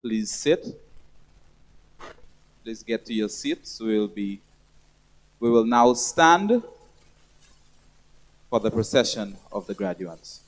Please sit. Please get to your seats. We will now stand for the procession of the graduates.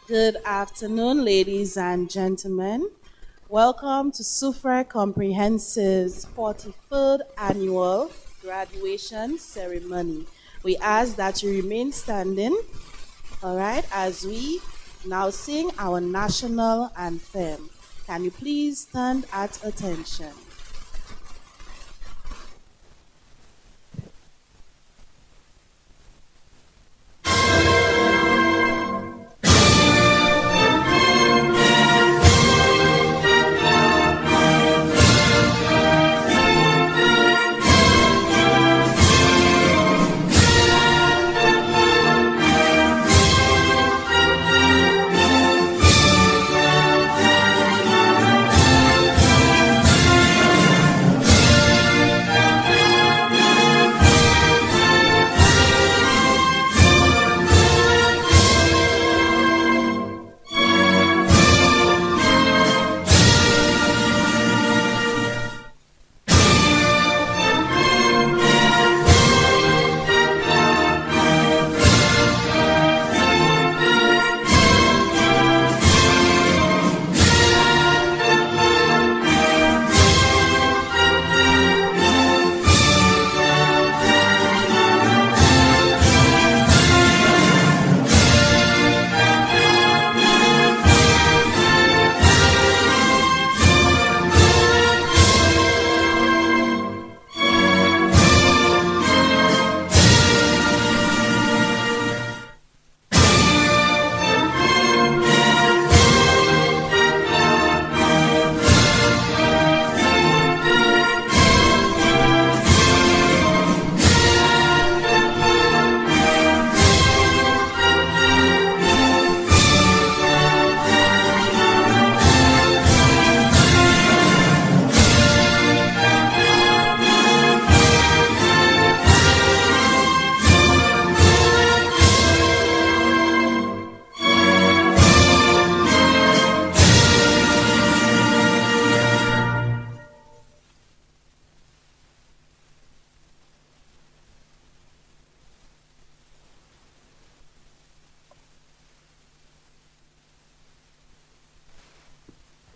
Good afternoon, ladies and gentlemen. Welcome to Soufriere Comprehensive's 43rd annual graduation ceremony. We ask that you remain standing, all right, as we now sing our national anthem. Can you please stand at attention?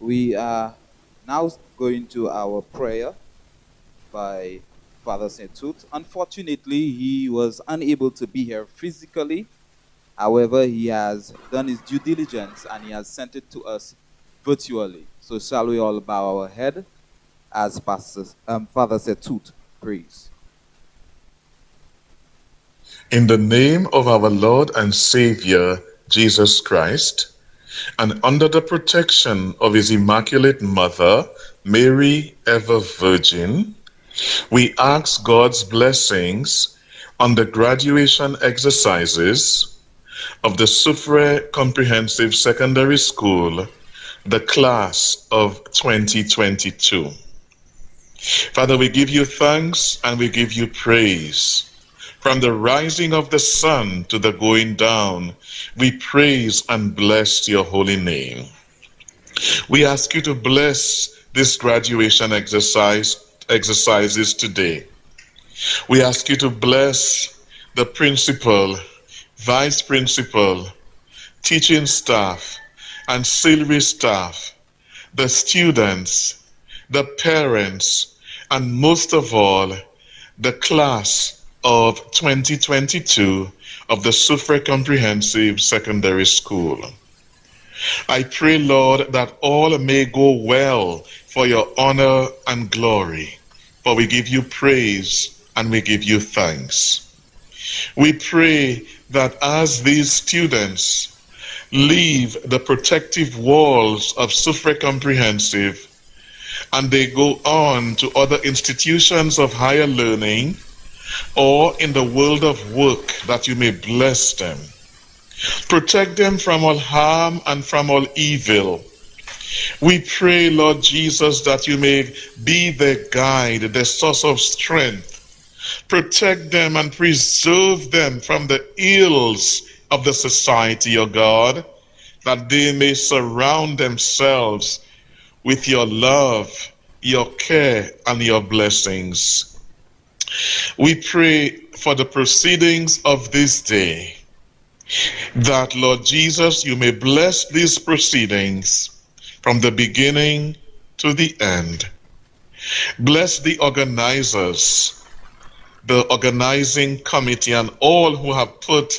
We are now going to our prayer by Father St. Tooth. Unfortunately, he was unable to be here physically. However, he has done his due diligence and he has sent it to us virtually. So shall we all bow our head as Father St. Tooth prays. In the name of our Lord and Savior, Jesus Christ, and under the protection of his Immaculate Mother, Mary, ever Virgin, we ask God's blessings on the graduation exercises of the Soufriere Comprehensive Secondary School, the class of 2022. Father, we give you thanks and we give you praise. From the rising of the sun to the going down, we praise and bless your holy name. We ask you to bless this graduation exercises today. We ask you to bless the principal, vice principal, teaching staff, ancillary staff, the students, the parents, and most of all, the class of 2022 of the Soufriere Comprehensive Secondary School. I pray, Lord, that all may go well for your honor and glory, for we give you praise and we give you thanks. We pray that as these students leave the protective walls of Soufriere Comprehensive and they go on to other institutions of higher learning or in the world of work, that you may bless them. Protect them from all harm and from all evil. We pray, Lord Jesus, that you may be their guide, their source of strength. Protect them and preserve them from the ills of the society, O God, that they may surround themselves with your love, your care, and your blessings. We pray for the proceedings of this day. That, Lord Jesus, you may bless these proceedings from the beginning to the end. Bless the organizers, the organizing committee, and all who have put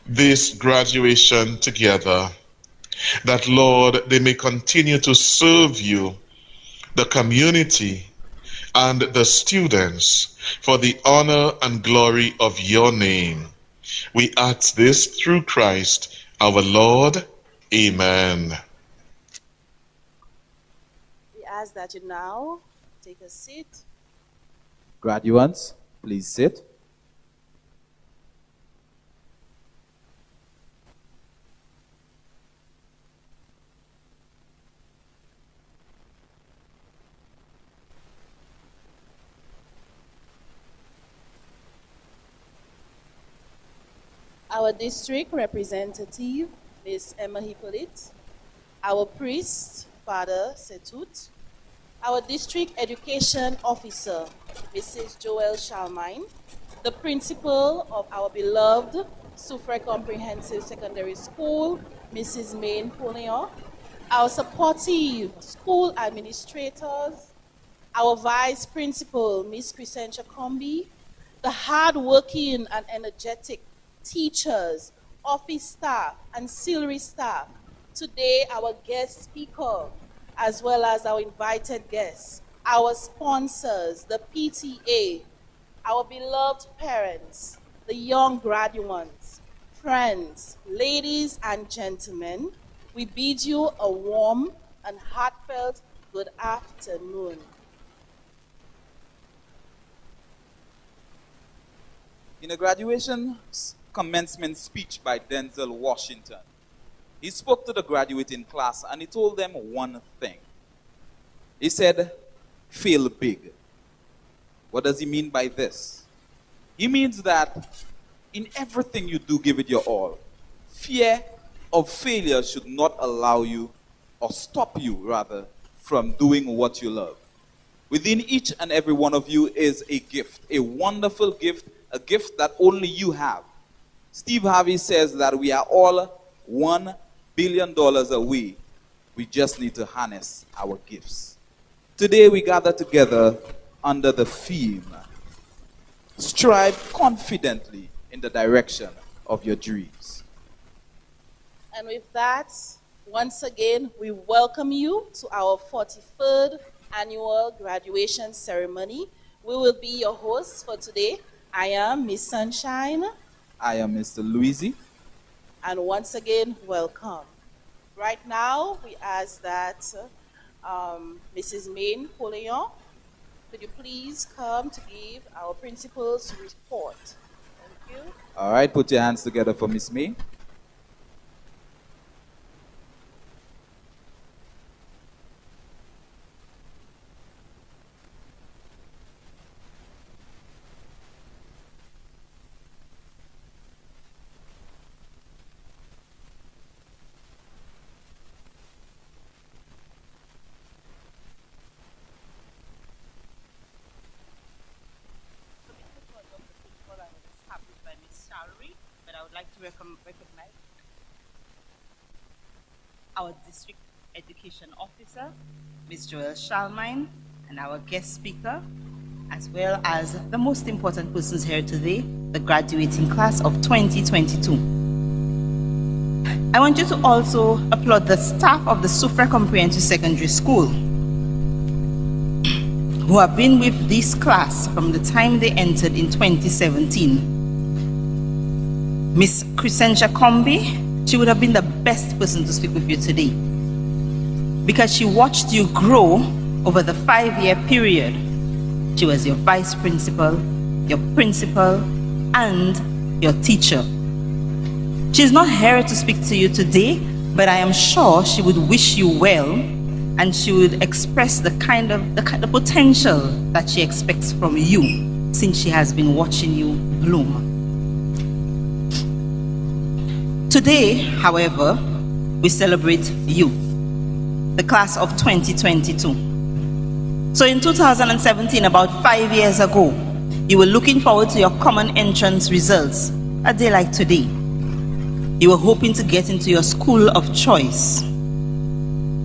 this graduation together. That, Lord, they may continue to serve you, the community, and the students for the honor and glory of your name. We ask this through Christ our Lord. Amen. We ask that you now take a seat. Graduates, please sit. Our district representative, Ms. Emma Hippolyte, our priest, Father Setut, our district education officer, Mrs. Joelle Charlemagne, the principal of our beloved Soufriere Comprehensive Secondary School, Mrs. Maine Poulion, our supportive school administrators, our vice principal, Ms. Crescentia Combi, the hardworking and energetic teachers, office staff, ancillary staff. Today, our guest speaker, as well as our invited guests, our sponsors, the PTA, our beloved parents, the young graduates, friends, ladies and gentlemen, we bid you a warm and heartfelt good afternoon. In a graduation commencement speech by Denzel Washington, he spoke to the graduating class and he told them one thing. He said, fail big. What does he mean by this? He means that in everything you do, give it your all. Fear of failure should not allow you, or stop you rather, from doing what you love. Within each and every one of you is a gift, a wonderful gift, a gift that only you have. Steve Harvey says that we are all $1 billion away. We just need to harness our gifts. Today we gather together under the theme, strive confidently in the direction of your dreams. And with that, once again, we welcome you to our 43rd annual graduation ceremony. We will be your hosts for today. I am Miss Sunshine. I am Mr. Louisi. And once again, welcome. Right now, we ask that Mrs. Maine Poulion, could you please come to give our principal's report? Thank you. All right, put your hands together for Miss May. Recognize our district education officer, Ms. Joelle Charlemagne, and our guest speaker, as well as the most important persons here today, the graduating class of 2022. I want you to also applaud the staff of the Soufriere Comprehensive Secondary School, who have been with this class from the time they entered in 2017. Miss Crescentia Combi, she would have been the best person to speak with you today because she watched you grow over the 5-year period. She was your vice principal, your principal, and your teacher. She's not here to speak to you today, but I am sure she would wish you well and she would express the kind of potential that she expects from you since she has been watching you bloom. Today, however, we celebrate you, the class of 2022. So in 2017, about 5 years ago, you were looking forward to your common entrance results, a day like today. You were hoping to get into your school of choice.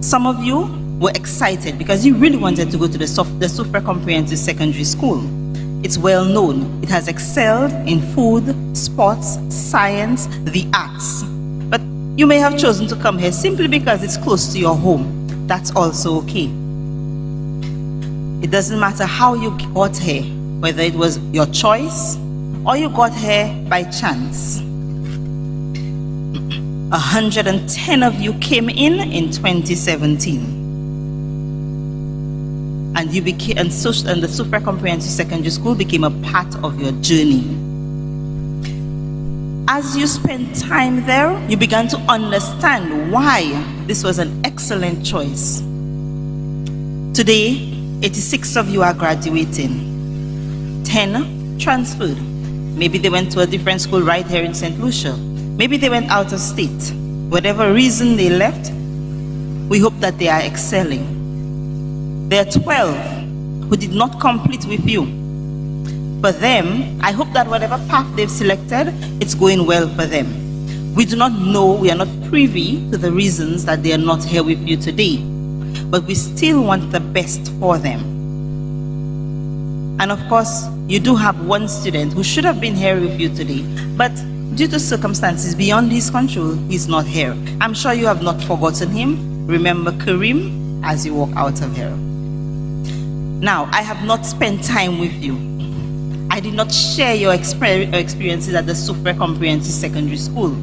Some of you were excited because you really wanted to go to the Soufriere Comprehensive Secondary School. It's well known. It has excelled in food, sports, science, the arts. But you may have chosen to come here simply because it's close to your home. That's also okay. It doesn't matter how you got here, whether it was your choice or you got here by chance. 110 of you came in 2017. And you became, and the Soufriere Comprehensive Secondary School became a part of your journey. As you spent time there, you began to understand why this was an excellent choice. Today, 86 of you are graduating. 10 transferred. Maybe they went to a different school right here in St. Lucia. Maybe they went out of state. Whatever reason they left, we hope that they are excelling. There are 12 who did not complete with you. For them, I hope that whatever path they've selected, it's going well for them. We do not know, we are not privy to the reasons that they are not here with you today, but we still want the best for them. And of course, you do have one student who should have been here with you today, but due to circumstances beyond his control, he's not here. I'm sure you have not forgotten him. Remember Kareem as you walk out of here. Now, I have not spent time with you. I did not share your experiences at the Soufriere Comprehensive Secondary School.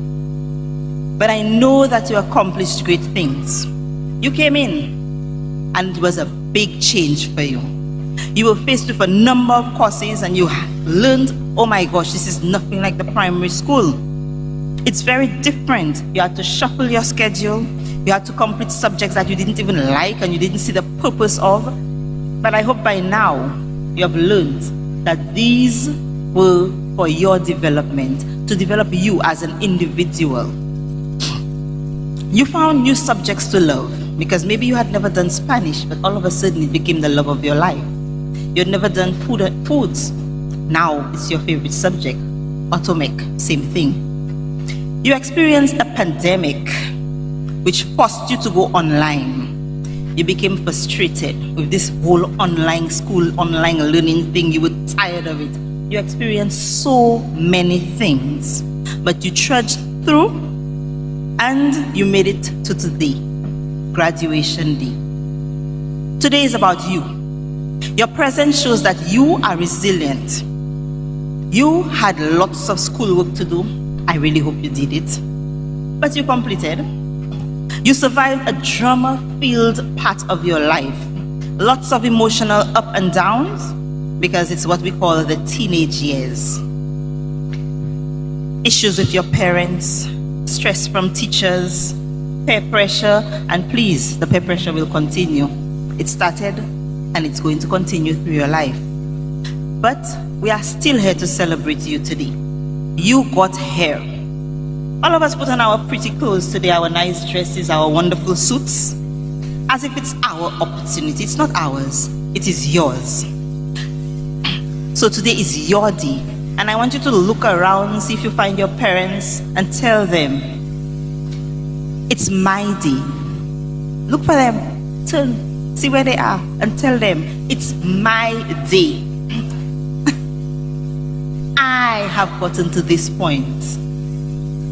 But I know that you accomplished great things. You came in, and it was a big change for you. You were faced with a number of courses, and you learned, oh my gosh, this is nothing like the primary school. It's very different. You had to shuffle your schedule. You had to complete subjects that you didn't even like and you didn't see the purpose of. But I hope by now you have learned that these were for your development, to develop you as an individual. You found new subjects to love because maybe you had never done Spanish, but all of a sudden it became the love of your life. You had never done foods. Now it's your favorite subject. Automech, same thing. You experienced a pandemic which forced you to go online. You became frustrated with this whole online school, online learning thing. You were tired of it. You experienced so many things, but you trudged through and you made it to today, graduation day. Today is about you. Your presence shows that you are resilient. You had lots of schoolwork to do. I really hope you did it, but you completed. You survived a drama-filled part of your life. Lots of emotional up and downs, because it's what we call the teenage years. Issues with your parents, stress from teachers, peer pressure, and please, the peer pressure will continue. It started and it's going to continue through your life. But we are still here to celebrate you today. You got here. All of us put on our pretty clothes today, our nice dresses, our wonderful suits, as if it's our opportunity. It's not ours, it is yours. So today is your day, and I want you to look around, see if you find your parents, and tell them, it's my day. Look for them, turn, see where they are, and tell them, it's my day. I have gotten to this point.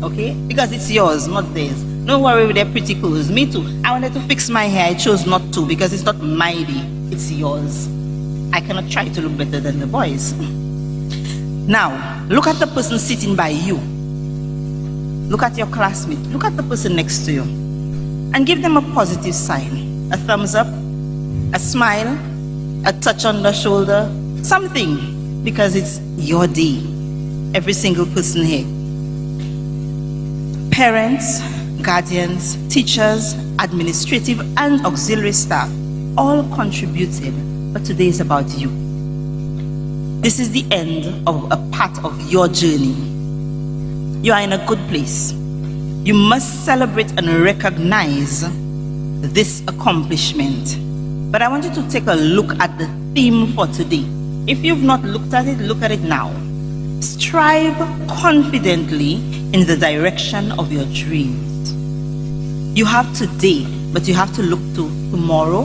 Okay? Because it's yours, not theirs. Don't worry with their pretty clothes. Me too. I wanted to fix my hair. I chose not to because it's not my day. It's yours. I cannot try to look better than the boys. Now, look at the person sitting by you. Look at your classmate. Look at the person next to you. And give them a positive sign. A thumbs up, a smile, a touch on the shoulder, something. Because it's your day. Every single person here. Parents, guardians, teachers, administrative and auxiliary staff all contributed, but today is about you. This is the end of a part of your journey. You are in a good place. You must celebrate and recognize this accomplishment. But I want you to take a look at the theme for today. If you've not looked at it, look at it now. Strive confidently in the direction of your dreams. You have today, but you have to look to tomorrow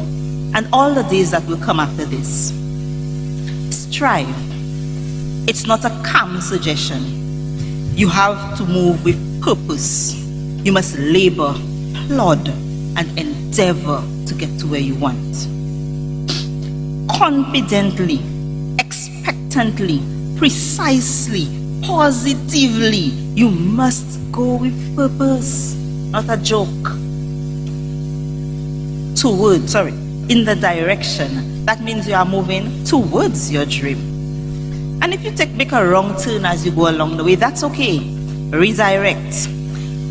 and all the days that will come after this. Strive. It's not a calm suggestion. You have to move with purpose. You must labor, plod, and endeavor to get to where you want. Confidently, expectantly, precisely, positively, you must go with purpose, not a joke. In the direction. That means you are moving towards your dream. And if you make a wrong turn as you go along the way, that's okay. Redirect.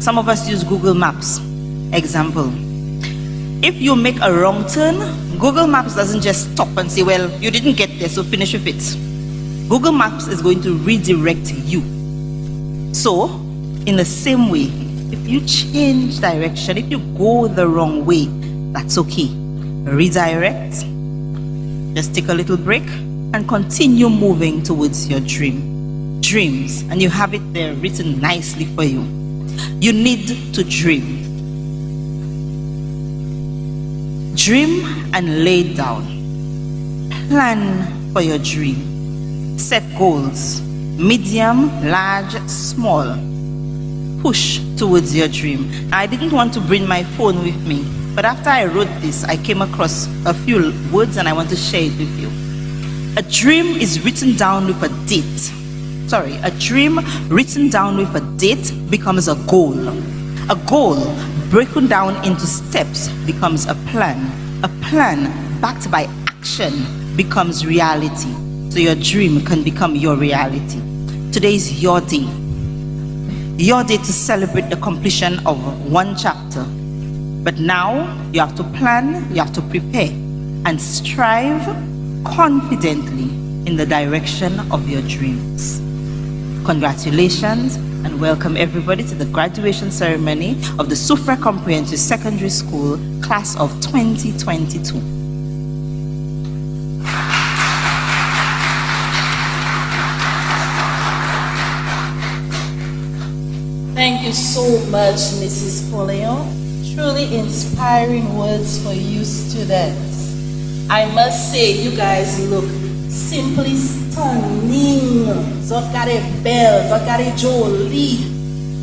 Some of us use Google Maps. Example. If you make a wrong turn, Google Maps doesn't just stop and say, well, you didn't get there, so finish with it. Google Maps is going to redirect you. So, in the same way, if you change direction, if you go the wrong way, that's okay. Redirect. Just take a little break and continue moving towards your dreams. And you have it there written nicely for you. You need to dream. Dream and lay down. Plan for your dream. Set goals. Medium, large, small. Push towards your dream. I didn't want to bring my phone with me, but after I wrote this, I came across a few words and I want to share it with you. A dream is written down with a date. A dream written down with a date becomes a goal. A goal broken down into steps becomes a plan. A plan backed by action becomes reality. So your dream can become your reality. Today is your day. Your day to celebrate the completion of one chapter. But now you have to plan, you have to prepare, and strive confidently in the direction of your dreams. Congratulations and welcome everybody to the graduation ceremony of the Soufriere Comprehensive Secondary School class of 2022. Thank you so much, Mrs. Poleon. Truly inspiring words for you students. I must say, you guys look simply stunning. Zokare belle, Zokare jolie.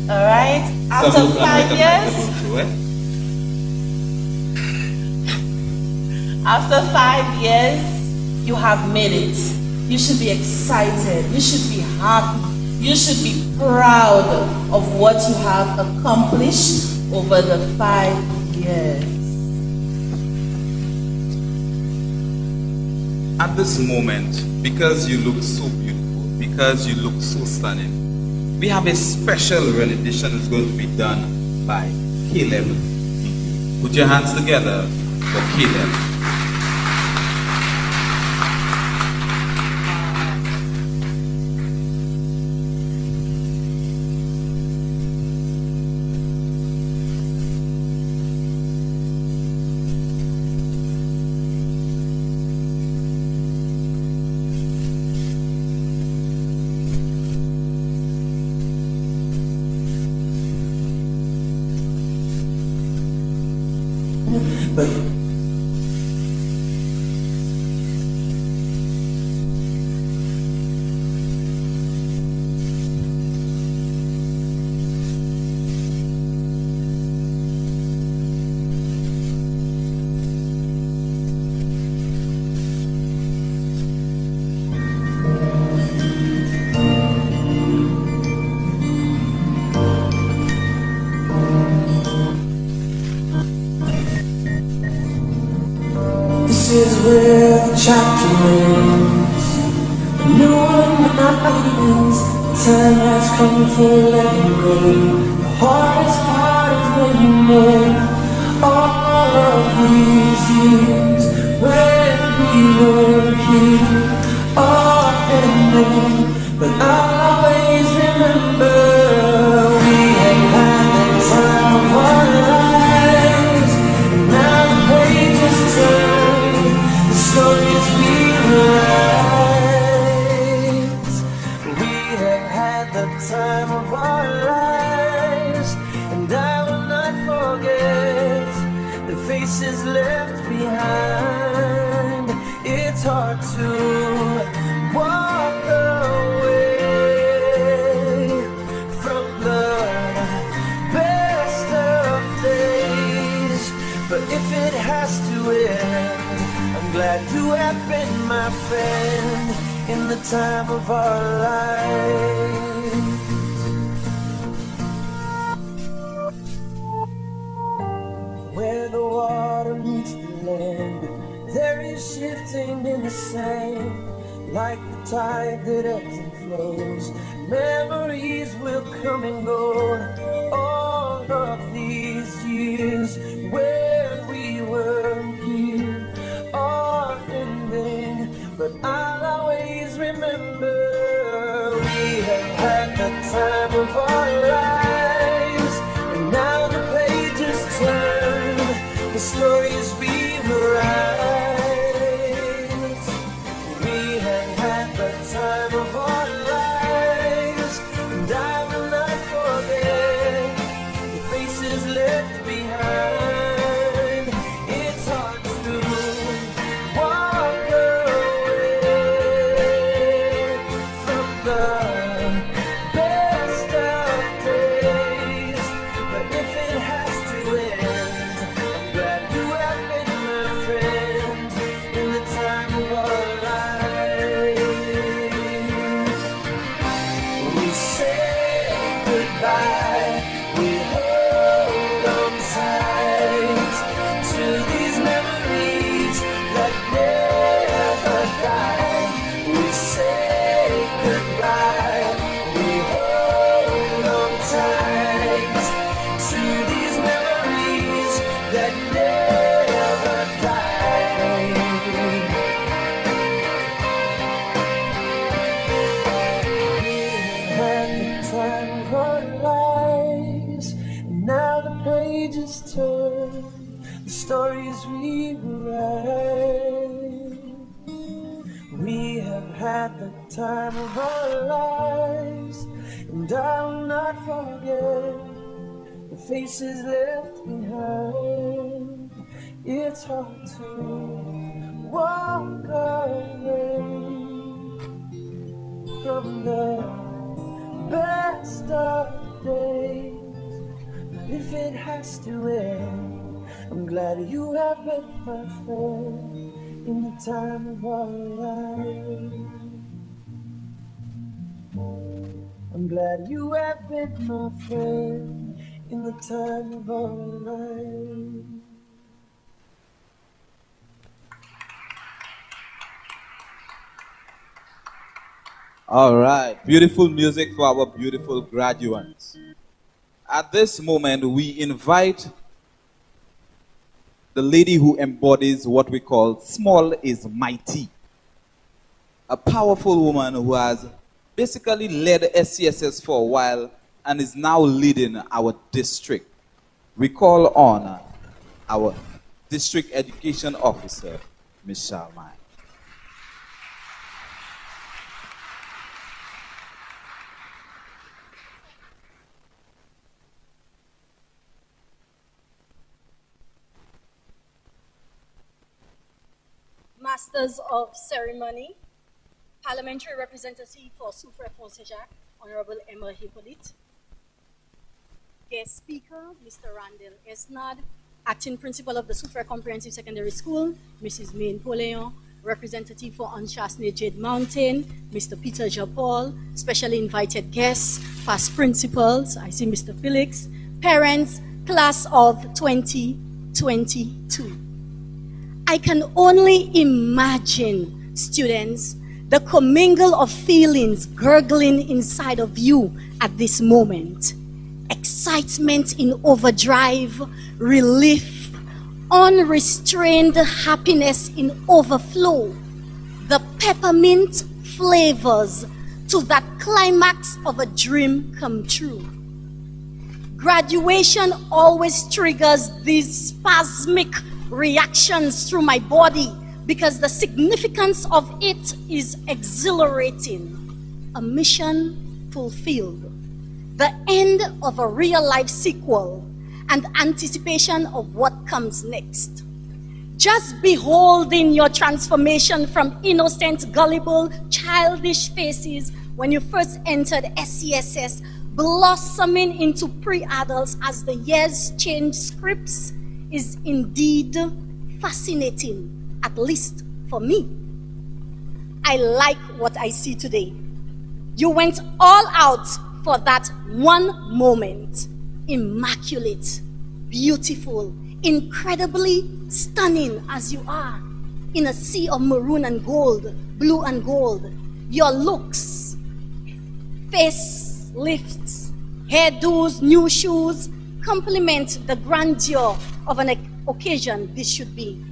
Alright? After 5 years, after 5 years, you have made it. You should be excited. You should be happy. You should be proud of what you have accomplished over the 5 years. At this moment, because you look so beautiful, because you look so stunning, we have a special rendition that's going to be done by Caleb. Put your hands together for Caleb. But this is where the chapter ends. No one begins. Time has come for letting go. The hardest part is when you know all of these years when we were here are ending. But I'll always remember we had the time of our lives. And now the pages turn, the stories we write. We have had the time of our lives. in the time of our lives. Where the water meets the land, there is shifting in the sand. Like the tide that ebbs and flows, memories will come and go. All of these years where we were here are ending, but I'll always remember we have had the time of our lives. And now the pages turn, the stories we will write. Time of our lives, and I will not forget the faces left behind. It's hard to walk away from the best of days, but if it has to end, I'm glad you have been my friend in the time of our lives. We hold on tight to these memories that never die. We say goodbye. We hold on tight to these memories that never die. We had the time of our lives, and now the pages turn, the stories we will write. We have had the time of our lives, and I will not forget the faces left behind. It's hard to walk away from the best of days. If it has to end, I'm glad you have been my friend in the time of our lives. I'm glad you have been my friend in the time of our lives. All right, beautiful music for our beautiful graduates. At this moment, we invite the lady who embodies what we call small is mighty. A powerful woman who has basically led SCSS for a while and is now leading our district. We call on our district education officer, Ms. Charlemagne. Masters of Ceremony, Parliamentary Representative for Soufriere Fonsejak, Honorable Emma Hippolyte. Guest Speaker, Mr. Randall Esnad, Acting Principal of the Soufriere Comprehensive Secondary School, Mrs. Maine Poleon, Representative for Unchastened Jade Mountain, Mr. Peter Japol, specially invited guests, past principals, I see Mr. Felix, parents, class of 2022. I can only imagine, students, the commingle of feelings gurgling inside of you at this moment. Excitement in overdrive, relief, unrestrained happiness in overflow, the peppermint flavors to that climax of a dream come true. Graduation always triggers these spasmic reactions through my body because the significance of it is exhilarating. A mission fulfilled. The end of a real-life sequel and anticipation of what comes next. Just beholding your transformation from innocent, gullible, childish faces when you first entered SCSS, blossoming into pre-adults as the years change scripts, is indeed fascinating, at least for me. I like what I see today. You went all out for that one moment. Immaculate, beautiful, incredibly stunning as you are, in a sea of maroon and gold, blue and gold. Your looks, face lifts, hairdos, new shoes, complement the grandeur of an occasion this should be.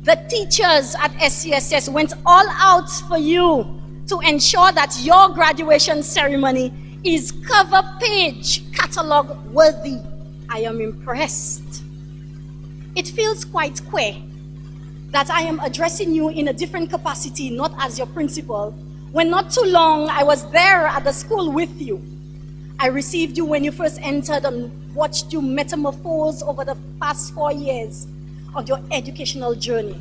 The teachers at SCSS went all out for you to ensure that your graduation ceremony is cover page catalog worthy. I am impressed. It feels quite queer that I am addressing you in a different capacity, not as your principal, when not too long I was there at the school with you. I received you when you first entered and watched you metamorphose over the past 4 years of your educational journey.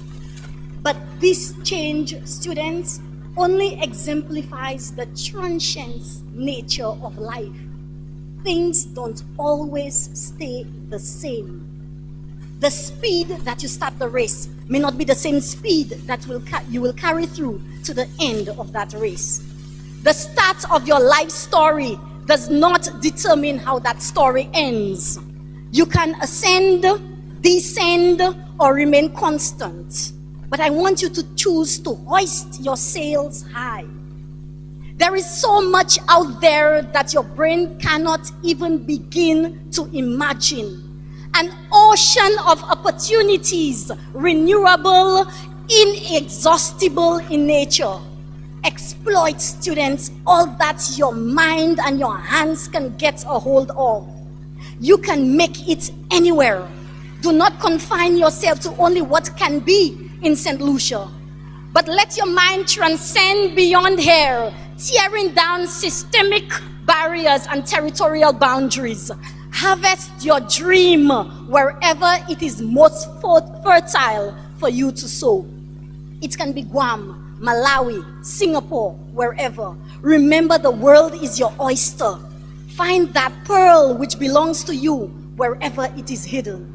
But this change, students, only exemplifies the transient nature of life. Things don't always stay the same. The speed that you start the race may not be the same speed that you will carry through to the end of that race. The start of your life story does not determine how that story ends. You can ascend, descend, or remain constant. But I want you to choose to hoist your sails high. There is so much out there that your brain cannot even begin to imagine. An ocean of opportunities, renewable, inexhaustible in nature. Exploit, students, all that your mind and your hands can get a hold of. You can make it anywhere. Do not confine yourself to only what can be in St. Lucia, but let your mind transcend beyond here, tearing down systemic barriers and territorial boundaries. Harvest your dream wherever it is most fertile for you to sow. It can be Guam, Malawi, Singapore, wherever. Remember, the world is your oyster. Find that pearl which belongs to you wherever it is hidden.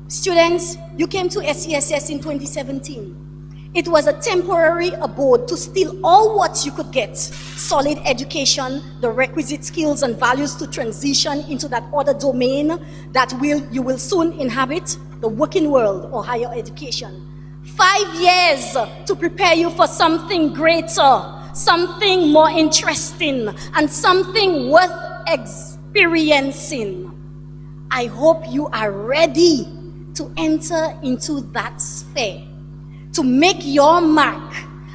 Students, you came to SCSS in 2017. It was a temporary abode to steal all what you could get. Solid education, the requisite skills and values to transition into that other domain that you will soon inhabit, the working world or higher education. 5 years to prepare you for something greater, something more interesting, and something worth experiencing. I hope you are ready to enter into that sphere, to make your mark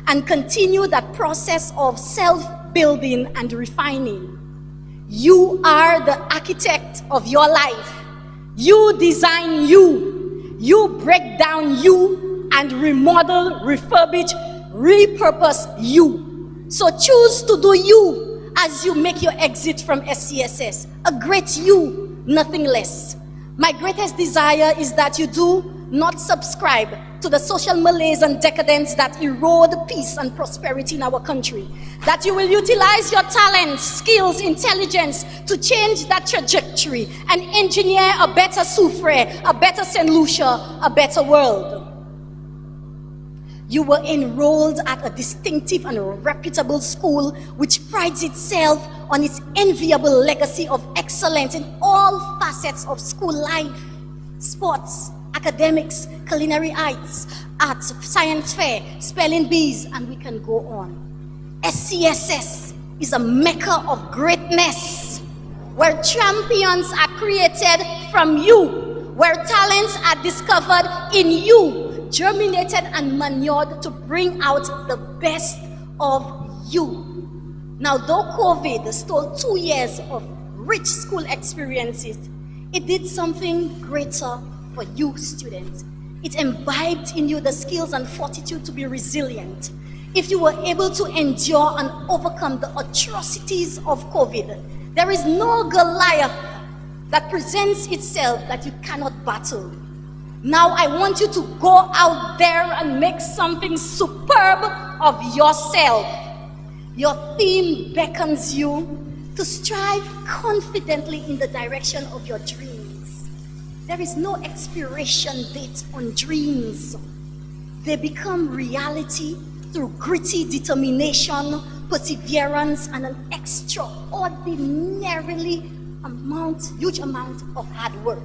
and continue that process of self-building and refining. You are the architect of your life. You design you. You break down you and remodel, refurbish, repurpose you. So choose to do you as you make your exit from SCSS. A great you, nothing less. My greatest desire is that you do not subscribe to the social malaise and decadence that erode peace and prosperity in our country. That you will utilize your talents, skills, intelligence to change that trajectory and engineer a better Soufriere, a better St. Lucia, a better world. You were enrolled at a distinctive and reputable school which prides itself on its enviable legacy of excellence in all facets of school life: sports, academics, culinary arts, science fair, spelling bees, and we can go on. SCSS is a mecca of greatness, where champions are created from you, where talents are discovered in you, germinated and manured to bring out the best of you. Now, though COVID stole 2 years of rich school experiences, it did something greater for you, students. It imbibed in you the skills and fortitude to be resilient. If you were able to endure and overcome the atrocities of COVID, there is no Goliath that presents itself that you cannot battle. Now I want you to go out there and make something superb of yourself. Your theme beckons you to strive confidently in the direction of your dreams. There is no expiration date on dreams. They become reality through gritty determination, perseverance, and an huge amount of hard work.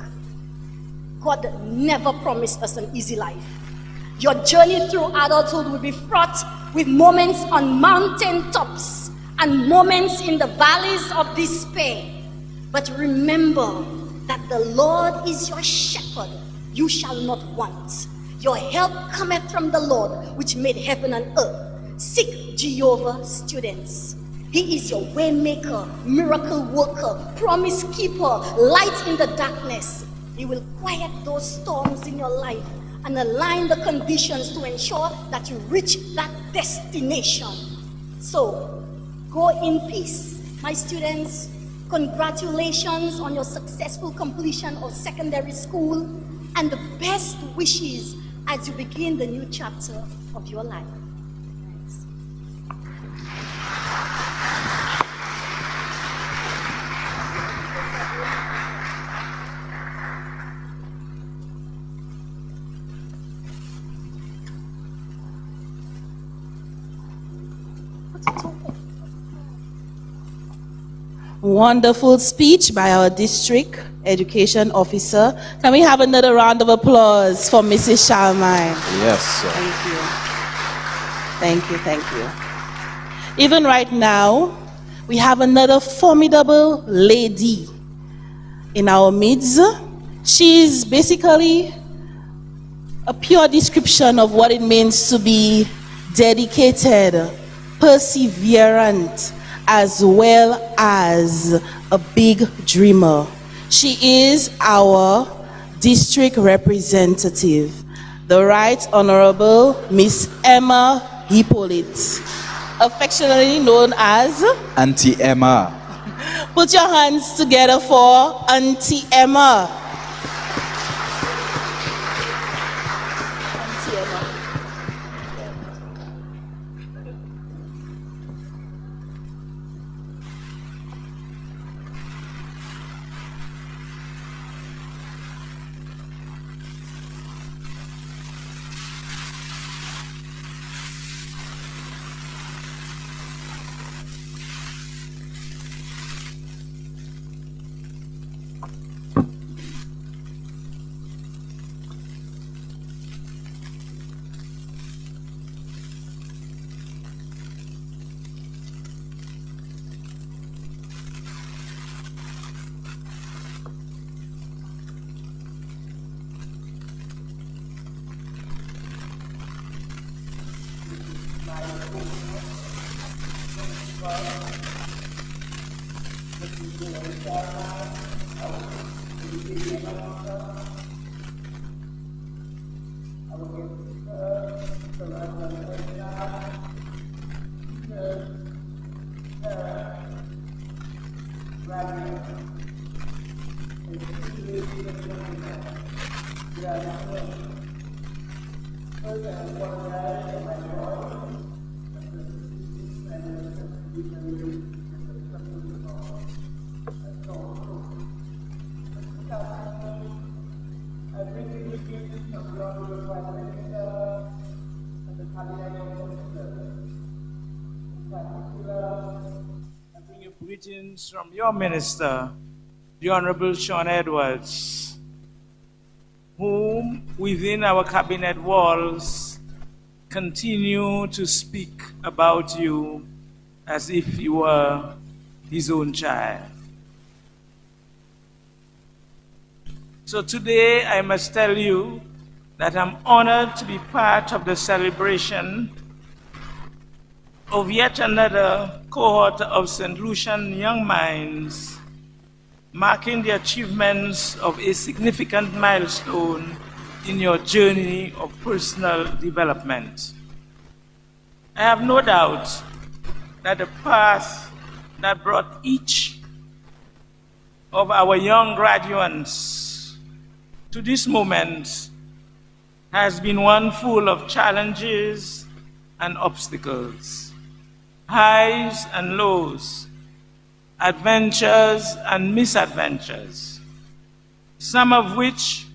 God never promised us an easy life. Your journey through adulthood will be fraught with moments on mountain tops and moments in the valleys of despair. But remember that the Lord is your shepherd, you shall not want. Your help cometh from the Lord, which made heaven and earth. Seek Jehovah, students. He is your way maker, miracle worker, promise keeper, light in the darkness. He will quiet those storms in your life and align the conditions to ensure that you reach that destination. So, go in peace, my students. Congratulations on your successful completion of secondary school and the best wishes as you begin the new chapter of your life. Thanks. Wonderful speech by our district education officer. Can we have another round of applause for Mrs. Shalmine? Yes, sir. Thank you. Even right now, we have another formidable lady in our midst. She's basically a pure description of what it means to be dedicated, perseverant, as well as a big dreamer. She is our district representative, the Right Honorable Miss Emma Hippolyte, affectionately known as Auntie Emma. Put your hands together for Auntie Emma. Auntie Emma. Greetings from your minister, the Honorable Sean Edwards, whom within our cabinet walls continue to speak about you as if you were his own child. So today I must tell you that I'm honored to be part of the celebration of yet another cohort of St. Lucian young minds, marking the achievements of a significant milestone in your journey of personal development. I have no doubt that the path that brought each of our young graduates to this moment has been one full of challenges and obstacles, highs and lows, adventures and misadventures, some of which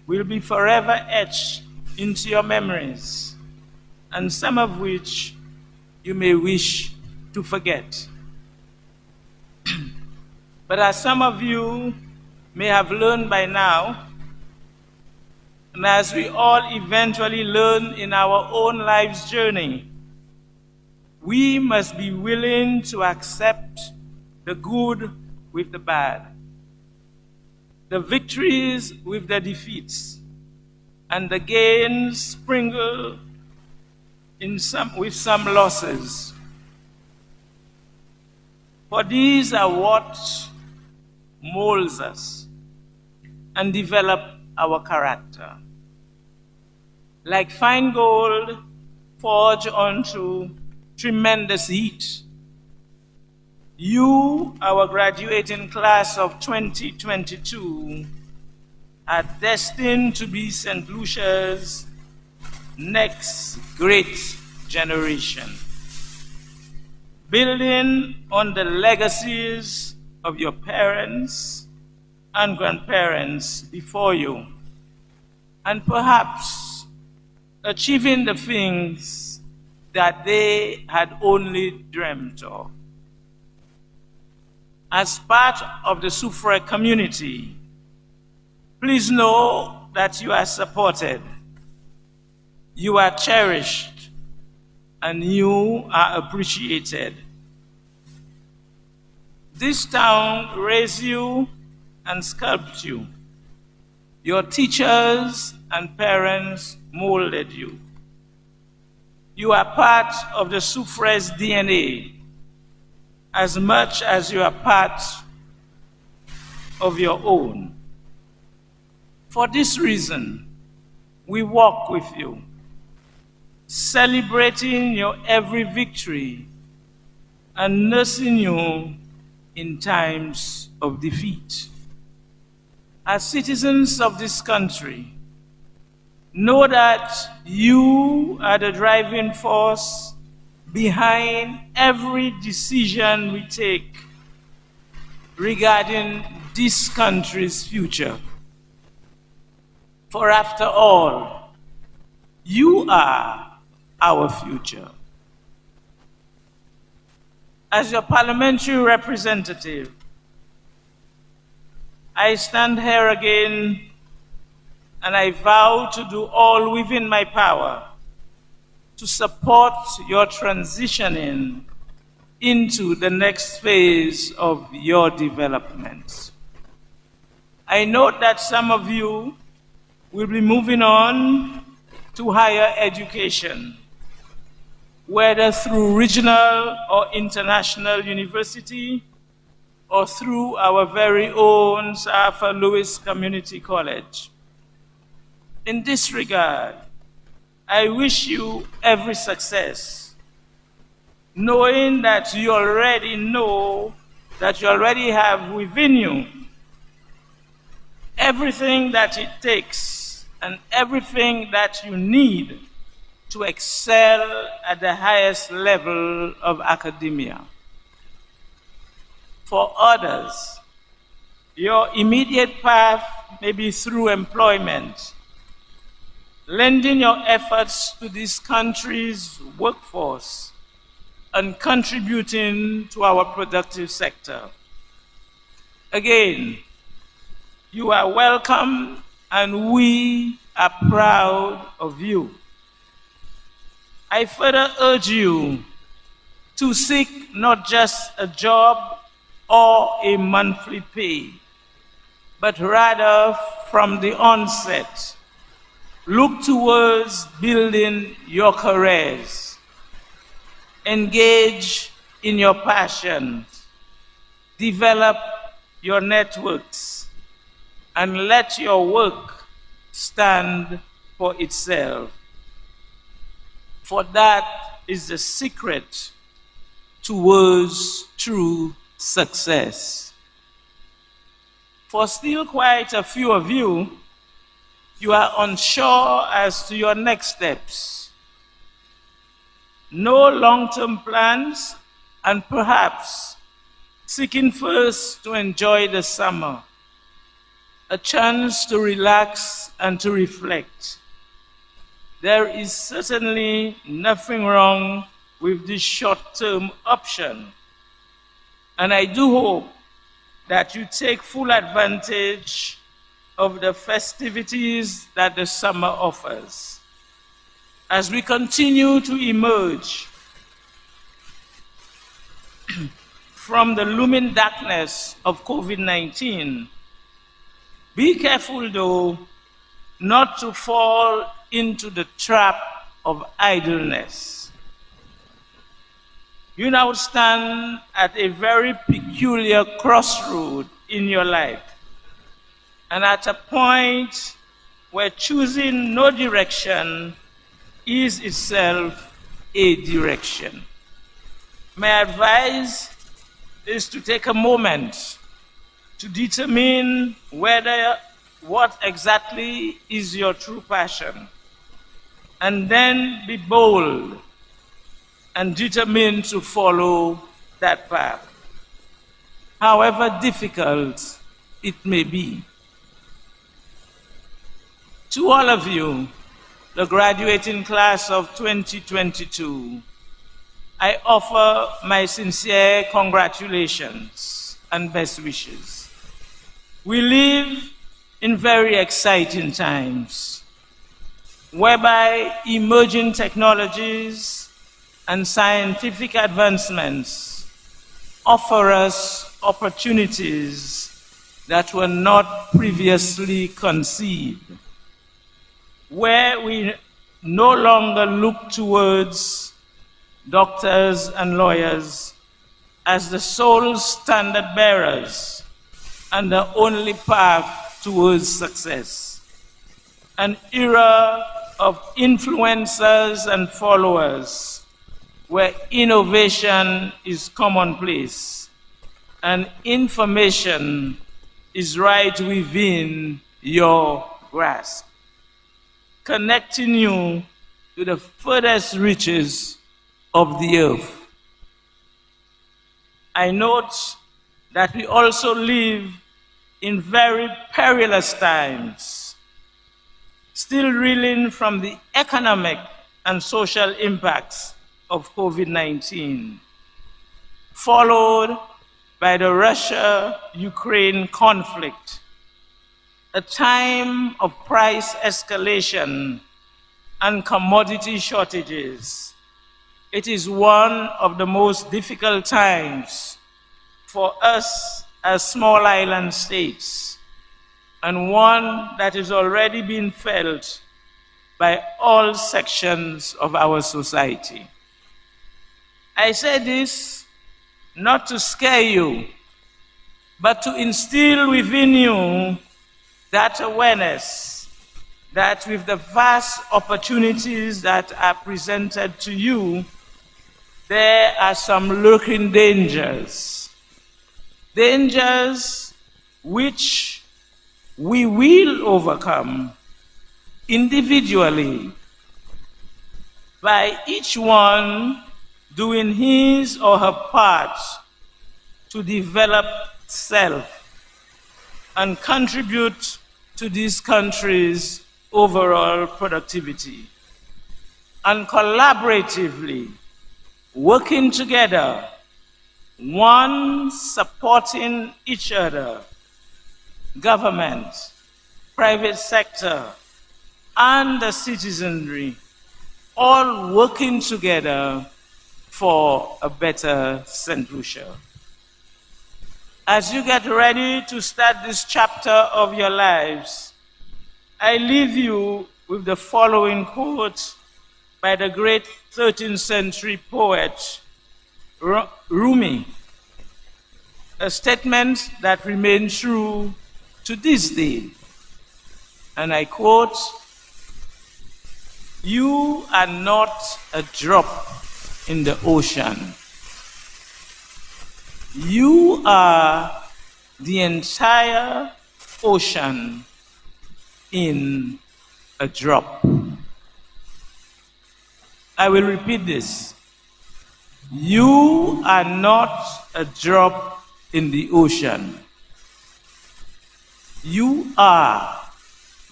will be forever etched into your memories and some of which you may wish to forget. But as some of you may have learned by now, and as we all eventually learn in our own life's journey, we must be willing to accept the good with the bad, the victories with the defeats, and the gains sprinkled with some losses. For these are what molds us and develop our character. Like fine gold forged onto tremendous heat, you, our graduating class of 2022, are destined to be St. Lucia's next great generation, building on the legacies of your parents and grandparents before you, and perhaps achieving the things that they had only dreamt of. As part of the Soufriere community, please know that you are supported, you are cherished, and you are appreciated. This town raised you and sculpted you. Your teachers and parents molded you. You are part of the Soufriere's DNA as much as you are part of your own. For this reason, we walk with you, celebrating your every victory and nursing you in times of defeat. As citizens of this country, know that you are the driving force behind every decision we take regarding this country's future. For after all, you are our future. As your parliamentary representative, I stand here again and I vow to do all within my power to support your transitioning into the next phase of your development. I know that some of you will be moving on to higher education, whether through regional or international university or through our very own Arthur Lewis Community College. In this regard, I wish you every success, knowing that you already know that you already have within you everything that it takes and everything that you need to excel at the highest level of academia. For others, your immediate path may be through employment, lending your efforts to this country's workforce and contributing to our productive sector. Again, you are welcome and we are proud of you. I further urge you to seek not just a job or a monthly pay, but rather from the onset, look towards building your careers. Engage in your passions, develop your networks, and let your work stand for itself. For that is the secret towards true success. For still quite a few of you, you are unsure as to your next steps. No long-term plans, and perhaps seeking first to enjoy the summer, a chance to relax and to reflect. there is certainly nothing wrong with this short-term option. And I do hope that you take full advantage of the festivities that the summer offers. As we continue to emerge from the looming darkness of COVID-19, be careful, though, not to fall into the trap of idleness. You now stand at a very peculiar crossroad in your life, and at a point where choosing no direction is itself a direction. My advice is to take a moment to determine what exactly is your true passion, and then be bold and determined to follow that path, however difficult it may be. To all of you, the graduating class of 2022, I offer my sincere congratulations and best wishes. We live in very exciting times, whereby emerging technologies and scientific advancements offer us opportunities that were not previously conceived, where we no longer look towards doctors and lawyers as the sole standard bearers and the only path towards success. An era of influencers and followers, where innovation is commonplace and information is right within your grasp, connecting you to the furthest reaches of the earth. I note that we also live in very perilous times, still reeling from the economic and social impacts of COVID-19, followed by the Russia-Ukraine conflict, a time of price escalation and commodity shortages. It is one of the most difficult times for us as small island states, and one that is already being felt by all sections of our society. I say this not to scare you, but to instill within you that awareness that with the vast opportunities that are presented to you, there are some lurking dangers. Dangers which we will overcome individually by each one doing his or her part to develop self and contribute to this country's overall productivity, and collaboratively working together, one supporting each other, government, private sector, and the citizenry, all working together for a better St. Lucia. As you get ready to start this chapter of your lives, I leave you with the following quote by the great 13th century poet Rumi, a statement that remains true to this day. And I quote, "You are not a drop in the ocean. You are the entire ocean in a drop." I will repeat this. You are not a drop in the ocean. You are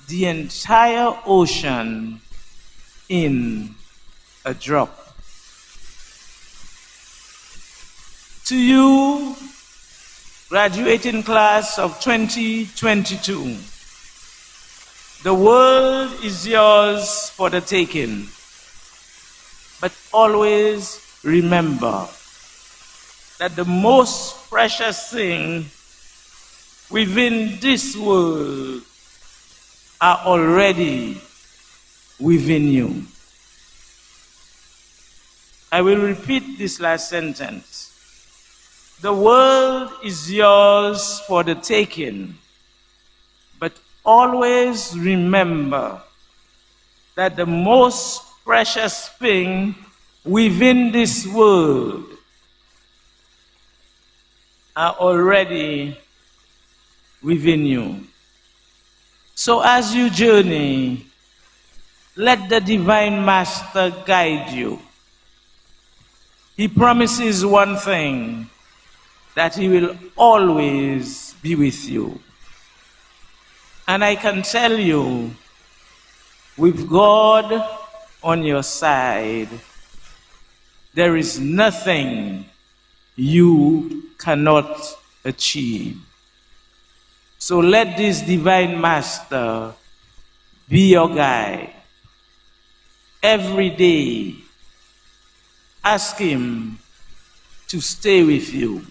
the entire ocean in a drop. To you, graduating class of 2022, the world is yours for the taking, but always remember that the most precious thing within this world are already within you. I will repeat this last sentence. The world is yours for the taking, but always remember that the most precious thing within this world are already within you. So as you journey, let the Divine Master guide you. He promises one thing, that he will always be with you. And I can tell you, with God on your side, there is nothing you cannot achieve. So let this Divine Master be your guide. Every day, ask him to stay with you.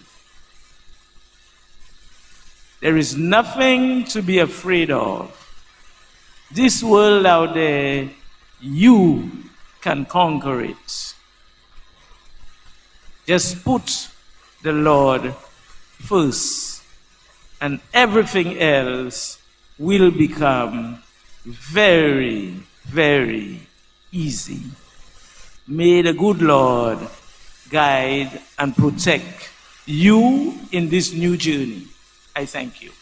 There is nothing to be afraid of. This world out there, you can conquer it. Just put the Lord first, and everything else will become very, very easy. May the good Lord guide and protect you in this new journey. I thank you.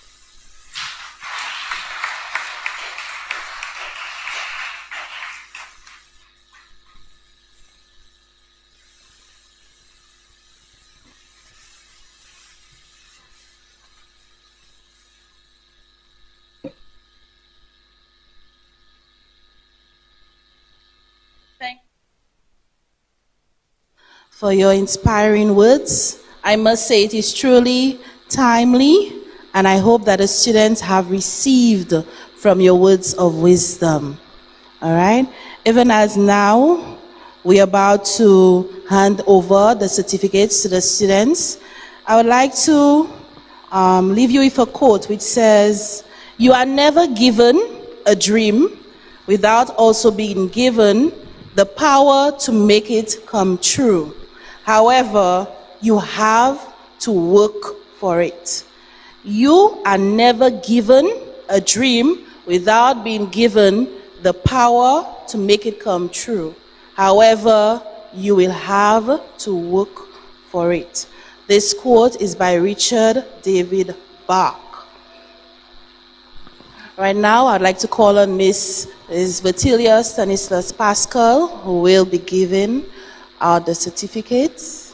For your inspiring words. I must say it is truly timely, and I hope that the students have received from your words of wisdom. All right? Even as now, we are about to hand over the certificates to the students, I would like to leave you with a quote which says, "You are never given a dream without also being given the power to make it come true. However, you have to work for it." You are never given a dream without being given the power to make it come true. However, you will have to work for it. This quote is by Richard David Bach. Right now, I'd like to call on Miss Vertilia Stanislas Pascal, who will be giving out the certificates.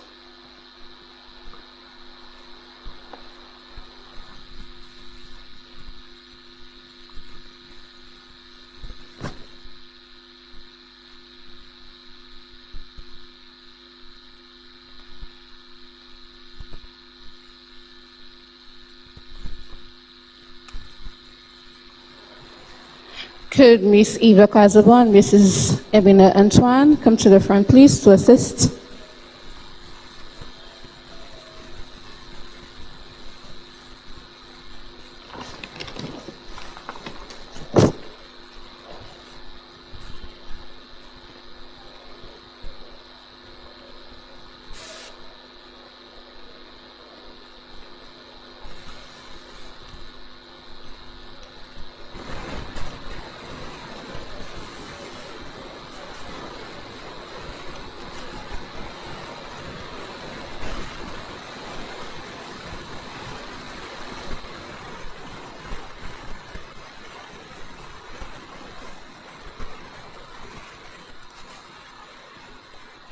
Could Miss Eva Casabon, Mrs. Ebina Antoine come to the front, please, to assist?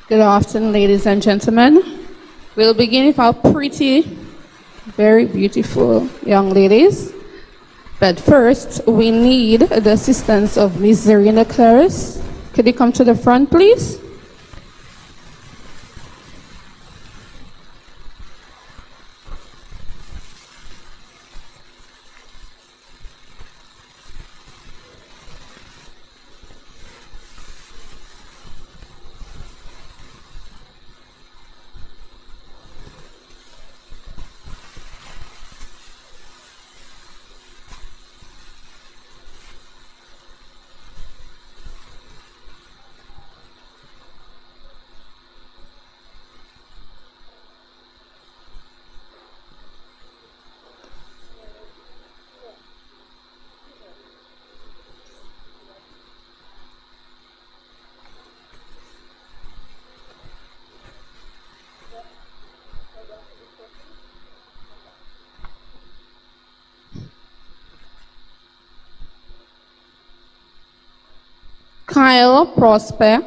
Good afternoon, ladies and gentlemen. We'll begin with our pretty, very beautiful young ladies. But first, we need the assistance of Miss Zarina Claris Could you come to the front, please? Kyle Prosper.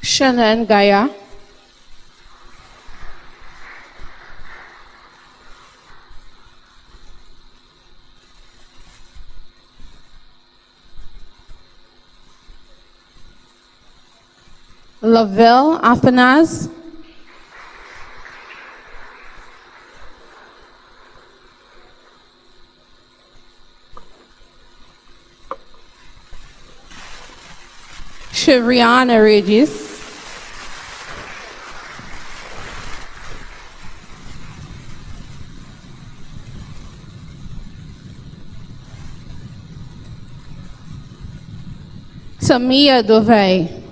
Shannon Gaya. Lavelle Afanaz. Shariana Regis. Tamia Dovey.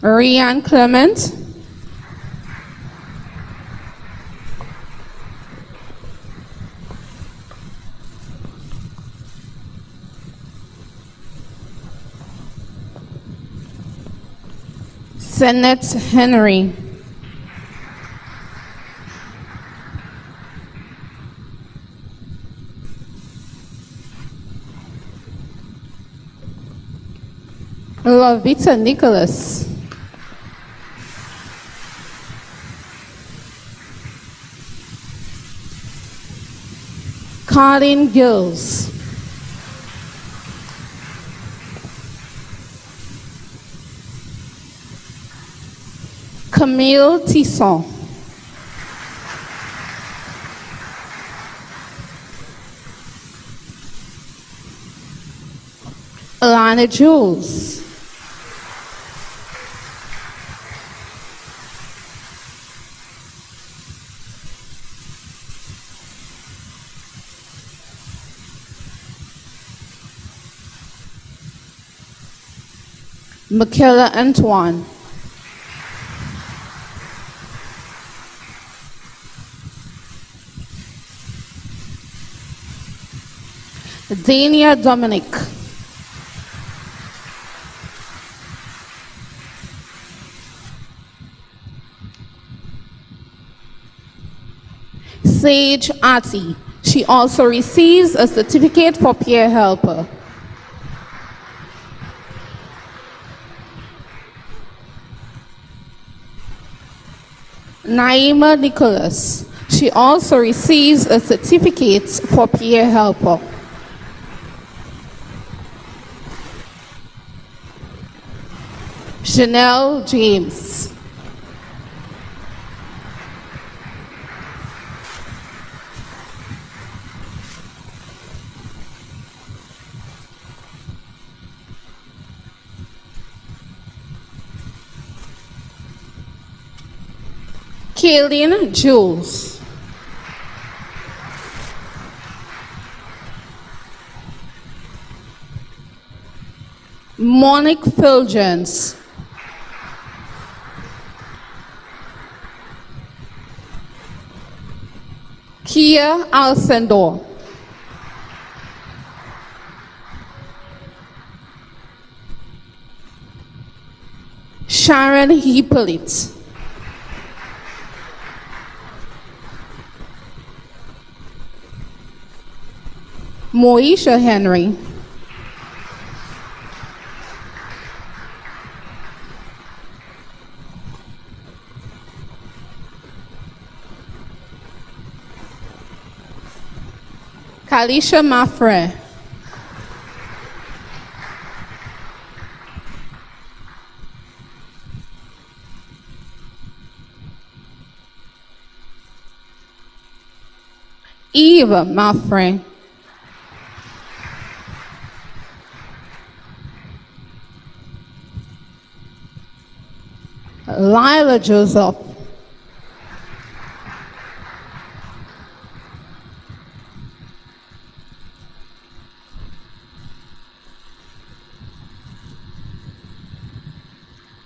Rian Clement. Sennett Henry. Lavita Nicholas. Colin Gills. Camille Tisson. Alana Jules. Michaela Antoine. Dania Dominic. Sage Ati. She also receives a certificate for peer helper. Naima Nicholas. She also receives a certificate for peer helper. Janelle James. Kaylin Jules. Monique Fulgence. Kia Alcindor. Sharon Hippolyte. Moesha Henry. Kalisha Mafre. Eve Mafre. Lila Joseph.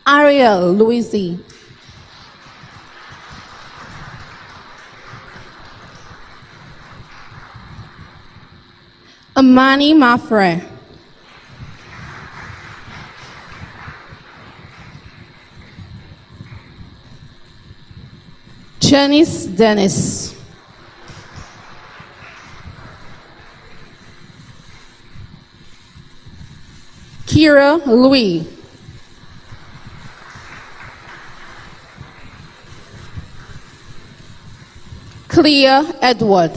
Ariel Louise. Amani Mafre. Janice Dennis. Kira Louis. Clea Edward.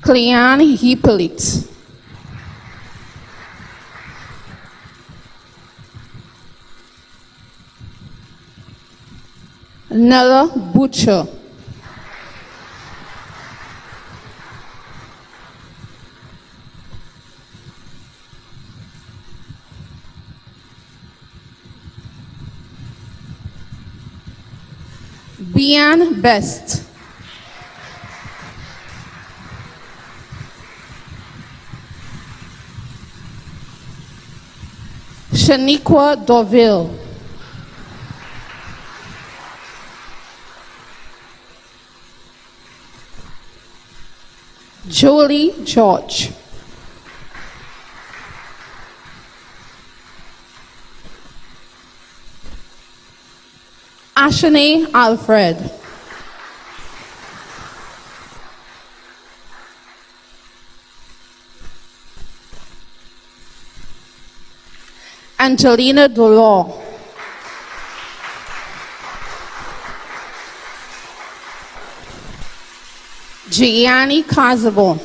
Cleanne Hippolyte. Nella Butcher. Bian Best. Shaniqua Doville. Jolie George. Ashane Alfred. Angelina Dolor. Gianni Casabo.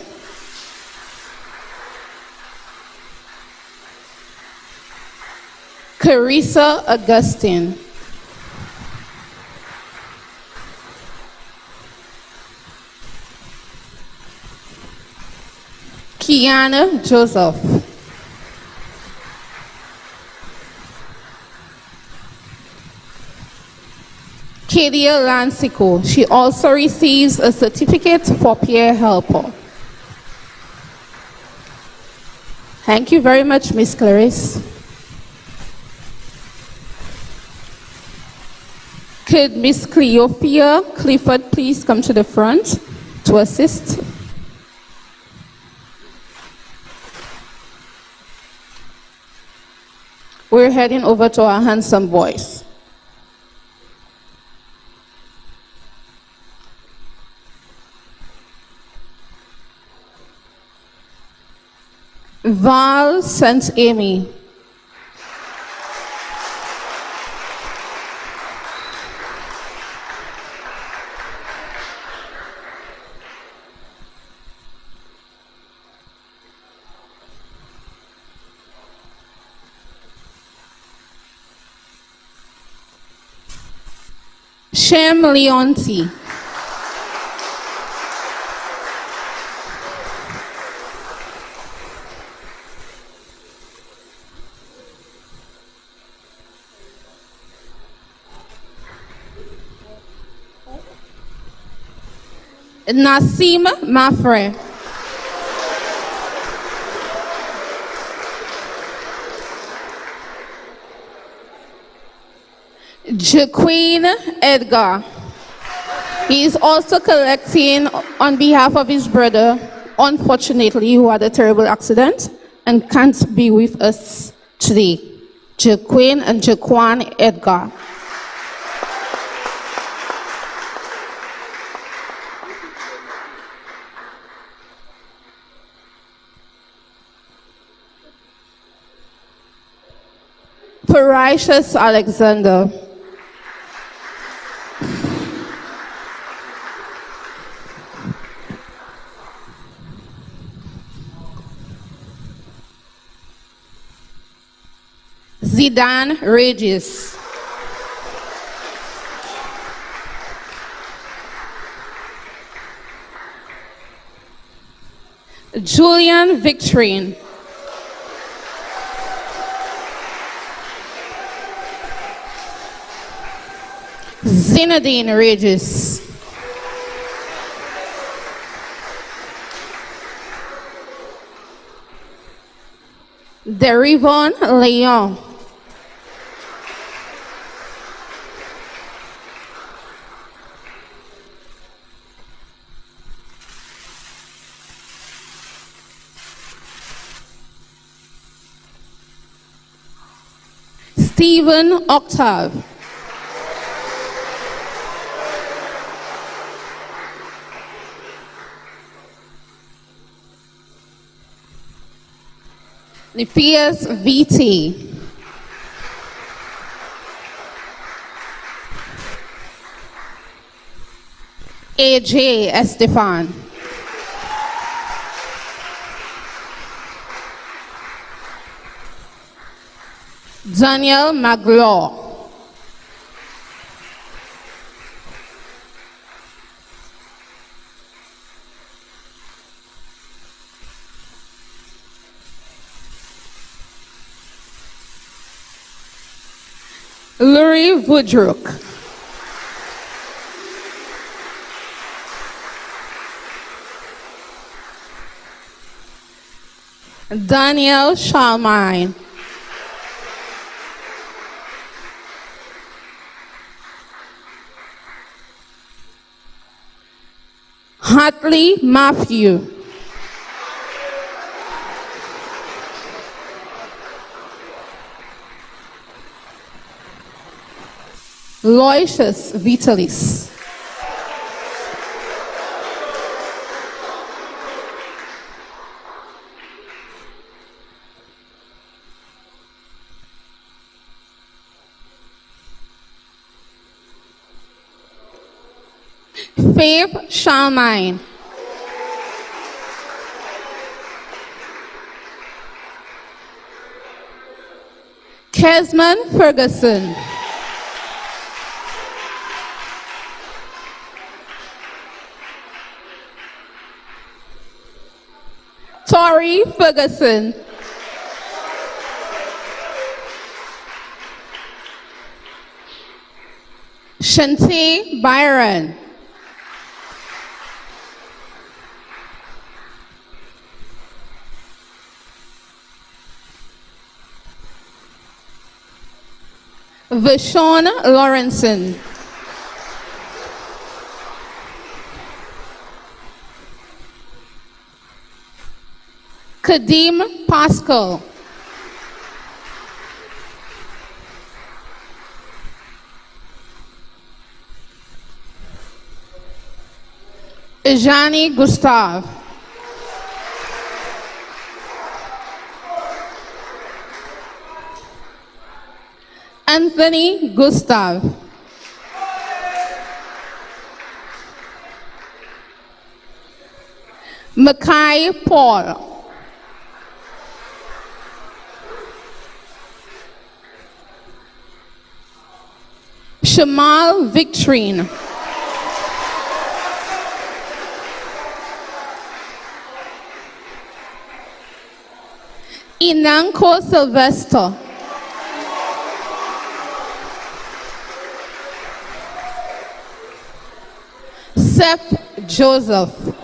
Carissa Augustine. Kiana Joseph. Kadia Lancico. She also receives a certificate for peer helper. Thank you very much, Miss Clarice. Could Miss Cleophia Clifford please come to the front to assist? We're heading over to our handsome boys. Val St. Amy. Shem Leonti. Nassim Mafre. Jaqueen Edgar. He is also collecting on behalf of his brother, unfortunately, who had a terrible accident and can't be with us today. Jaqueen and Jaquan Edgar. Pericious Alexander. Zidane Regis. Julian Victorine. Zinedine Regis. Derivon Leon. Stephen Octave. Nipias VT. AJ Estefan. Daniel Maglaw. Lurie Woodrook. Daniel Shalmine. Hartley Matthew. Loisius Vitalis. Faith Shalmine. Kesman Ferguson. Tori Ferguson. Shantae Byron. Vishon Lawrenson. Kadeem Pascal. Ejani Gustav. Anthony Gustav. Mackay Paul. Shamal Victorine. Inanko Sylvester. Seth Joseph.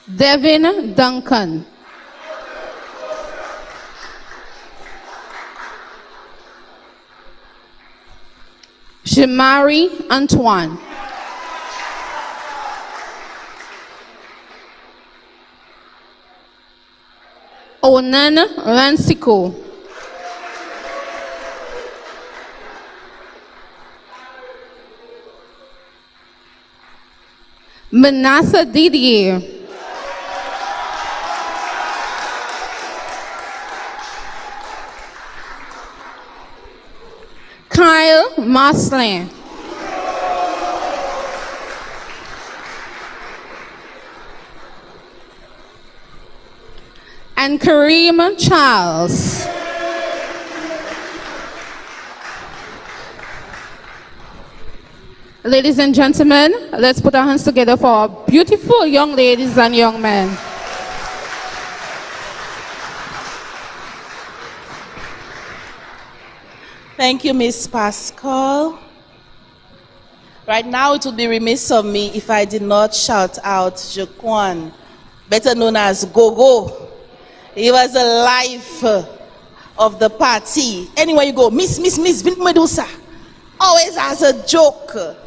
Devin Duncan. Jamari Antoine. Onan Lancico. Manasseh Didier, Kyle Maslin, and Kareem Charles. Ladies and gentlemen, let's put our hands together for our beautiful young ladies and young men. Thank you, Miss Pascal. Right now, it would be remiss of me if I did not shout out Jaquan, better known as Gogo. He was the life of the party. Anywhere you go, Miss Medusa, always has a joke.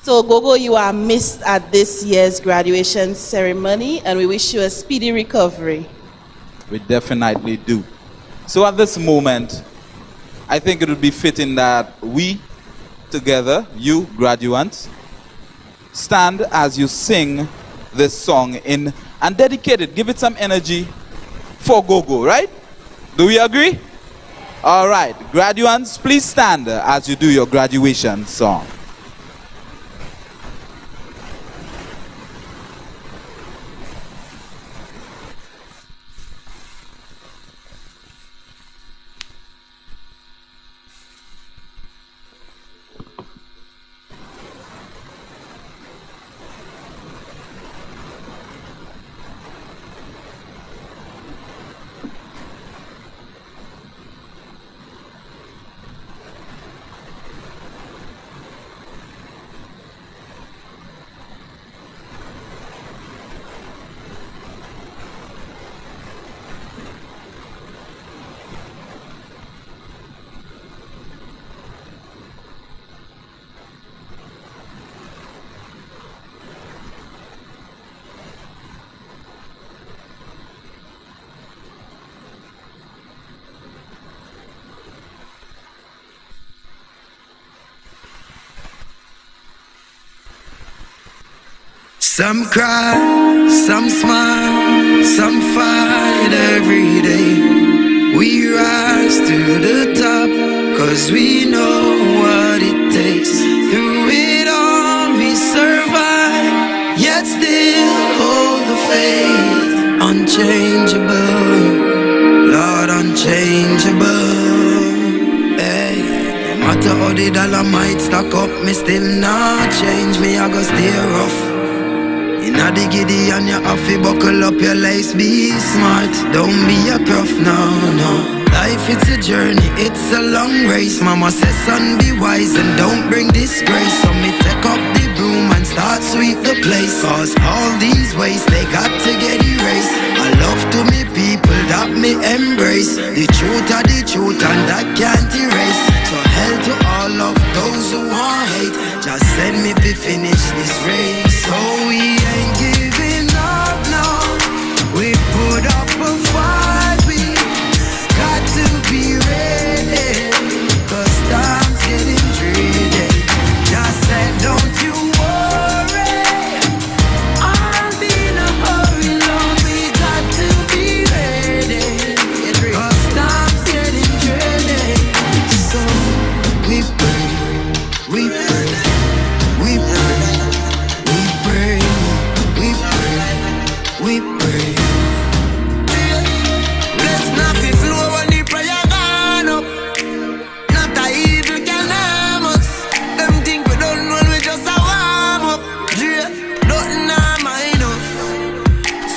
So, Gogo, you are missed at this year's graduation ceremony, and we wish you a speedy recovery. We definitely do. So at this moment, I think it would be fitting that we together, you graduates, stand as you sing this song in and dedicate it. Give it some energy for Gogo, right? Do we agree? All right, graduates, please stand as you do your graduation song. Some cry, some smile, some fight every day. We rise to the top, cause we know what it takes. Through it all we survive, yet still hold the faith. Unchangeable, Lord, unchangeable. Hey, no matter how the dollar might stack up, me still not change. Me I go stay rough. Inna the giddy and you have to buckle up your lace. Be smart, don't be a prof, no. Life it's a journey, it's a long race. Mama says son be wise and don't bring disgrace. So me take up the broom and start sweep the place. Cause all these ways they got to get erased. I love to me people that me embrace. The truth are the truth and that can't erase. So hell to all of those who want hate. Just send me to finish this race. So we ain't giving up, no. We put up a fight, we got to be ready. Cause time's getting dreary. Just said don't you worry, I'll be in a hurry, Lord. We got to be ready. Cause time's getting dreary. So we pray, we pray, we pray, we pray, we pray, we pray. Bless nothing flow when the prayer gone up. Not a evil can harm us. Them think we don't know we just a warm up. Yeah, nothing harm us.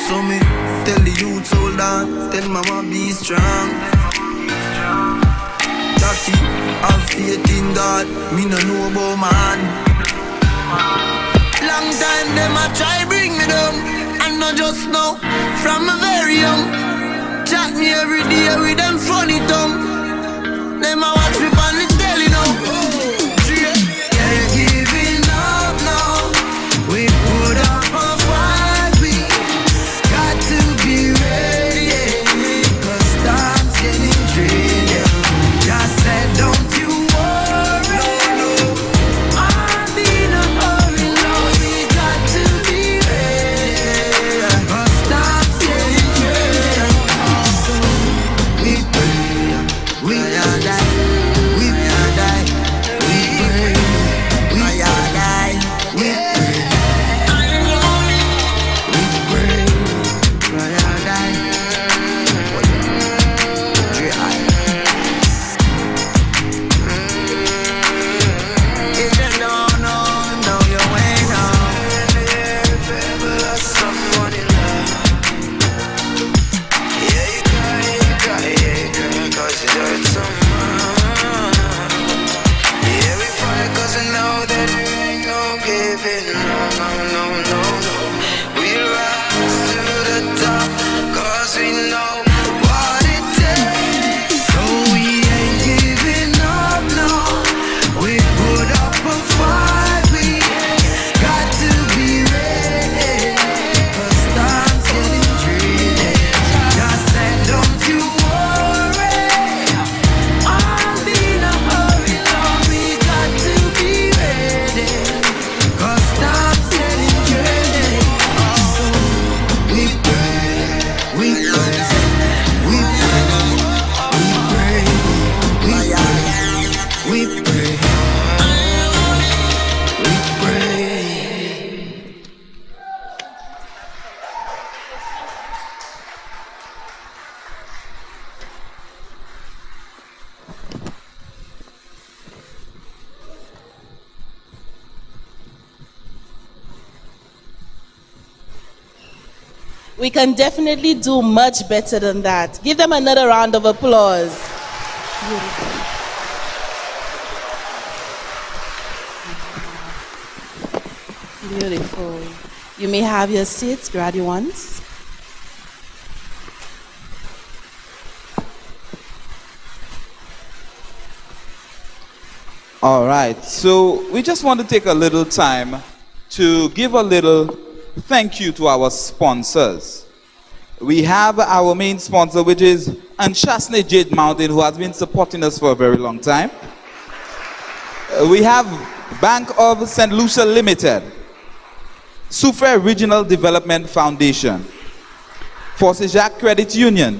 So me tell the youth hold on, tell mama be strong. Jackie, have faith in God, me no know about man. Long time them a try bring me down, and not just now, from a very young. Chat me every day with them funny tongue. Them a watch me on the telly now. Ain't giving up now. We put up a fight, we got to be ready. Cause time's getting dreary. Just said don't you worry, I'll be in a hurry, Lord. We got to We can definitely do much better than that. Give them another round of applause. Beautiful. You may have your seats, graduates. All right, so we just want to take a little time to give a little thank you to our sponsors. We have our main sponsor, which is Anshasne Jade Mountain, who has been supporting us for a very long time. We have Bank of St. Lucia Limited, Soufriere Regional Development Foundation, Forcejac Credit Union,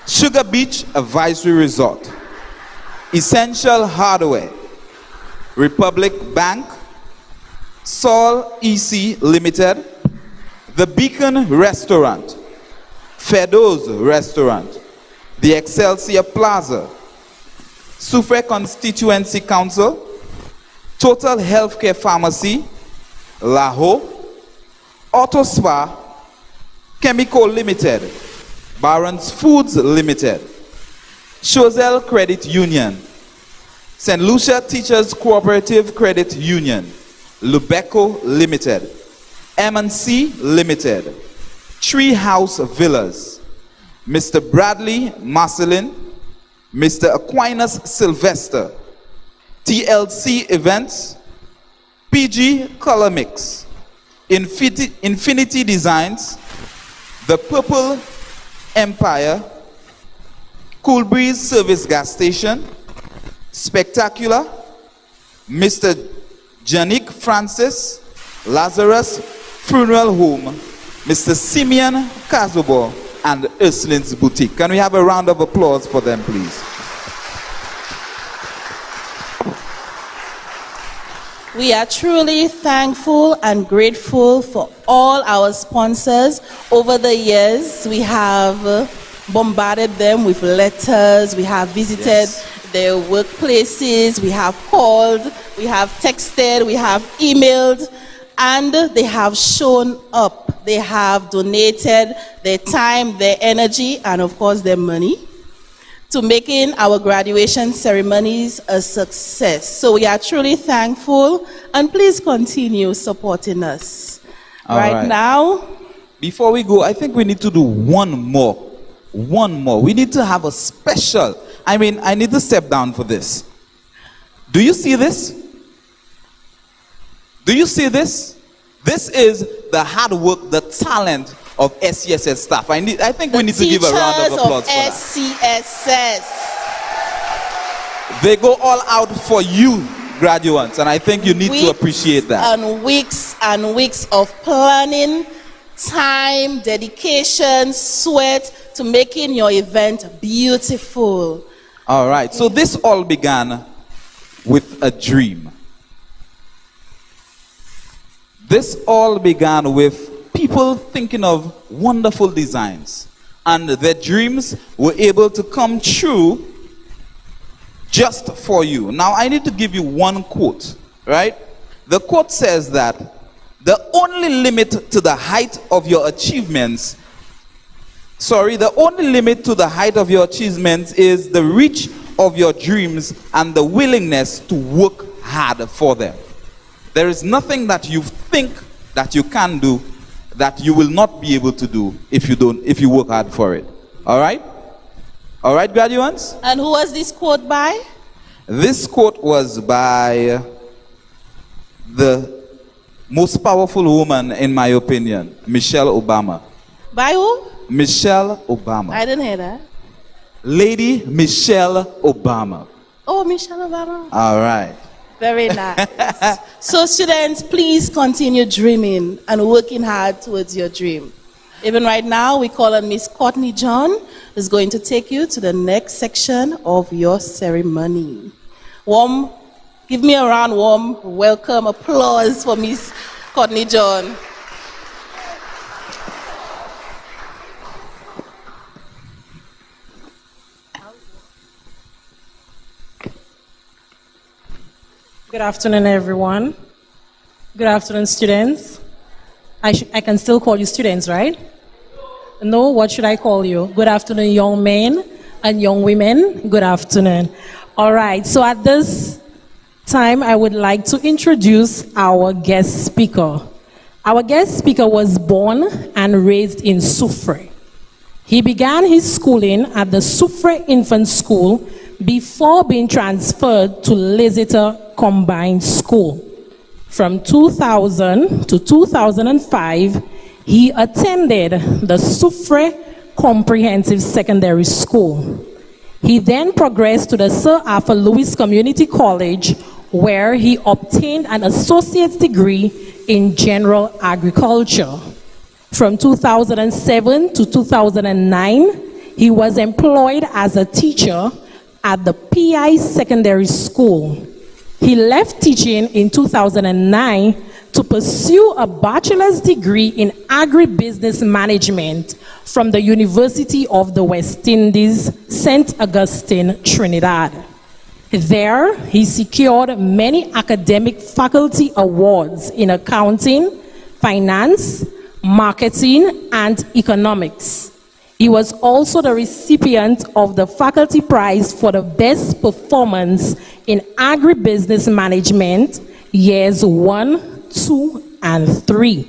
Sugar Beach Advisory Resort, Essential Hardware, Republic Bank, Sol EC Limited, The Beacon Restaurant, Fedo's Restaurant, the Excelsior Plaza, Soufriere Constituency Council, Total Healthcare Pharmacy, Laho, Auto Spa, Chemical Limited, Barron's Foods Limited, Chozel Credit Union, St. Lucia Teachers Cooperative Credit Union, Lubeco Limited, M&C Limited, Treehouse Villas, Mr. Bradley Marcelin, Mr. Aquinas Sylvester, TLC Events, PG Color Mix, Infinity Designs, The Purple Empire, Cool Breeze Service Gas Station, Spectacular, Mr. Janik Francis, Lazarus Funeral Home, Mr. Simeon Kazubo, and Ursuline's Boutique. Can we have a round of applause for them, please? We are truly thankful and grateful for all our sponsors. Over the years, we have bombarded them with letters, we have visited their workplaces, we have called, we have texted, we have emailed, and they have shown up. They have donated their time, their energy, and of course their money to making our graduation ceremonies a success. So we are truly thankful, and please continue supporting us. Right now, before we go, I think we need to do one more. We need to have a special. I need to step down for this. Do you see this? Do you see this? This is the hard work, the talent of SCSS staff. I think we need to give a round of applause for that. SCSS. They go all out for you, graduates, and I think you need to appreciate that. And weeks of planning, time, dedication, sweat to making your event beautiful. All right, so this all began with a dream. This all began with people thinking of wonderful designs, and their dreams were able to come true just for you. Now, I need to give you one quote, right? The quote says that the only limit to the height of your achievements, the only limit to the height of your achievements is the reach of your dreams and the willingness to work hard for them. There is nothing that you think that you can do that you will not be able to do if you work hard for it. All right? All right, graduates? And who was this quote by? This quote was by the most powerful woman, in my opinion, Michelle Obama. By who? Michelle Obama. I didn't hear that. Lady Michelle Obama. Oh, Michelle Obama. All right. Very nice. So students, please continue dreaming and working hard towards your dream. Even right now, we call on Miss Courtney John, who's going to take you to the next section of your ceremony. Give me a round, warm welcome, applause for Miss Courtney John. Good afternoon, everyone. Good afternoon, students. I can still call you students, right? No, what should I call you? Good afternoon, young men and young women. Good afternoon. All right, so at this time, I would like to introduce our guest speaker. Our guest speaker was born and raised in Soufriere. He began his schooling at the Soufriere Infant School before being transferred to Leicester Combined School. From 2000 to 2005, he attended the Soufriere Comprehensive Secondary School. He then progressed to the Sir Arthur Lewis Community College, where he obtained an associate's degree in general agriculture. From 2007 to 2009, he was employed as a teacher at the PI Secondary School. He left teaching in 2009 to pursue a bachelor's degree in agribusiness management from the University of the West Indies, St. Augustine, Trinidad. There, he secured many academic faculty awards in accounting, finance, marketing, and economics. He was also the recipient of the Faculty Prize for the Best Performance in Agribusiness Management, years 1, 2, and 3.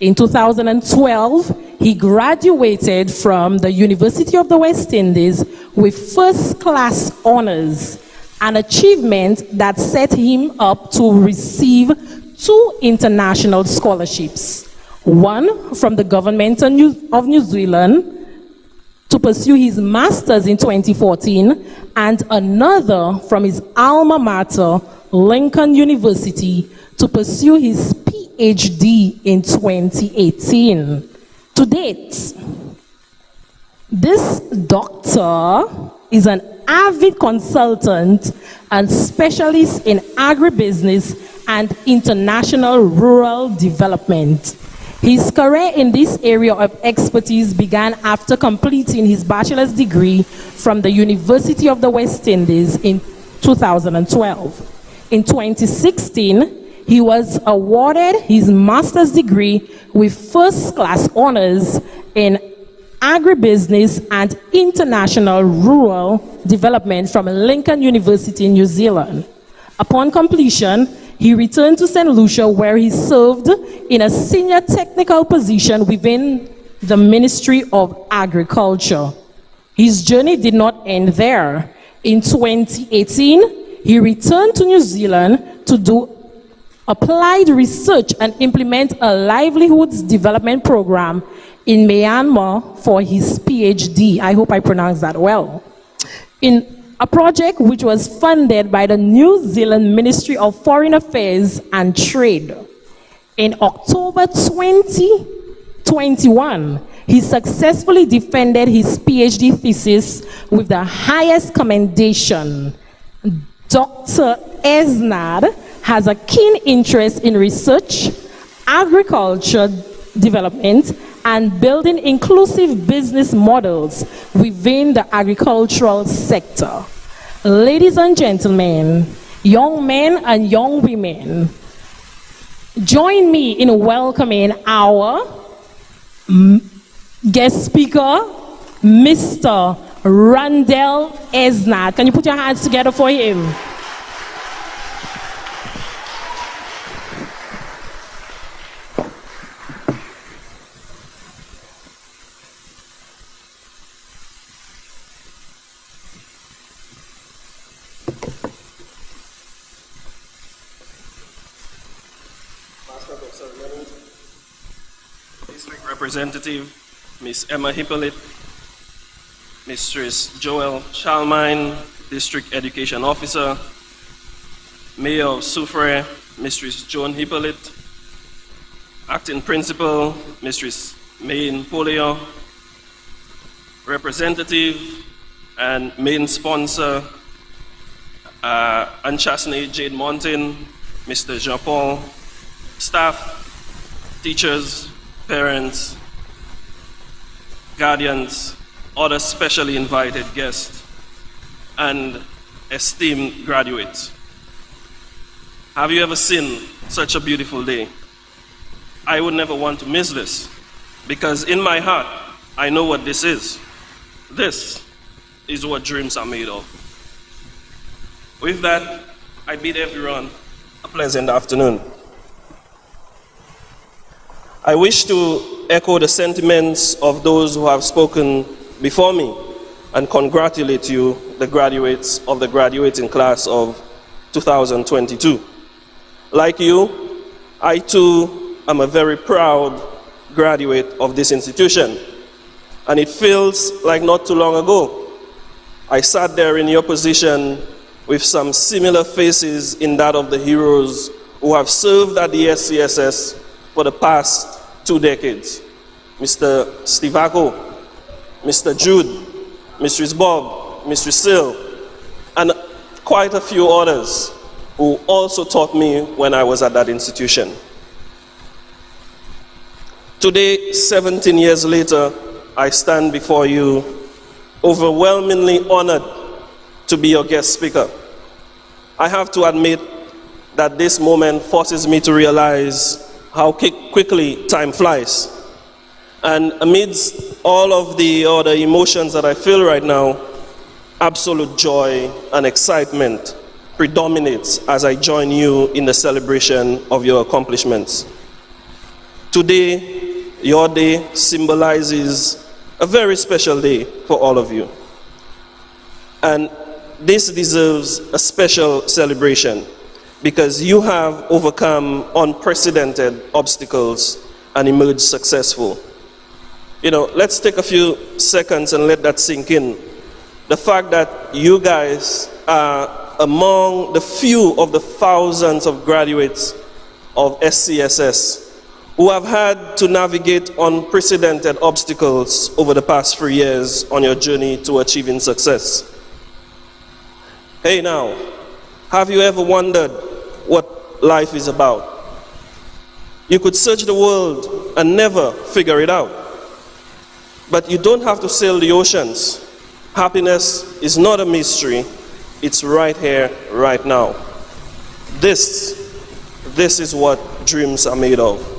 In 2012, he graduated from the University of the West Indies with first-class honors, an achievement that set him up to receive 2 international scholarships, one from the government of New Zealand to pursue his master's in 2014, and another from his alma mater, Lincoln University, to pursue his PhD in 2018. To date, this doctor is an avid consultant and specialist in agribusiness and international rural development. His career in this area of expertise began after completing his bachelor's degree from the University of the West Indies in 2012. In 2016, he was awarded his master's degree with first-class honors in agribusiness and international rural development from Lincoln University in New Zealand. Upon completion, he returned to St. Lucia, where he served in a senior technical position within the Ministry of Agriculture. His journey did not end there. In 2018, he returned to New Zealand to do applied research and implement a livelihoods development program in Myanmar for his PhD. I hope I pronounced that well. In a project which was funded by the New Zealand Ministry of Foreign Affairs and Trade. In October 2021, he successfully defended his PhD thesis with the highest commendation. Dr. Esnad has a keen interest in research, agriculture development, and building inclusive business models within the agricultural sector. Ladies and gentlemen, young men and young women, join me in welcoming our guest speaker, Mr. Randall Esnad. Can you put your hands together for him? Representative, Ms. Emma Hippolyte, Mistress Joel Chalmine, District Education Officer, Mayor of Soufriere, Mistress Joan Hippolyte, Acting Principal, Mistress Maine Polio, Representative and main sponsor, Anchasne Jade Mountain, Mr. Jean-Paul, staff, teachers, parents, guardians, other specially invited guests, and esteemed graduates. Have you ever seen such a beautiful day? I would never want to miss this, because in my heart, I know what this is. This is what dreams are made of. With that, I bid everyone a pleasant afternoon. I wish to echo the sentiments of those who have spoken before me and congratulate you, the graduates of the graduating class of 2022. Like you, I too am a very proud graduate of this institution, and it feels like not too long ago I sat there in your position with some similar faces in that of the heroes who have served at the SCSS for the past 2 decades. Mr. Stivaco, Mr. Jude, Mrs. Bob, Mr. Sil, and quite a few others who also taught me when I was at that institution. Today, 17 years later, I stand before you overwhelmingly honored to be your guest speaker. I have to admit that this moment forces me to realize how quickly time flies. And amidst all of the other emotions that I feel right now, absolute joy and excitement predominates as I join you in the celebration of your accomplishments. Today, your day symbolizes a very special day for all of you. And this deserves a special celebration because you have overcome unprecedented obstacles and emerged successful. You know, let's take a few seconds and let that sink in. The fact that you guys are among the few of the thousands of graduates of SCSS who have had to navigate unprecedented obstacles over the past 3 years on your journey to achieving success. Hey now, have you ever wondered what life is about? You could search the world and never figure it out. But you don't have to sail the oceans. Happiness is not a mystery. It's right here, right now. This is what dreams are made of.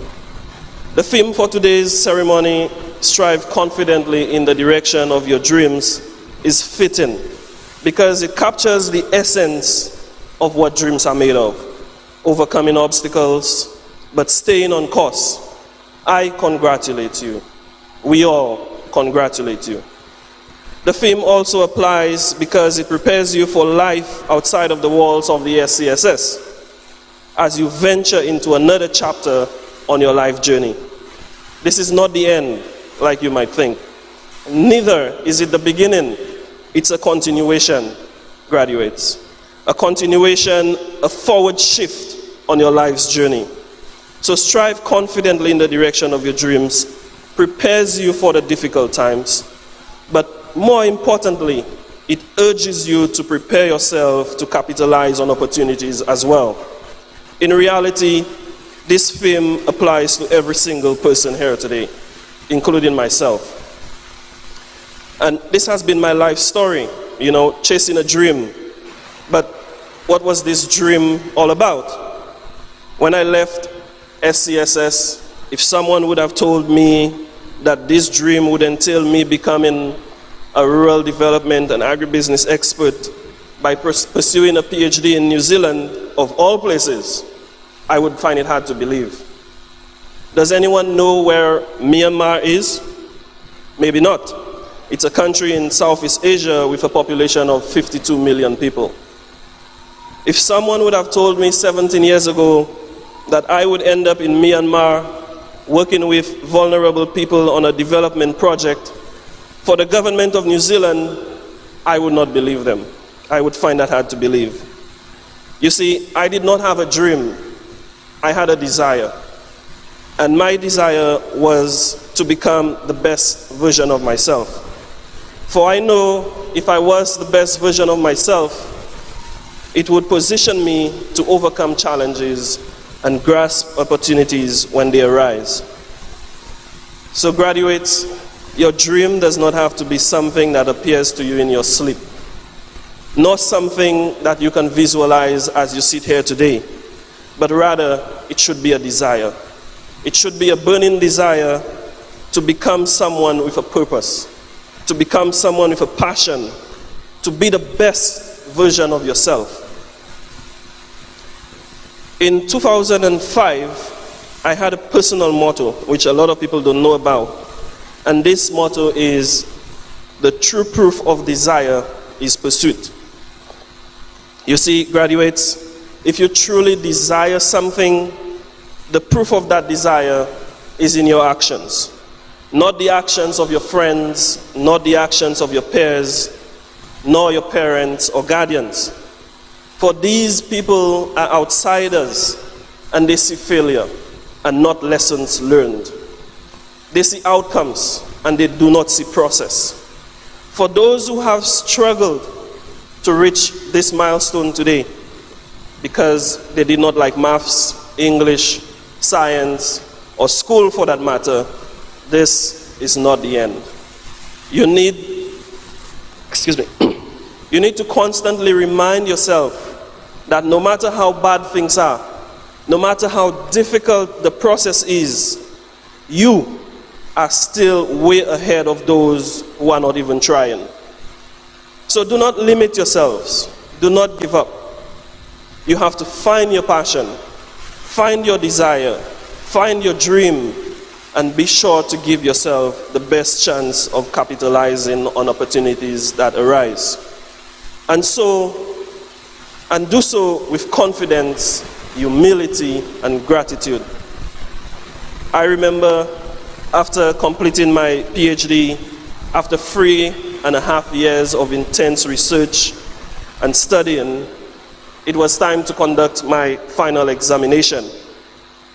The theme for today's ceremony, Strive Confidently in the Direction of Your Dreams, is fitting because it captures the essence of what dreams are made of. Overcoming obstacles, but staying on course. I congratulate you. We all congratulate you. The theme also applies because it prepares you for life outside of the walls of the SCSS as you venture into another chapter on your life journey. This is not the end, like you might think. Neither is it the beginning. It's a continuation, graduates. A continuation, a forward shift on your life's journey. So strive confidently in the direction of your dreams, prepares you for the difficult times, but more importantly, it urges you to prepare yourself to capitalize on opportunities as well. In reality, this theme applies to every single person here today, including myself. And this has been my life story, you know, chasing a dream. But what was this dream all about? When I left SCSS, if someone would have told me that this dream would entail me becoming a rural development and agribusiness expert by pursuing a PhD in New Zealand, of all places, I would find it hard to believe. Does anyone know where Myanmar is? Maybe not. It's a country in Southeast Asia with a population of 52 million people. If someone would have told me 17 years ago that I would end up in Myanmar working with vulnerable people on a development project for the government of New Zealand, I would not believe them. I would find that hard to believe. You see, I did not have a dream. I had a desire. And my desire was to become the best version of myself. For I know if I was the best version of myself, it would position me to overcome challenges and grasp opportunities when they arise. So graduates, your dream does not have to be something that appears to you in your sleep, nor something that you can visualize as you sit here today, but rather it should be a desire. It should be a burning desire to become someone with a purpose, to become someone with a passion, to be the best version of yourself. In 2005, I had a personal motto, which a lot of people don't know about. And this motto is, the true proof of desire is pursuit. You see, graduates, if you truly desire something, the proof of that desire is in your actions. Not the actions of your friends, not the actions of your peers, nor your parents or guardians. For these people are outsiders, and they see failure and not lessons learned. They see outcomes and they do not see process. For those who have struggled to reach this milestone today because they did not like maths, English, science, or school for that matter, this is not the end. You need to constantly remind yourself that no matter how bad things are, no matter how difficult the process is, you are still way ahead of those who are not even trying. So do not limit yourselves. Do not give up. You have to find your passion, find your desire, find your dream, and be sure to give yourself the best chance of capitalizing on opportunities that arise. And do so with confidence, humility, and gratitude. I remember after completing my PhD, after 3.5 years of intense research and studying, it was time to conduct my final examination.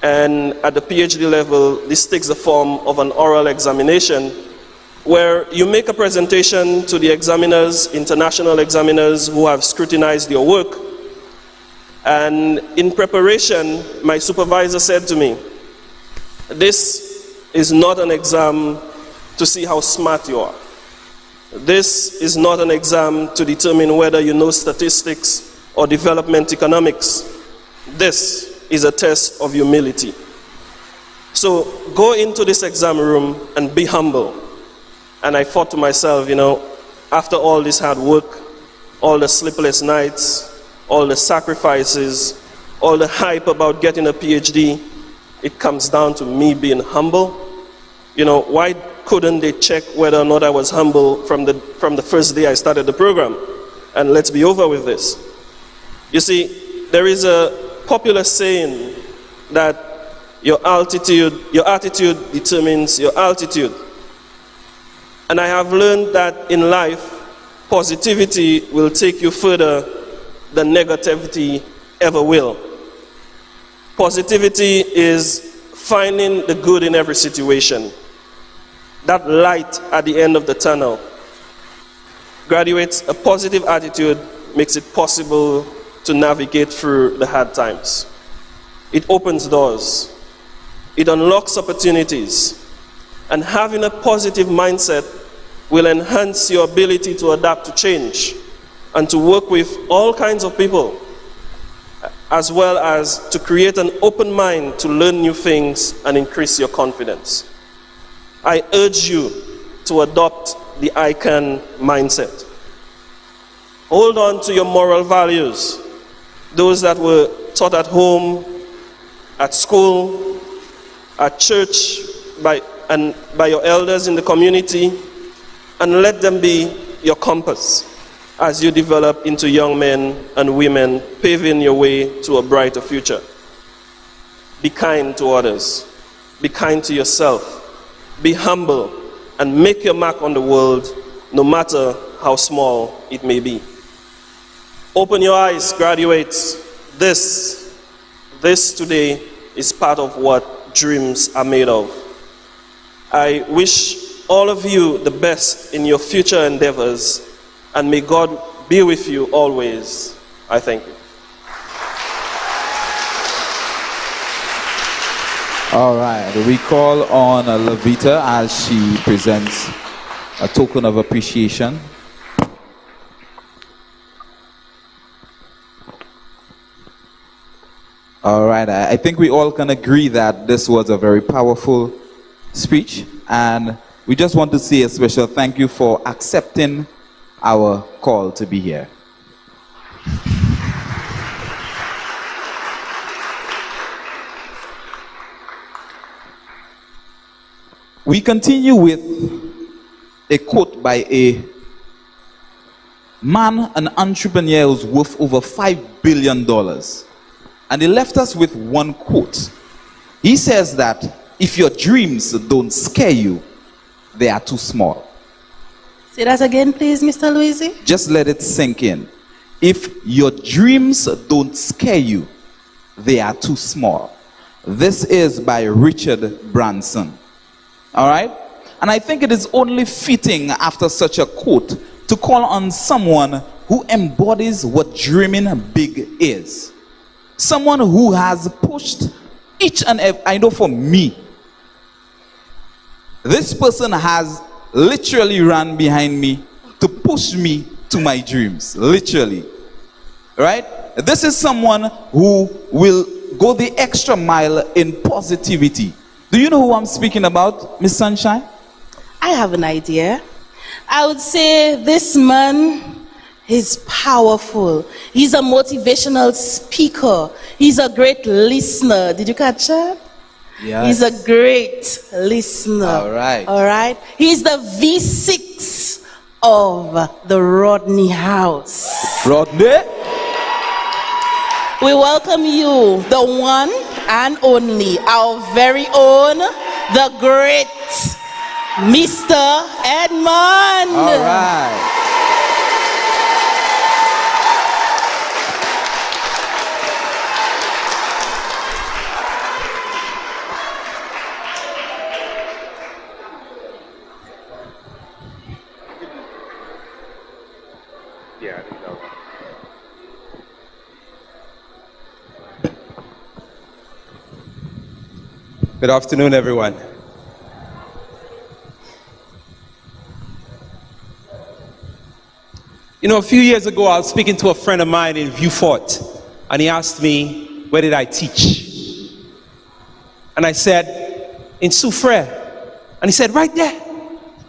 And at the PhD level, this takes the form of an oral examination where you make a presentation to the examiners, international examiners who have scrutinized your work. And in preparation, my supervisor said to me, this is not an exam to see how smart you are. This is not an exam to determine whether you know statistics or development economics. This is a test of humility. So go into this exam room and be humble. And I thought to myself, after all this hard work, all the sleepless nights, all the sacrifices, all the hype about getting a PhD, it comes down to me being humble. Why couldn't they check whether or not I was humble from the first day I started the program? And let's be over with this. You see, there is a popular saying that your attitude determines your altitude. And I have learned that in life, positivity will take you further than negativity ever will. Positivity is finding the good in every situation. That light at the end of the tunnel. Graduates, a positive attitude makes it possible to navigate through the hard times. It opens doors. It unlocks opportunities. And having a positive mindset will enhance your ability to adapt to change and to work with all kinds of people, as well as to create an open mind to learn new things and increase your confidence. I urge you to adopt the I can mindset. Hold on to your moral values, those that were taught at home, at school, at church, by your elders in the community, and let them be your compass as you develop into young men and women, paving your way to a brighter future. Be kind to others. Be kind to yourself. Be humble and make your mark on the world, no matter how small it may be. Open your eyes, graduates. This today is part of what dreams are made of. I wish all of you the best in your future endeavors, and may God be with you always. I thank you. All right, we call on Levita as she presents a token of appreciation. All right, I think we all can agree that this was a very powerful speech, and we just want to say a special thank you for accepting our call to be here. We continue with a quote by a man, an entrepreneur who's worth over $5 billion. And he left us with one quote. He says that if your dreams don't scare you, they are too small. Say that again, please, Mr. Luisi. Just let it sink in. If your dreams don't scare you, they are too small. This is by Richard Branson. All right? And I think it is only fitting after such a quote to call on someone who embodies what dreaming big is. Someone who has pushed each and every, I know for me, this person has literally run behind me to push me to my dreams. Literally. Right? This is someone who will go the extra mile in positivity. Do you know who I'm speaking about, Miss Sunshine? I have an idea. I would say this man is powerful. He's a motivational speaker. He's a great listener. Did you catch that? Yes. He's a great listener. All right. All right. He's the V6 of the Rodney House. Rodney? We welcome you, the one and only, our very own, the great Mr. Edmond. All right. Good afternoon, everyone. You know, a few years ago, I was speaking to a friend of mine in Vieux-Fort, and he asked me, where did I teach? And I said, in Soufriere. And he said, right there.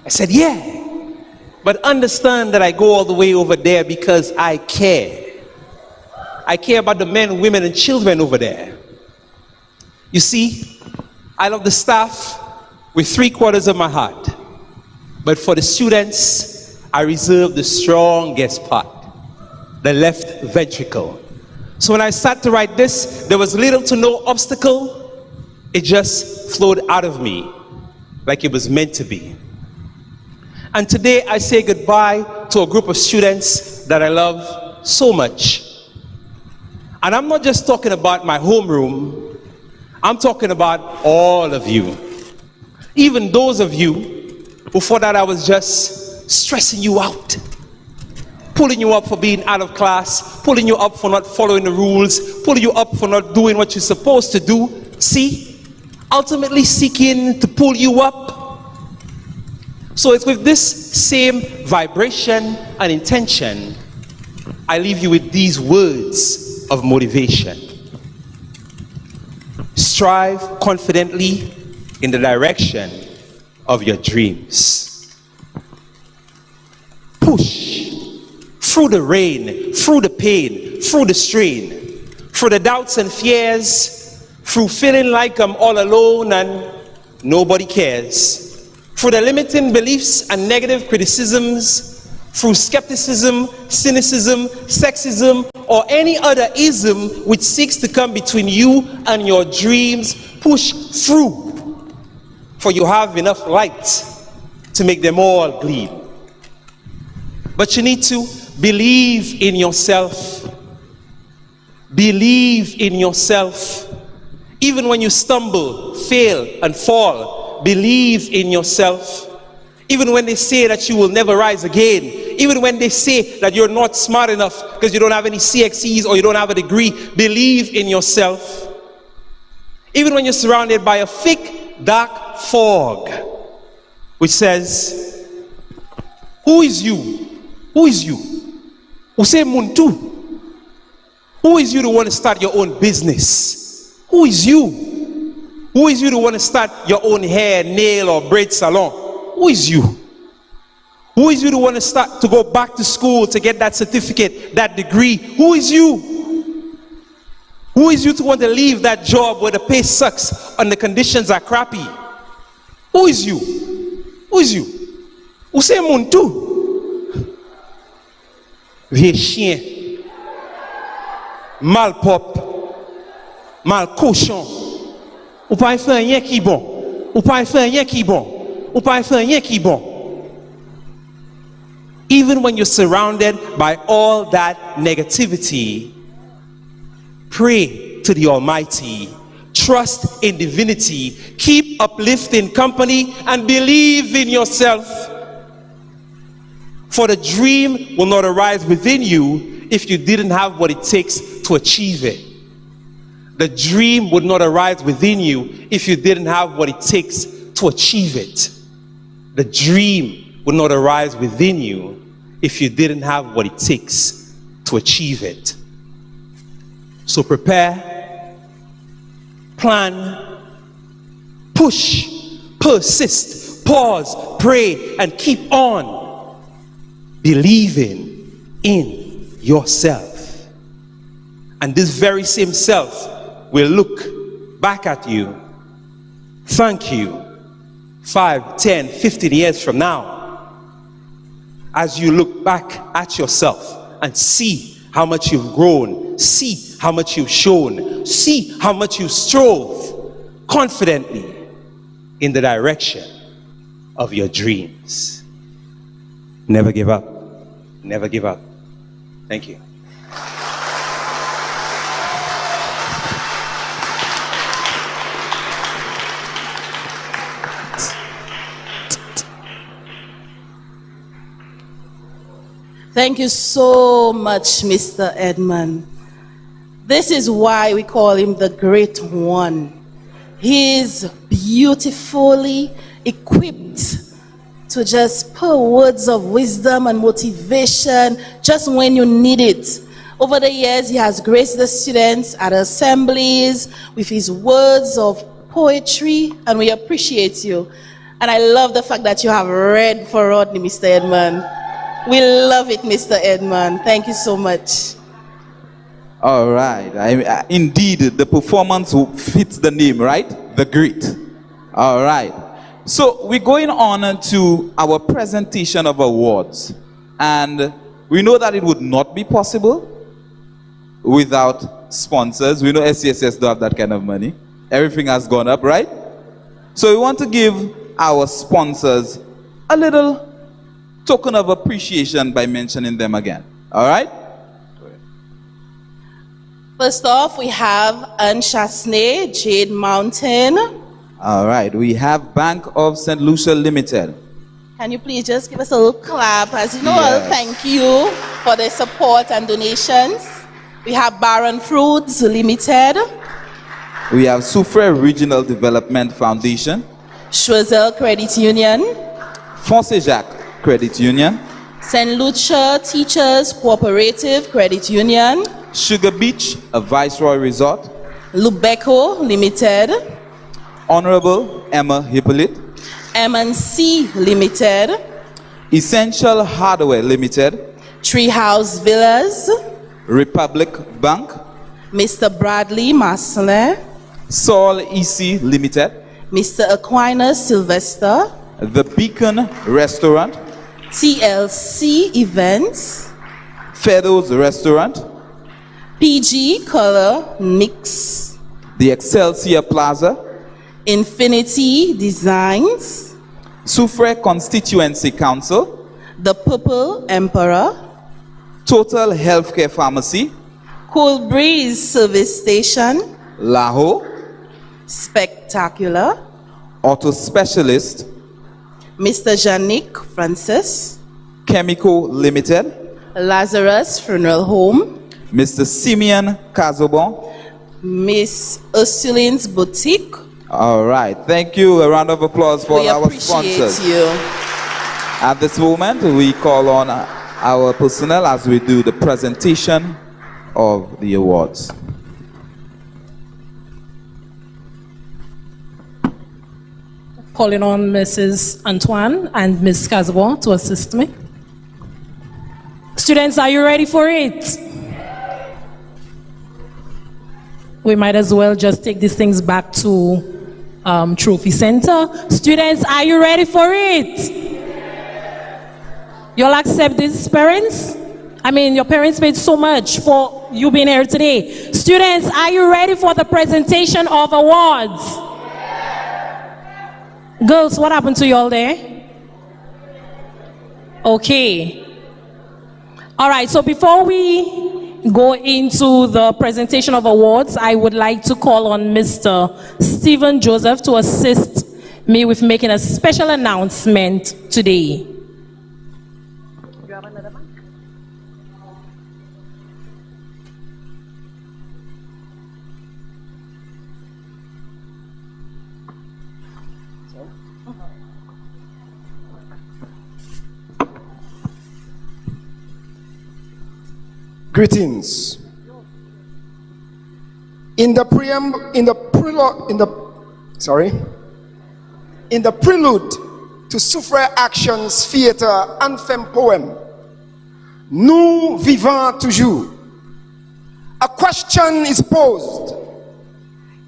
I said, yeah. But understand that I go all the way over there because I care. I care about the men, women, and children over there. You see, I love the staff with 3/4 of my heart. But for the students, I reserve the strongest part, the left ventricle. So when I sat to write this, there was little to no obstacle. It just flowed out of me like it was meant to be. And today I say goodbye to a group of students that I love so much. And I'm not just talking about my homeroom. I'm talking about all of you. Even those of you who thought that I was just stressing you out, pulling you up for being out of class, pulling you up for not following the rules, pulling you up for not doing what you're supposed to do. See, ultimately seeking to pull you up. So it's with this same vibration and intention, I leave you with these words of motivation. Strive confidently in the direction of your dreams. Push through the rain, through the pain, through the strain, through the doubts and fears, through feeling like I'm all alone and nobody cares, through the limiting beliefs and negative criticisms, through skepticism, cynicism, sexism, or any other ism which seeks to come between you and your dreams. Push through, for you have enough light to make them all gleam. But you need to believe in yourself. Believe in yourself. Even when you stumble, fail, and fall, believe in yourself. Even when they say that you will never rise again, even when they say that you're not smart enough because you don't have any CXCs or you don't have a degree, believe in yourself. Even when you're surrounded by a thick, dark fog, which says, who is you? Who is you? Who say Muntu? Who is you to want to start your own business? Who is you? Who is you to want to start your own hair, nail, or braid salon? Who is you? Who is you to want to start to go back to school to get that certificate, that degree? Who is you? Who is you to want to leave that job where the pay sucks and the conditions are crappy? Who is you? Who is you? Who say muntu? Vieux chien, malpropre, mal cochon. Ou pas faire rien qui bon. Ou pas faire rien qui bon. Ou pas faire rien qui bon. Even when you're surrounded by all that negativity, pray to the Almighty, trust in divinity, keep uplifting company, and believe in yourself. For the dream will not arise within you if you didn't have what it takes to achieve it. The dream would not arise within you if you didn't have what it takes to achieve it. The dream would not arise within you if you didn't have what it takes to achieve it. So prepare, plan, push, persist, pause, pray, and keep on believing in yourself. And this very same self will look back at you, thank you, 5, 10, 15 years from now, as you look back at yourself and see how much you've grown, see how much you've shown, see how much you strove confidently in the direction of your dreams. Never give up. Never give up. Thank you. Thank you so much, Mr. Edmund. This is why we call him the Great One. He is beautifully equipped to just pour words of wisdom and motivation just when you need it. Over the years, he has graced the students at assemblies with his words of poetry, and we appreciate you. And I love the fact that you have read for Rodney, Mr. Edmund. We love it, Mr. Edmund. Thank you so much. All right. Indeed, the performance fits the name, right? The Great. All right. So we're going on to our presentation of awards. And we know that it would not be possible without sponsors. We know SCSS don't have that kind of money. Everything has gone up, right? So we want to give our sponsors a little token of appreciation by mentioning them again. All right? First off, we have Anshasne, Jade Mountain. All right. We have Bank of St. Lucia Limited. Can you please just give us a little clap? As you know, Yes. thank you for the support and donations. We have Baron Fruits Limited. We have Soufriere Regional Development Foundation. Choiseul Credit Union. Fonsejac Credit Union. St. Lucia Teachers Cooperative Credit Union. Sugar Beach, a Viceroy Resort. Lubeco Limited. Honorable Emma Hippolyte. M&C Limited. Essential Hardware Limited. Treehouse Villas. Republic Bank. Mr. Bradley Marcelin. Saul EC Limited. Mr. Aquinas Sylvester. The Beacon Restaurant. TLC Events. Fedo's Restaurant. PG Color Mix. The Excelsior Plaza. Infinity Designs. Soufriere Constituency Council. The Purple Emperor. Total Healthcare Pharmacy. Cool Breeze Service Station. Laho. Spectacular. Auto Specialist. Mr. Janik Francis. Chemical Limited. Lazarus Funeral Home. Mr. Simeon Kazobon. Miss Ursuline's Boutique. All right. Thank you. A round of applause for We our appreciate sponsors. you. At this moment, we call on our personnel as we do the presentation of the awards. calling on Mrs. Antoine and Ms. Casabo to assist me. Students, are you ready for it? We might as well just take these things back to Trophy Center. Students, are you ready for it? You'll accept this, parents? I mean, your parents paid so much for you being here today. Students, are you ready for the presentation of awards? Girls, what happened to you all there? Okay. All right, so before we go into the presentation of awards, I would like to call on Mr. Stephen Joseph to assist me with making a special announcement today. Greetings. In the prelude to Soufriere Action's theater anthem poem, Nous vivons toujours, a question is posed.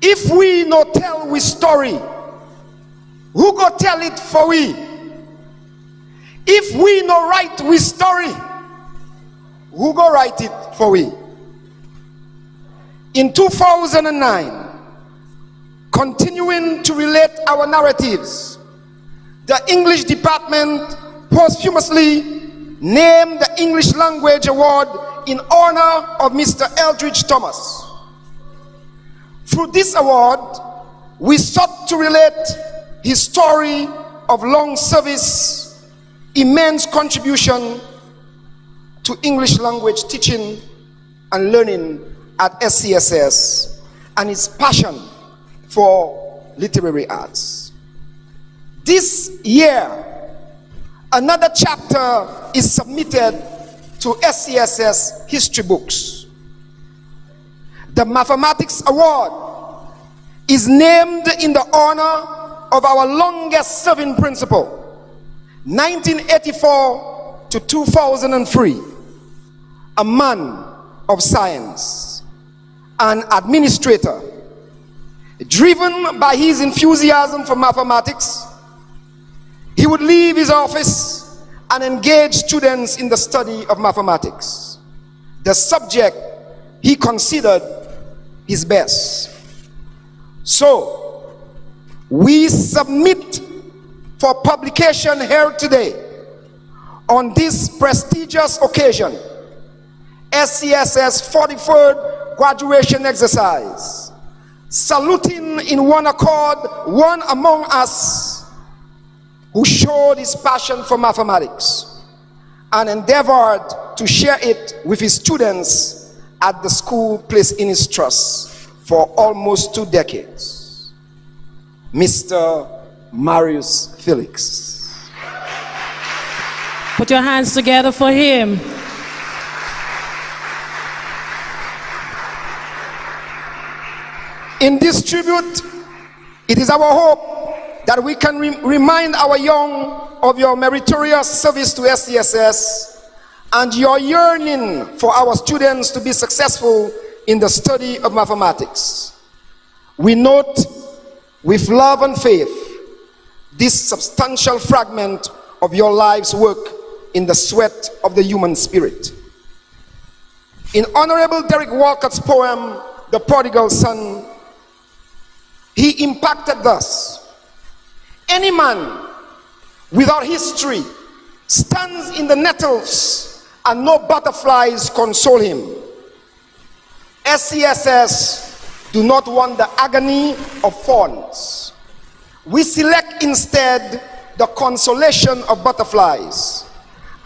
If we no tell we story, who go tell it for we? If we no write we story, who go write it for we? In 2009, continuing to relate our narratives, the English department posthumously named the English Language Award in honor of Mr. Eldridge Thomas. Through this award, we sought to relate his story of long service, immense contribution to English language teaching and learning at SCSS, and his passion for literary arts. This year, another chapter is submitted to SCSS history books. The Mathematics Award is named in the honor of our longest serving principal, 1984 to 2003. A man of science, an administrator, driven by his enthusiasm for mathematics, he would leave his office and engage students in the study of mathematics, the subject he considered his best. So, we submit for publication here today on this prestigious occasion SCSS 43rd graduation exercise, saluting in one accord one among us who showed his passion for mathematics and endeavored to share it with his students at the school placed in his trust for almost 2 decades, Mr. Marius Felix. Put your hands together for him. In this tribute, it is our hope that we can remind our young of your meritorious service to SCSS and your yearning for our students to be successful in the study of mathematics. We note with love and faith this substantial fragment of your life's work in the sweat of the human spirit. In Honorable Derek Walcott's poem, The Prodigal Son, he impacted thus: any man without history stands in the nettles and no butterflies console him. SCSS do not want the agony of thorns. We select instead the consolation of butterflies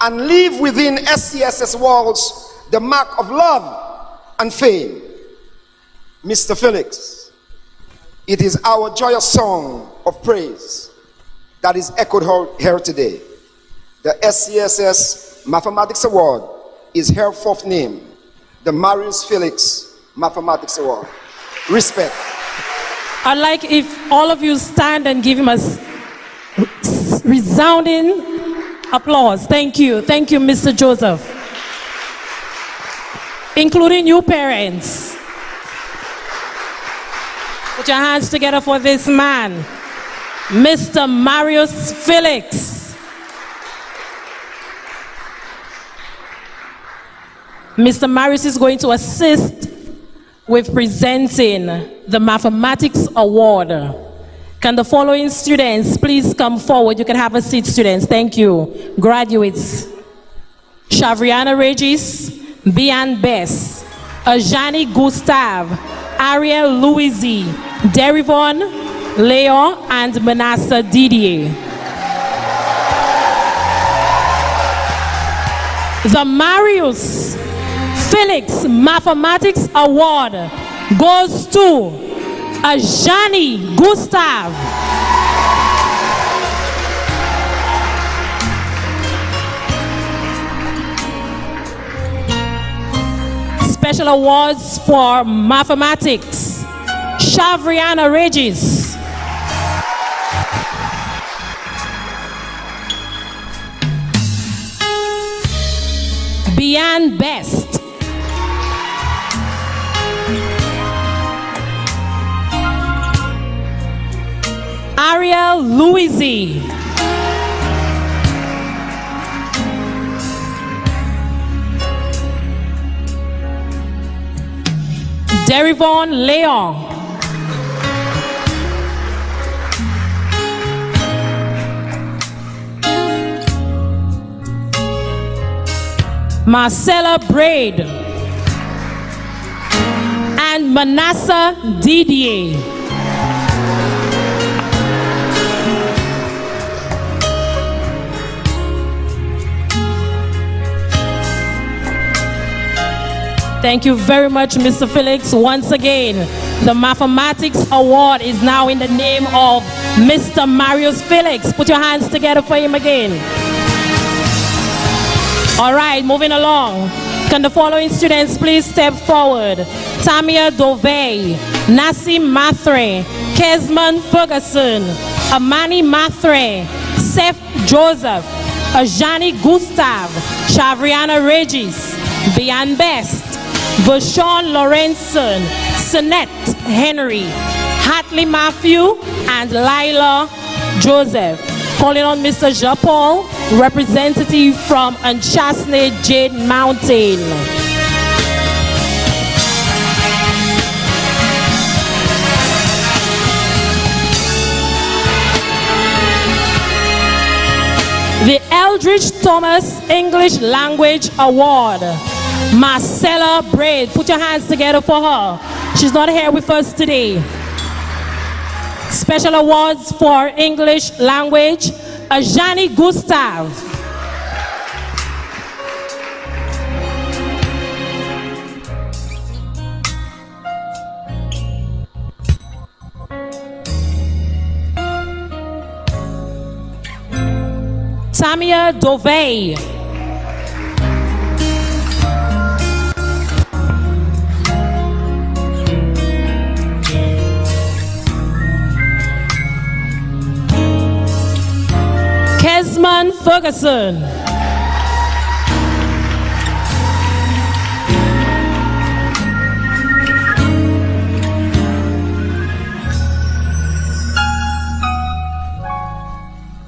and leave within SCSS walls the mark of love and fame. Mr. Felix, it is our joyous song of praise that is echoed here today. The SCSS Mathematics Award is henceforth named the Marius Felix Mathematics Award. Respect. I'd like if all of you stand and give him a Resounding applause. Thank you. Thank you, Mr. Joseph. Including you parents. Put your hands together for this man, Mr. Marius Felix. Mr. Marius is going to assist with presenting the Mathematics Award. Can the following students please come forward? You can have a seat, students. Thank you. Graduates: Shavriana Regis, Bian Bess, Ajani Gustav, Ariel Louisi, Derivon Leo, and Manasseh Didier. The Marius Felix Mathematics Award goes to Ajani Gustav. Special awards for mathematics: Shavriana Regis, Bian Best, Ariel Louisi, Derivon Leon, Marcella Braid, and Manasseh Didier. Thank you very much, Mr. Felix. Once again, the Mathematics Award is now in the name of Mr. Marius Felix. Put your hands together for him again. All right, moving along. Can the following students please step forward? Tamia Dovey, Nassim Matre, Kesman Ferguson, Amani Matre, Seth Joseph, Ajani Gustav, Shavriana Regis, Bian Best, Vashon Lorenson, Sinette Henry, Hatley Matthew, and Lila Joseph. Calling on Mr. Jean-Paul, representative from Anchasne Jade Mountain. The Eldridge Thomas English Language Award, Marcella Braid. Put your hands together for her. She's not here with us today. Special awards for English language, Ajani Gustav. Tamia Dovey. Kesman Ferguson.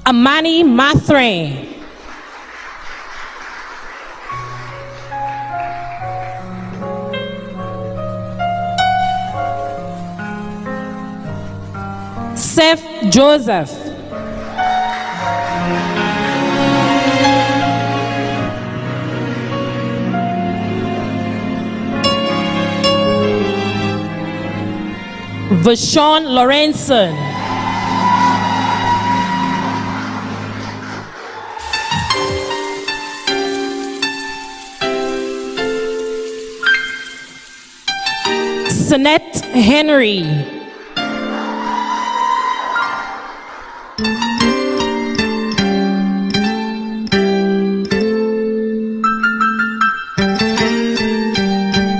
Amani Matre. Seth Joseph. Vashon Lorenson. Sinette Henry.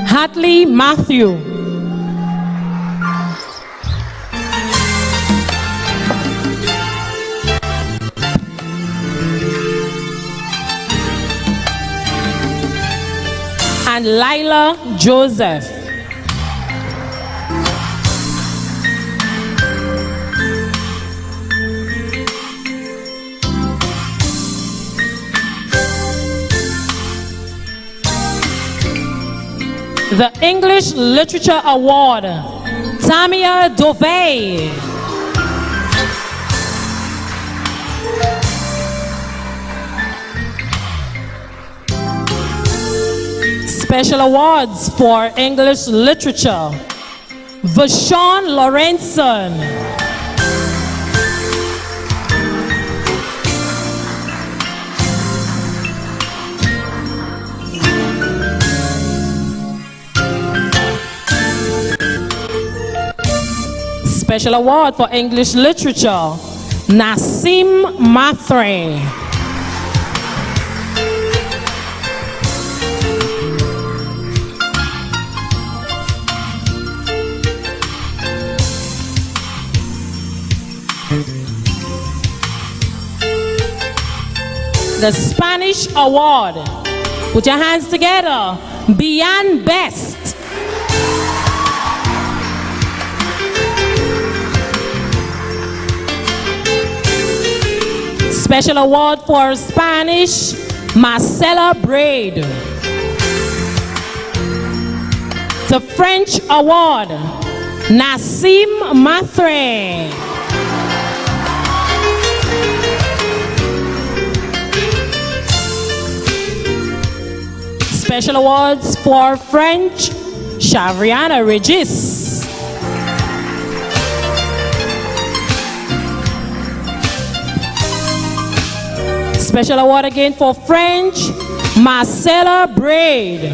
Hatley Matthew. and Lila Joseph. The English Literature Award, Tamia Dovey. Special awards for English Literature, Vashon Lorenzen. Special award for English Literature, Nassim Mathre. The Spanish Award, put your hands together, Beyond Best. Special award for Spanish, Marcella Braid. The French Award, Nassim Mathre. Special awards for French, Chavriana Regis. Special award again for French, Marcella Braid.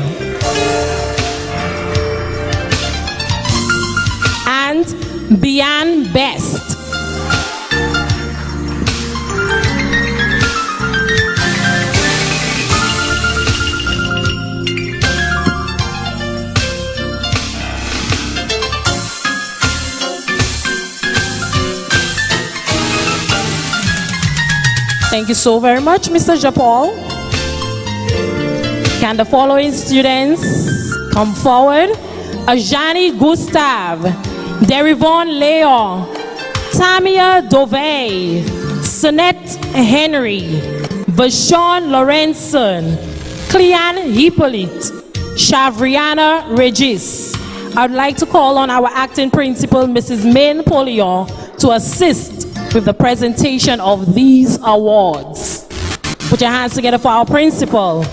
And Beyond Best. Thank you so very much, Mr. Japol. Can the following students come forward? Ajani Gustav, Derivon Leon, Tamia Dovey, Sonette Henry, Vashon Lorenzen, Clean Hippolyte, Chavriana Regis. I'd like to call on our acting principal, Mrs. Min Polion, to assist with the presentation of these awards. Put your hands together for our principal.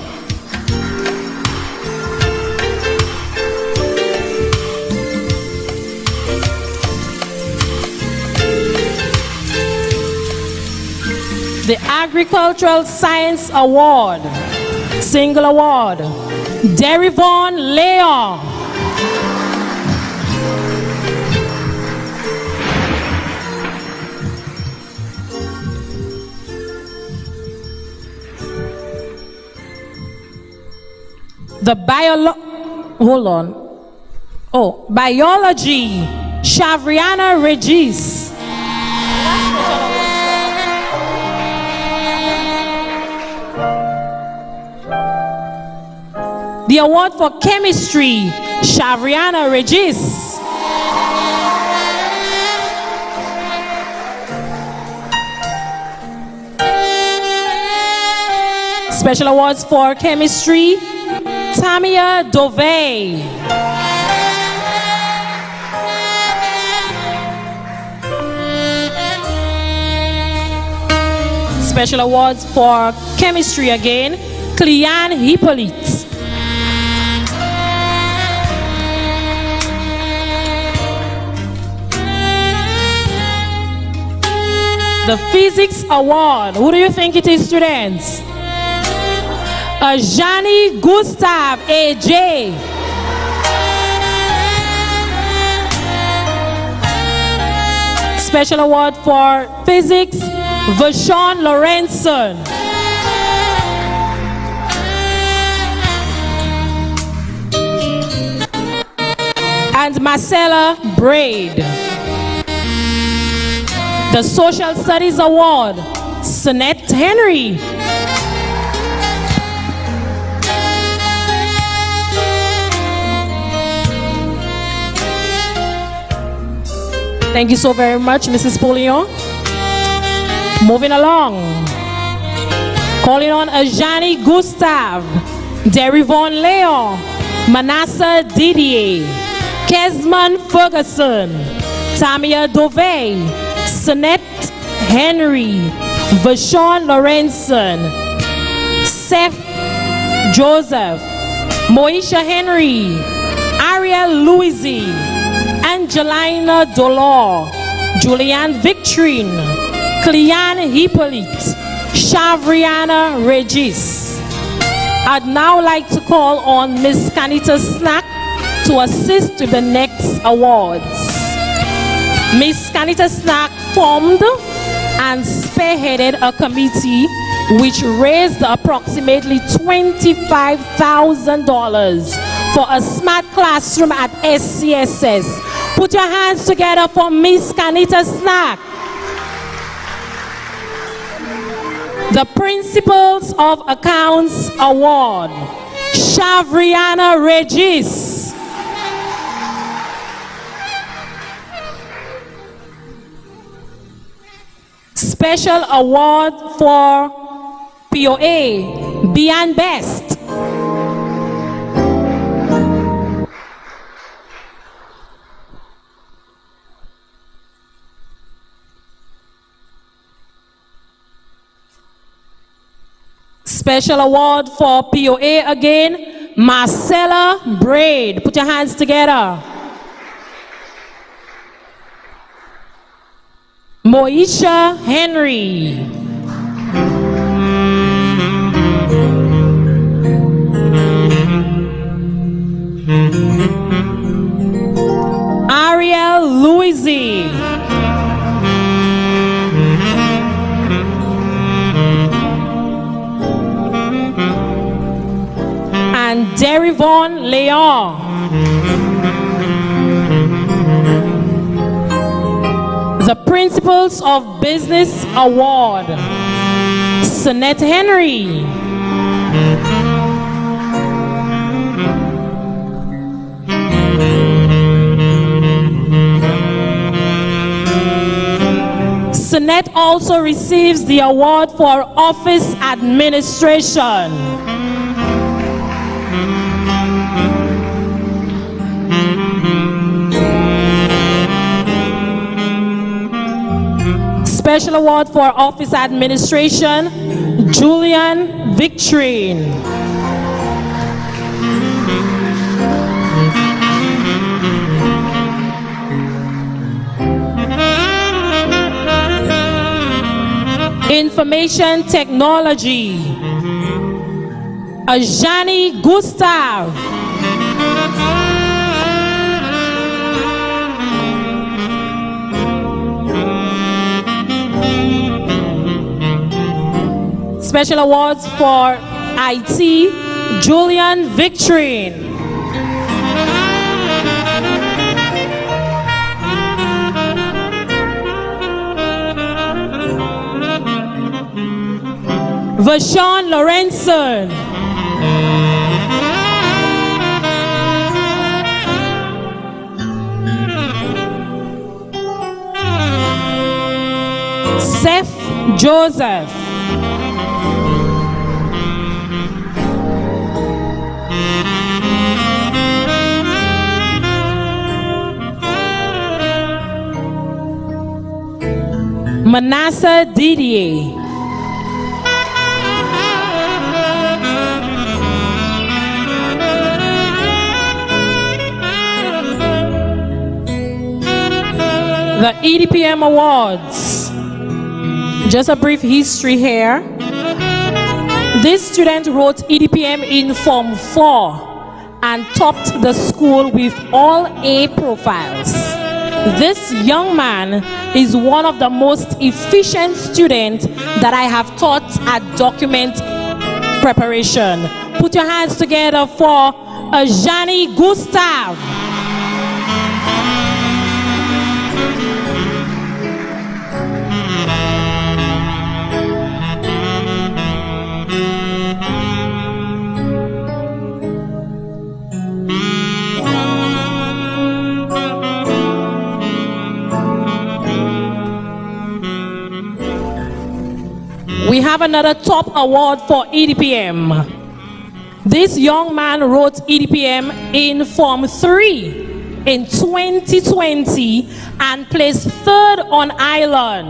The Agricultural Science Award, single award, Derivon Leon. The biology, Chavriana Regis. The award for chemistry, Chavriana Regis. Special awards for chemistry, Tamia Dovey. Special awards for chemistry again, Clean Hippolyte. The Physics Award, who do you think it is, students? Ajani Gustav AJ. Special award for physics, Vashon Lorenzen. And Marcella Braid. The Social Studies Award, Sonette Henry. Thank you so very much, Mrs. Polion. Moving along. Calling on Ajani Gustave, Derivon Leon, Manasseh Didier, Kesman Ferguson, Tamia Dove, Sonette Henry, Vashon Lorenzen, Seth Joseph, Moisha Henry, Ariel Louisi, Angelina Dolor, Julianne Victorine, Cleanne Hippolyte, Shavriana Regis. I'd now like to call on Miss Kanita Snack to assist with the next awards. Miss Kanita Snack formed and spearheaded a committee which raised approximately $25,000 for a smart classroom at SCSS. Put your hands together for Miss Kanita Snack. The Principals of Accounts Award, Shavriana Regis. Special Award for POA, Beyond Best. Special award for POA again, Marcella Braid. Put your hands together. Moisha Henry. Ariel Louisi. And Derivon Leon. The Principals of Business Award, Sonette Henry. Sonette also receives the award for office administration. Special award for office administration, Julian Victorine. Information technology, Ajani Gustav. Special awards for IT, Julian Victorine. Vashon Lorenzen. Seth Joseph. Manasseh Didier. The EDPM Awards. Just a brief history here. This student wrote EDPM in Form 4 and topped the school with all A profiles. This young man is one of the most efficient students that I have taught at document preparation. Put your hands together for Ajani Gustav. have another top award for EDPM. This young man wrote EDPM in Form 3 in 2020 and placed third on island.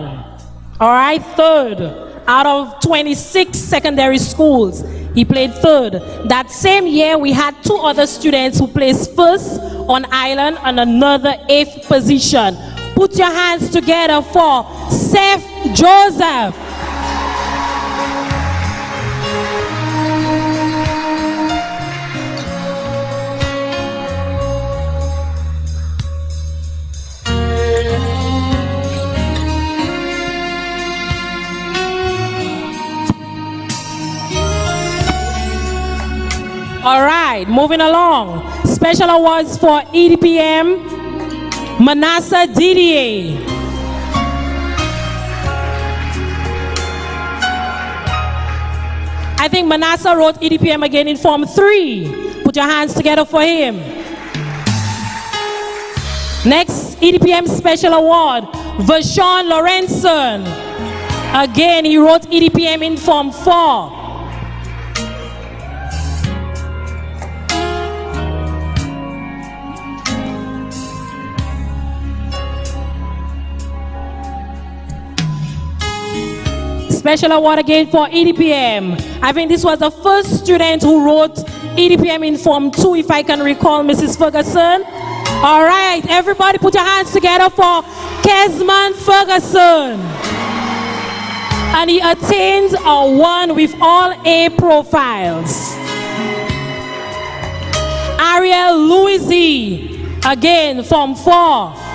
All right, third out of 26 secondary schools. He played third. That same year, we had 2 other students who placed first on island and another 8th position. Put your hands together for Seth Joseph. All right, moving along. Special awards for EDPM, Manasseh Didier. I think Manasseh wrote EDPM again in Form 3. Put your hands together for him. Next, EDPM Special Award, Vashon Lorenzen. Again, he wrote EDPM in Form 4. Special award again for EDPM. I think this was the first student who wrote EDPM in Form 2, if I can recall, Mrs. Ferguson. All right, everybody put your hands together for Kesman Ferguson. And he attains a 1 with all A profiles. Ariel Louisi, again, Form 4.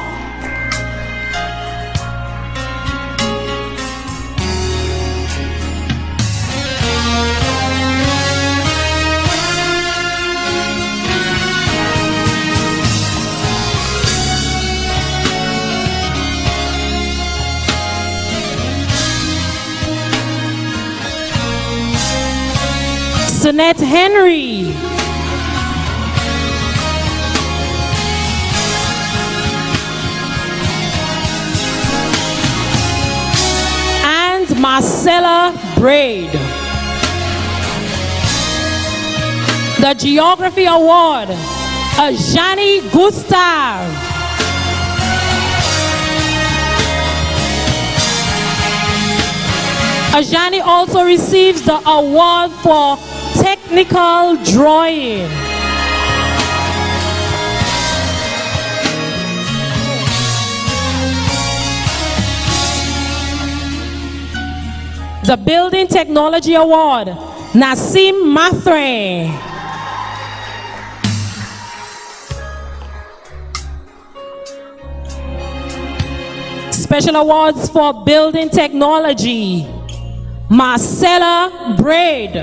Sunette Henry. And Marcella Braid. The Geography Award, Ajani Gustav. Ajani also receives the award for technical drawing. The Building Technology Award, Nassim Mathre. Special awards for Building Technology, Marcella Braid,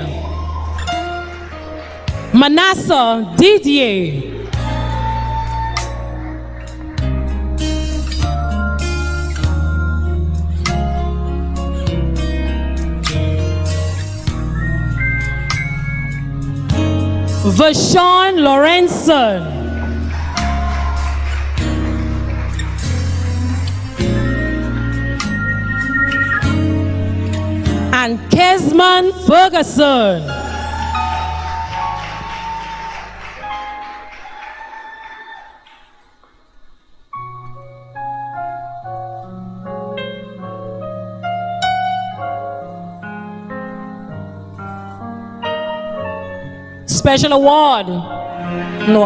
Manasseh Didier. Vashon Lorenzen. And Kesman Ferguson. Special award. No,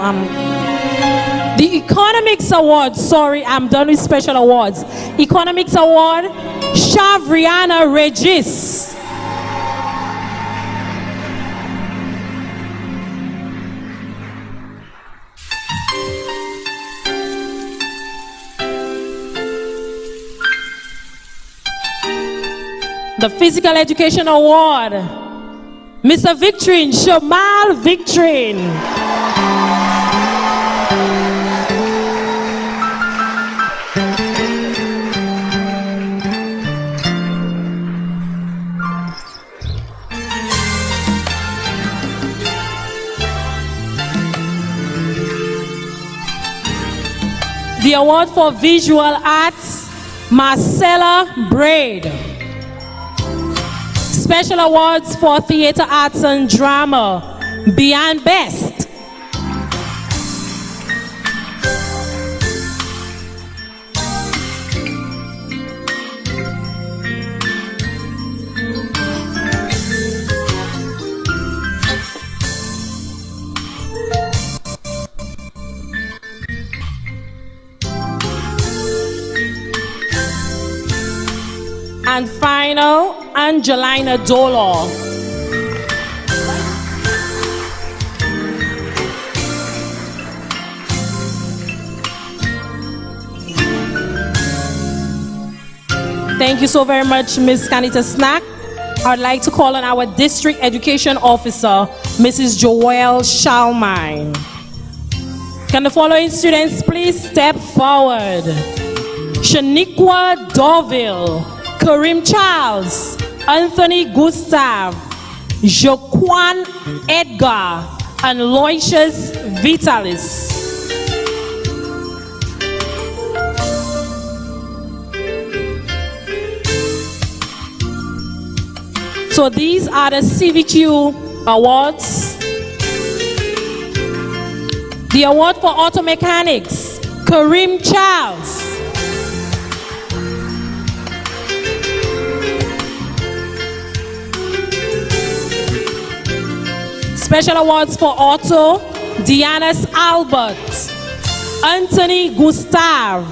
the Economics Award. Sorry, I'm done with special awards. Economics Award, Shavriana Regis. The Physical Education Award, Mr. Victorine, Shamal Victorine. The award for Visual Arts, Marcella Braid. Special awards for theater arts and drama. Beyond Best. And final, Angelina Dolor. Thank you so very much, Ms. Kanita Snack. I'd like to call on our District Education Officer, Mrs. Joelle Shalmine. Can the following students please step forward? Shaniqua Dorville, Karim Charles, Anthony Gustav, Joquan Edgar, and Loisius Vitalis. So these are the CVQ awards. The award for auto mechanics, Karim Charles. Special awards for auto, Dianas Albert, Anthony Gustav,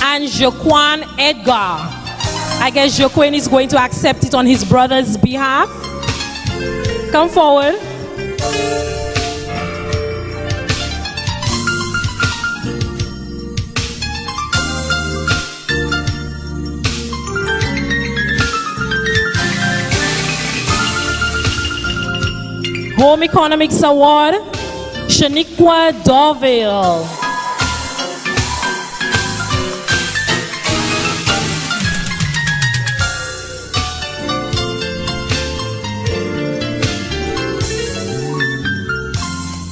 and Joquan Edgar. I guess Joquan is going to accept it on his brother's behalf. Come forward. Home Economics Award, Shaniqua Dorville.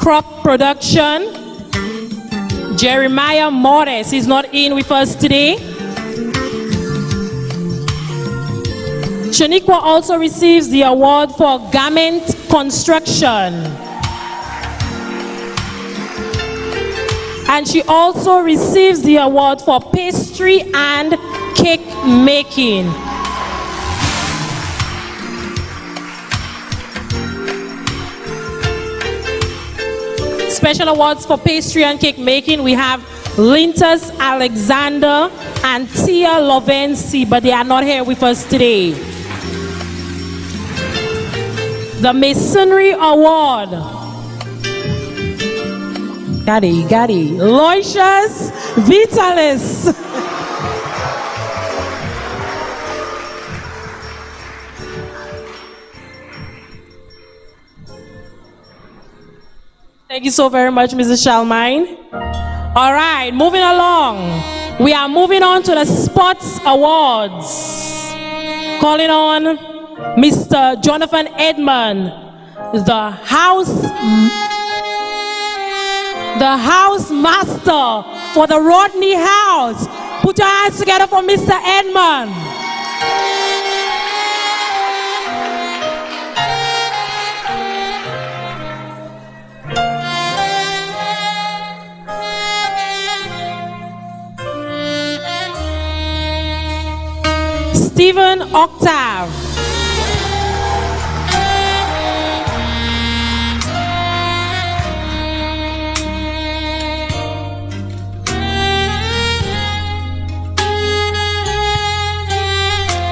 Crop Production, Jeremiah Morris is not in with us today. Shaniqua also receives the award for garment construction. And she also receives the award for pastry and cake making. Special awards for pastry and cake making, we have Lintus Alexander and Tia Lovensi, but they are not here with us today. The Masonry Award, Gadi, Loisius Vitalis. Thank you so very much, Mrs. Shalmine. All right, moving along. We are moving on to the Sports Awards. Calling on Mr. Jonathan Edmond, the house master for the Rodney House. Put your hands together for Mr. Edmond. Stephen Octave.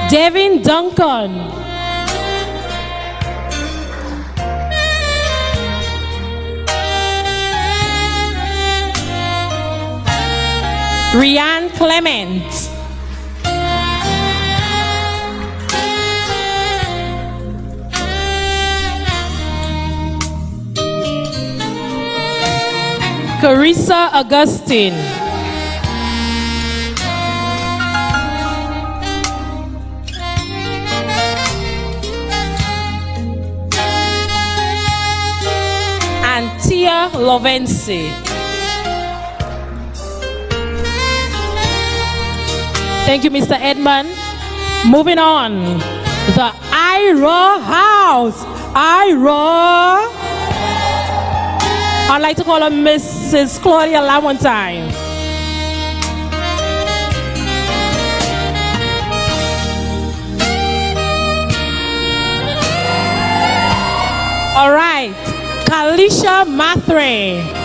Devin Duncan. Rianne Clement. Carissa Augustine. And Tia Lovensi. Thank you, Mr. Edmund. Moving on. The Ira House. Ira. I'd like to call her Mrs. Claudia Lamontagne. All right, Kalisha Mathre.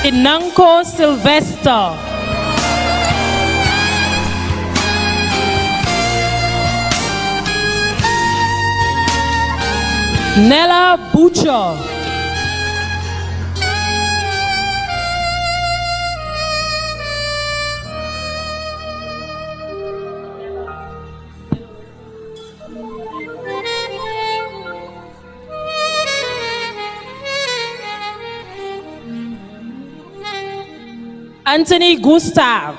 Inanko Sylvester. Nella Butcher. Anthony Gustav.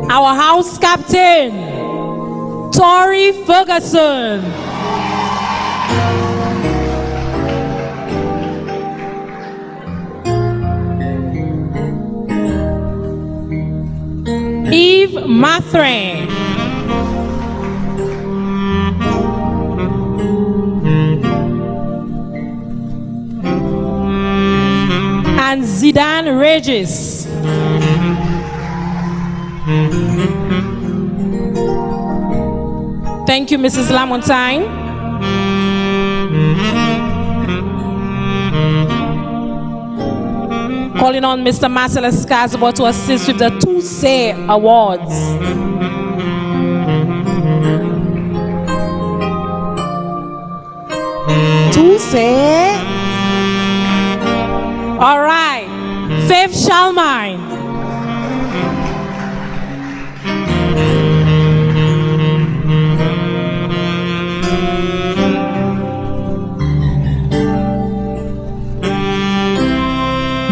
Our house captain, Tori Ferguson. Eve Mathre. And Zidane Regis. Thank you, Mrs. Lamontagne. Calling on Mr. Marcellus Scasbo to assist with the Say Awards. Say. All right, Faith Shalmine.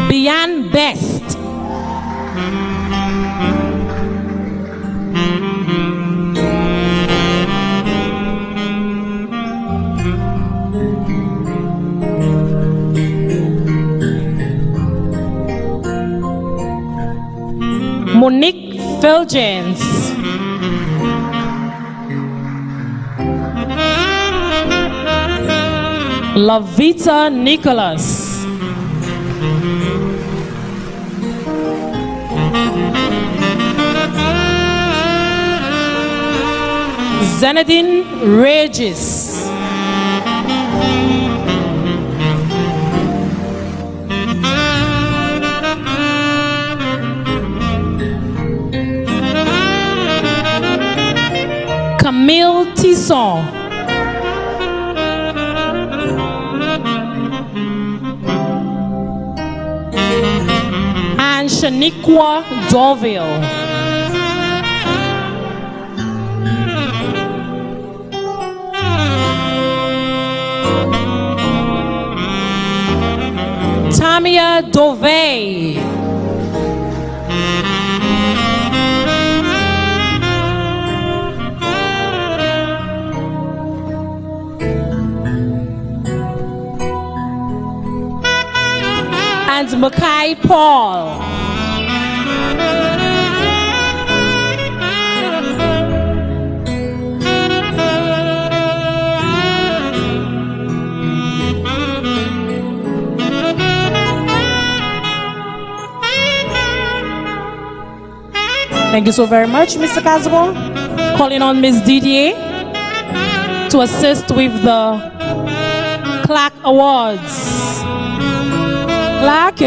Beyond Best. Monique Fulgence. Lavita Nicholas. Zenedine Regis. Camille Tisson. And Shaniqua Dorville. Tamia Dovey. And Mackay Paul. Thank you so very much, Mr. Casabo. Calling on Ms. Didier to assist with the Clark Awards. Clark,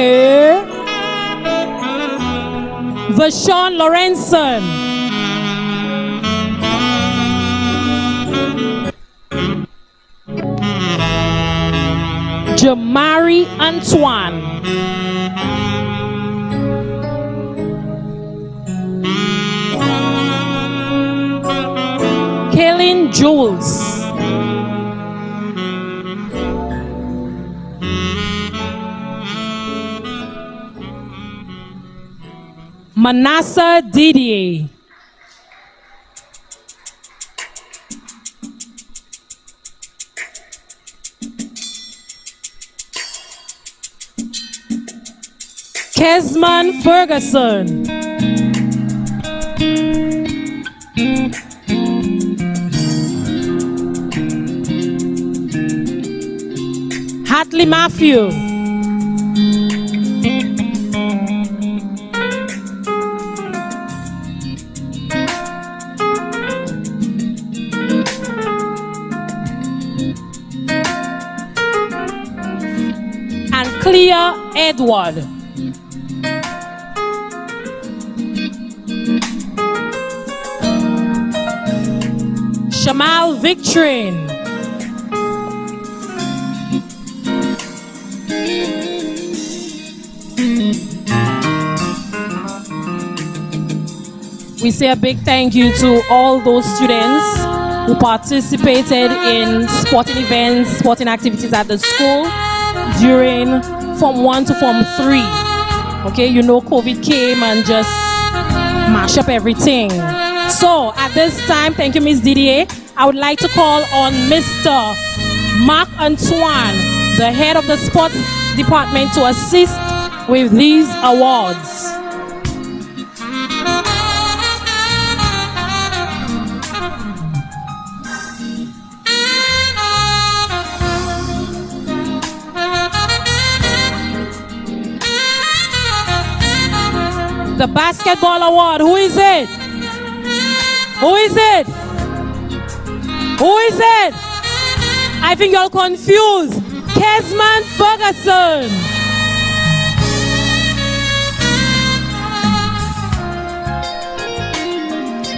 Vashon Lorenson. Jamari Antoine. Kaylin Jules. Manasseh Didier. Kesman Ferguson. Hatley Matthew. And Clea Edward. Shamal Victorine. We say a big thank you to all those students who participated in sporting events, sporting activities at the school during Form 1 to Form 3. Okay, you know COVID came and just mash up everything. So at this time, thank you, Ms. Didier. I would like to call on Mr. Marc Antoine, the head of the sports department, to assist with these awards. The basketball award, who is it? Who is it? Who is it? I think you're confused. Kesman Ferguson.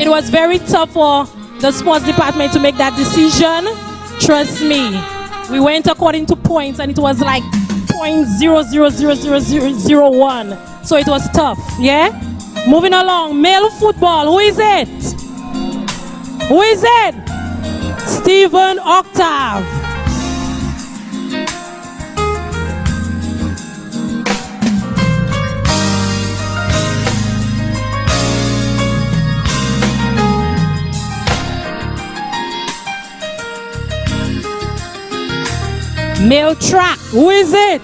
It was very tough for the sports department to make that decision. Trust me. We went according to points and it was like 0.000001. So it was tough, yeah? Moving along, male football, who is it? Who is it? Stephen Octave. Male track, who is it?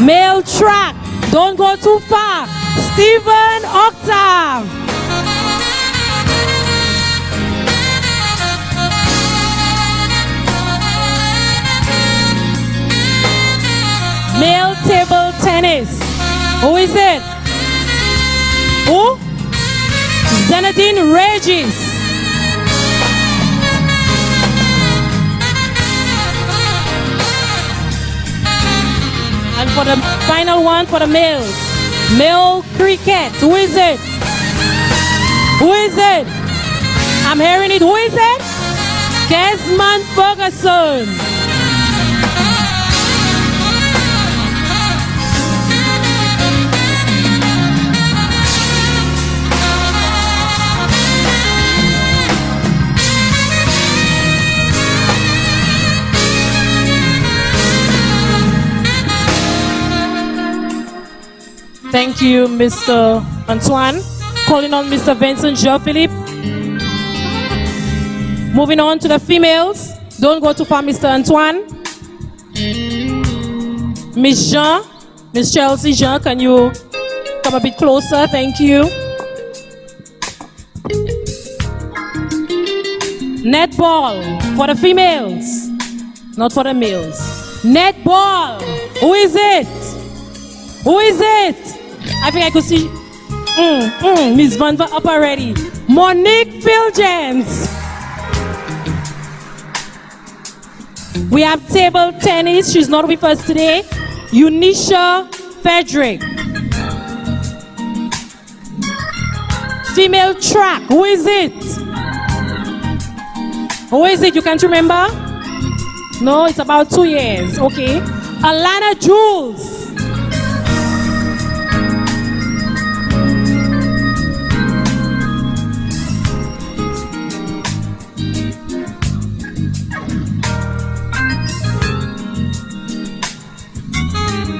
Male track, don't go too far. Stephen Octave. Male table tennis, who is it? Who? Zenadine Regis. And for the final one, for the males, male cricket, who is it? Who is it? I'm hearing it, who is it? Kesman Ferguson. Thank you, Mr. Antoine. Calling on Mr. Vincent Jean-Philippe. Moving on to the females. Don't go too far, Mr. Antoine. Miss Jean, Miss Chelsea Jean, can you come a bit closer? Thank you. Netball for the females, not for the males. Netball, who is it? Who is it? I think I could see Miss Van up already. Monique Phil-James. We have table tennis. She's not with us today. Unisha Frederick. Female track. Who is it? Who is it? You can't remember? No, it's about 2 years. Okay. Alana Jules.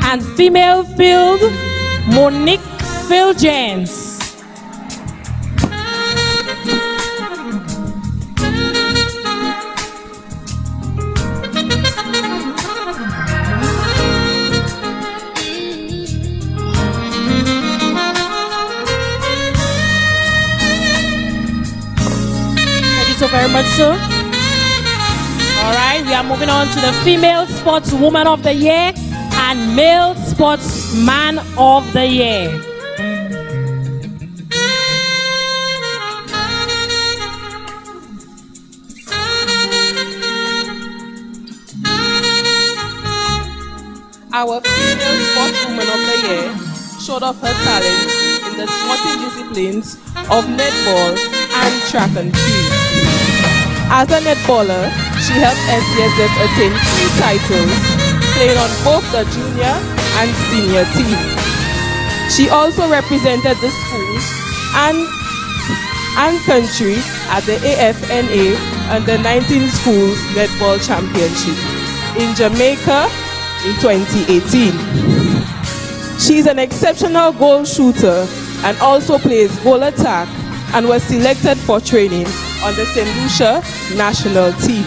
And female field, Monique Fulgence. Thank you so very much, sir. All right, we are moving on to the Female Sportswoman of the Year and Male Sportsman of the Year. Our Female Sportswoman of the Year showed off her talent in the sporting disciplines of netball and track and field. As a netballer, she helped SCSS attain 3 titles, playing on both the junior and senior team. She also represented the school and country at the AFNA Under 19 Schools Netball Championship in Jamaica in 2018. She is an exceptional goal shooter and also plays goal attack and was selected for training on the St. Lucia national team.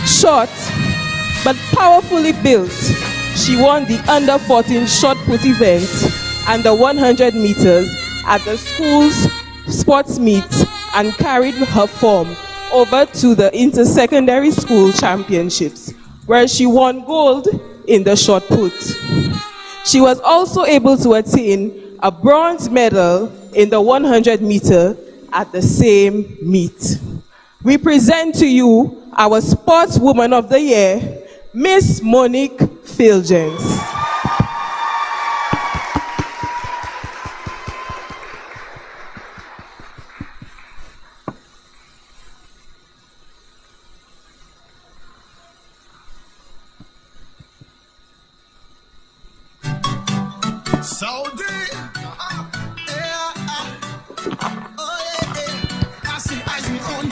Short but powerfully built, she won the under 14 shot put event and the 100 meters at the school's sports meet and carried her form over to the inter-secondary school championships, where she won gold in the shot put. She was also able to attain a bronze medal in the 100 meter at the same meet. We present to you our Sportswoman of the Year, Miss Monique Fulgence.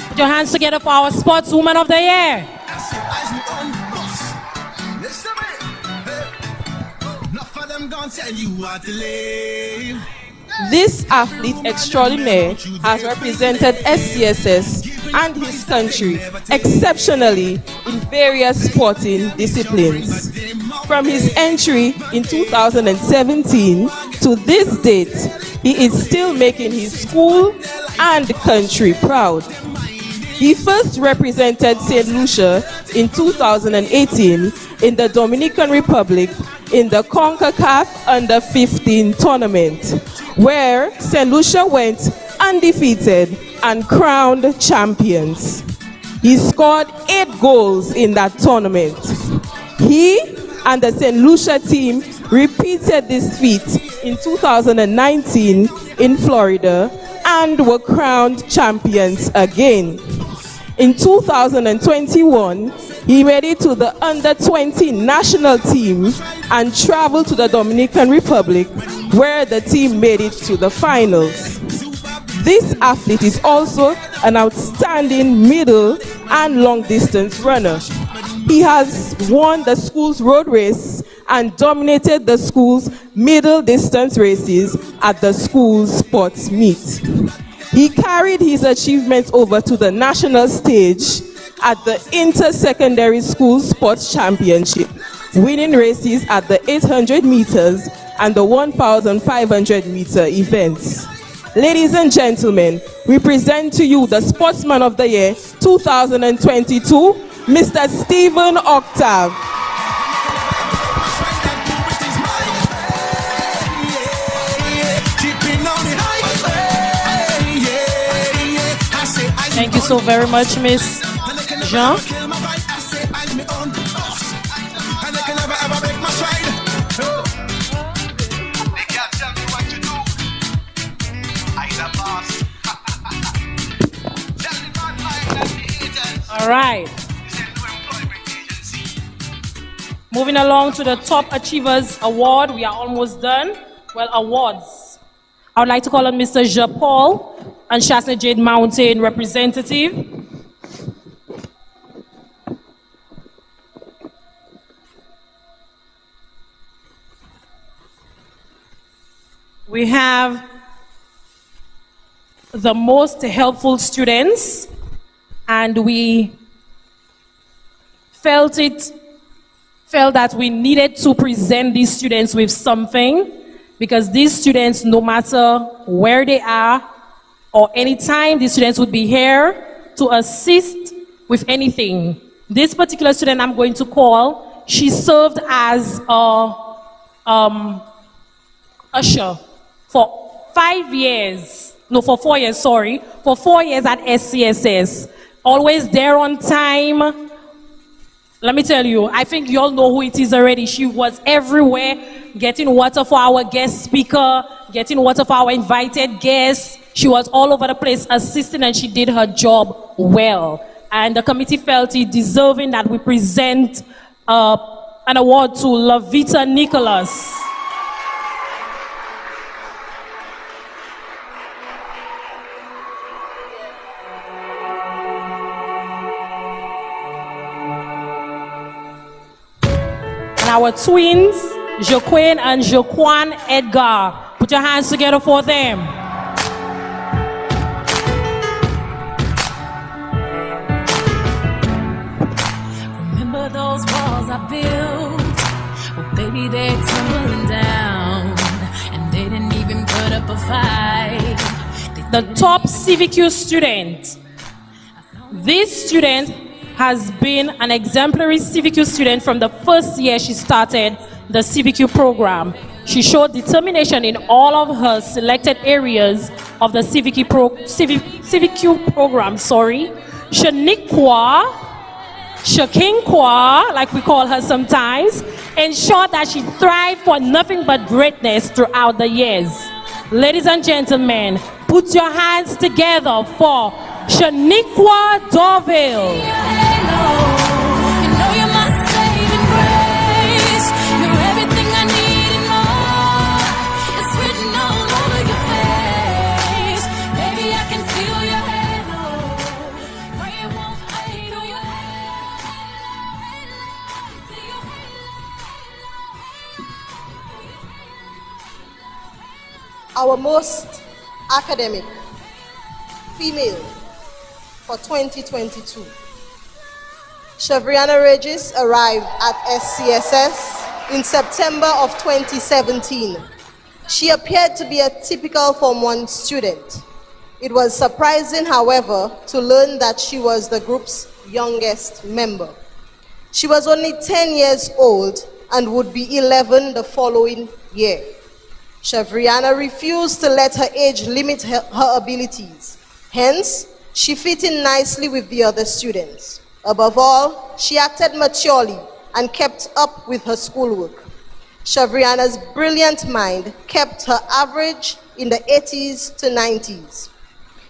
Put your hands together for our Sportswoman of the Year. This athlete extraordinaire has represented SCSS and his country exceptionally in various sporting disciplines. From his entry in 2017 to this date, he is still making his school and country proud. He first represented St. Lucia in 2018 in the Dominican Republic in the CONCACAF Under 15 tournament, where St. Lucia went undefeated and crowned champions. He scored 8 goals in that tournament. He and the St. Lucia team repeated this feat in 2019 in Florida and were crowned champions again. In 2021, he made it to the Under 20 national team and traveled to the Dominican Republic, where the team made it to the finals. This athlete is also an outstanding middle and long distance runner. He has won the school's road race and dominated the school's middle distance races at the school's sports meet. He carried his achievements over to the national stage at the Inter-Secondary School Sports Championship, winning races at the 800 meters and the 1,500 meter events. Ladies and gentlemen, we present to you the Sportsman of the Year 2022, Mr. Stephen Octave. Thank you so very much, Miss Jean. All right. Moving along to the Top Achievers Award. We are almost done. Well, awards. I would like to call on Mr. Jean-Paul and Shasta Jade Mountain representative. We have the most helpful students, and we felt that we needed to present these students with something, because these students, no matter where they are or anytime, these students would be here to assist with anything. This particular student I'm going to call, she served as a usher for 5 years. No, for 4 years, sorry. For 4 years at SCSS. Always there on time. Let me tell you, I think you all know who it is already. She was everywhere, getting water for our guest speaker, getting water for our invited guests. She was all over the place assisting, and she did her job well. And the committee felt it deserving that we present an award to Lavita Nicholas. Our twins, Joaquin and Joaquan Edgar. Put your hands together for them. Remember those walls I built? Well, baby, they're tumbling down, and they didn't even put up a fight. The top CVQ student. This student has been an exemplary CVQ student from the first year she started the CVQ program. She showed determination in all of her selected areas of the CVQ program. Shakinkwa, like we call her sometimes, ensured that she thrived for nothing but greatness throughout the years. Ladies and gentlemen, put your hands together for Shaniqua Dorville. Our most academic female for 2022. Soufriere Regis arrived at SCSS in September of 2017. She appeared to be a typical Form 1 student. It was surprising, however, to learn that she was the group's youngest member. She was only 10 years old and would be 11 the following year. Soufriere refused to let her age limit her abilities. Hence, she fit in nicely with the other students. Above all, she acted maturely and kept up with her schoolwork. Soufriere's brilliant mind kept her average in the 80s to 90s.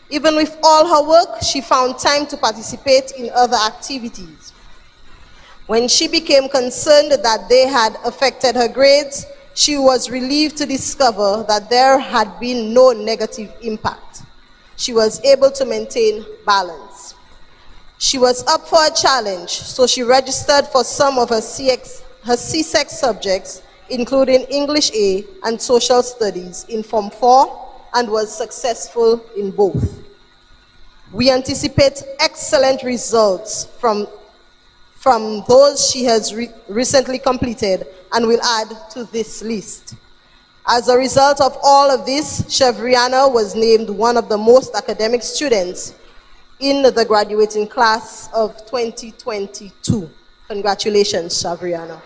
Even with all her work, she found time to participate in other activities. When she became concerned that they had affected her grades, she was relieved to discover that there had been no negative impact. She was able to maintain balance. She was up for a challenge, so she registered for some of her CSEC subjects, including English A and Social Studies in Form 4, and was successful in both. We anticipate excellent results from those she has recently completed and will add to this list. As a result of all of this, Soufriere was named one of the most academic students in the graduating class of 2022. Congratulations, Soufriere.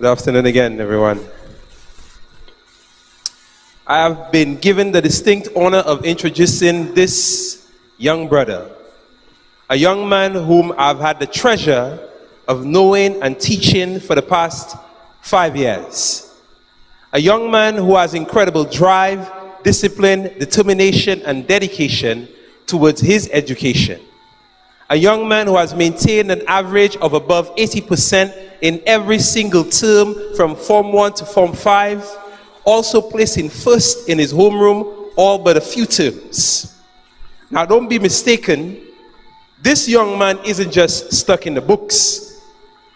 Good afternoon again, everyone. I have been given the distinct honor of introducing this young brother, a young man whom I've had the treasure of knowing and teaching for the past 5 years. A young man who has incredible drive, discipline, determination, and dedication towards his education. A young man who has maintained an average of above 80% in every single term from Form 1 to Form 5, also placing first in his homeroom all but a few terms. Now don't be mistaken, this young man isn't just stuck in the books.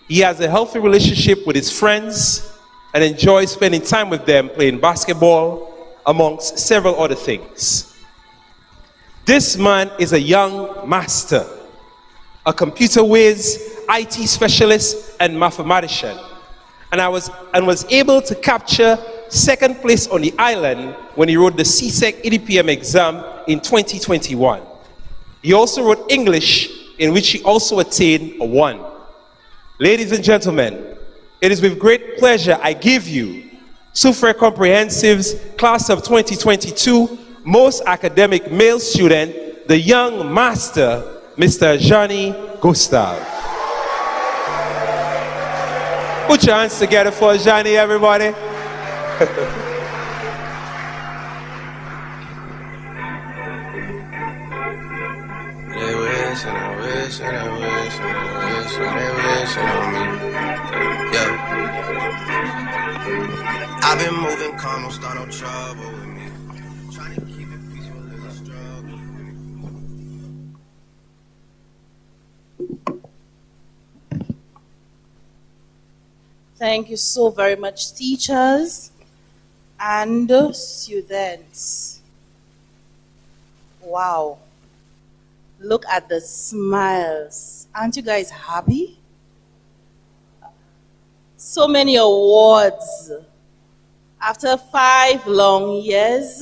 He has a healthy relationship with his friends and enjoys spending time with them playing basketball, amongst several other things. This man is a young master, a computer whiz, IT specialist, and mathematician. And was able to capture second place on the island when he wrote the CSEC EDPM exam in 2021. He also wrote English, in which he also attained a 1. Ladies and gentlemen, it is with great pleasure I give you Soufriere Comprehensive's class of 2022 most academic male student, the young master, Mr. Johnny Gustav. Put your hands together for Johnny, everybody. They wish and I wish and I wish and I wish and they wish on me. Yeah. I've been moving calm, don't start no trouble with me. Trying to keep it peaceful is a struggle for me. Thank you so very much, teachers and students. Wow. Look at the smiles. Aren't you guys happy? So many awards. After 5 long years,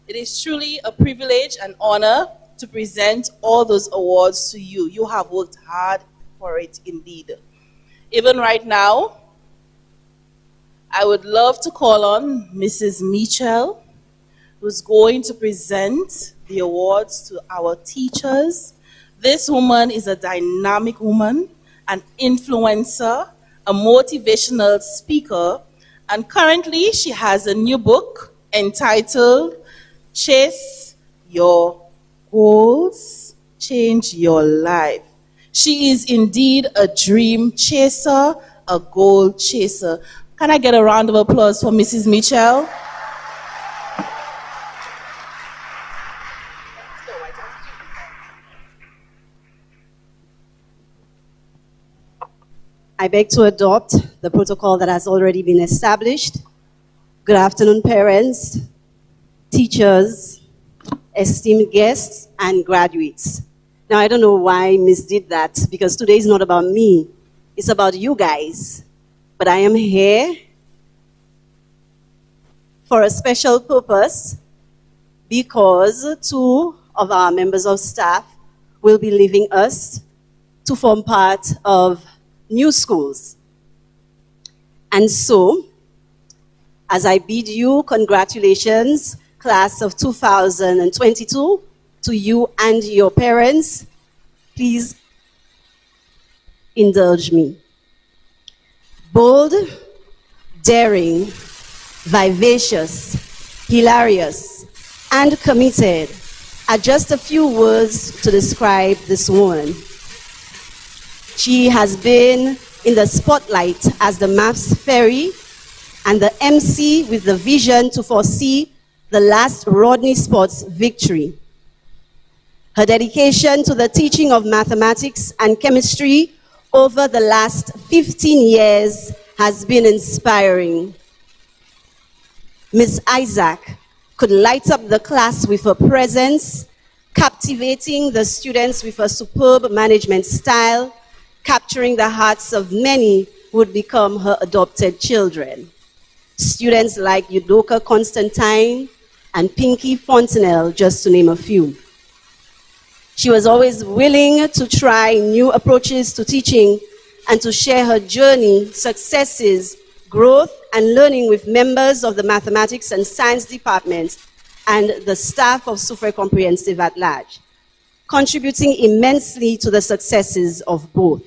it is truly a privilege and honor to present all those awards to you. You have worked hard for it indeed. Even right now, I would love to call on Mrs. Mitchell, who's going to present the awards to our teachers. This woman is a dynamic woman, an influencer, a motivational speaker, and currently she has a new book entitled Chase Your Goals, Change Your Life. She is indeed a dream chaser, a goal chaser. Can I get a round of applause for Mrs. Mitchell? I beg to adopt the protocol that has already been established. Good afternoon, parents, teachers, esteemed guests, and graduates. Now, I don't know why Miss did that, because today is not about me. It's about you guys. But I am here for a special purpose, because 2 of our members of staff will be leaving us to form part of new schools. And so, as I bid you congratulations, class of 2022, to you and your parents, please indulge me. Bold, daring, vivacious, hilarious, and committed are just a few words to describe this woman. She has been in the spotlight as the maths fairy and the MC with the vision to foresee the last Rodney Sports victory. Her dedication to the teaching of mathematics and chemistry over the last 15 years has been inspiring. Ms. Isaac could light up the class with her presence, captivating the students with her superb management style, capturing the hearts of many who would become her adopted children. Students like Udoka Constantine and Pinky Fontenelle, just to name a few. She was always willing to try new approaches to teaching and to share her journey, successes, growth, and learning with members of the mathematics and science department and the staff of Soufriere Comprehensive at large, contributing immensely to the successes of both.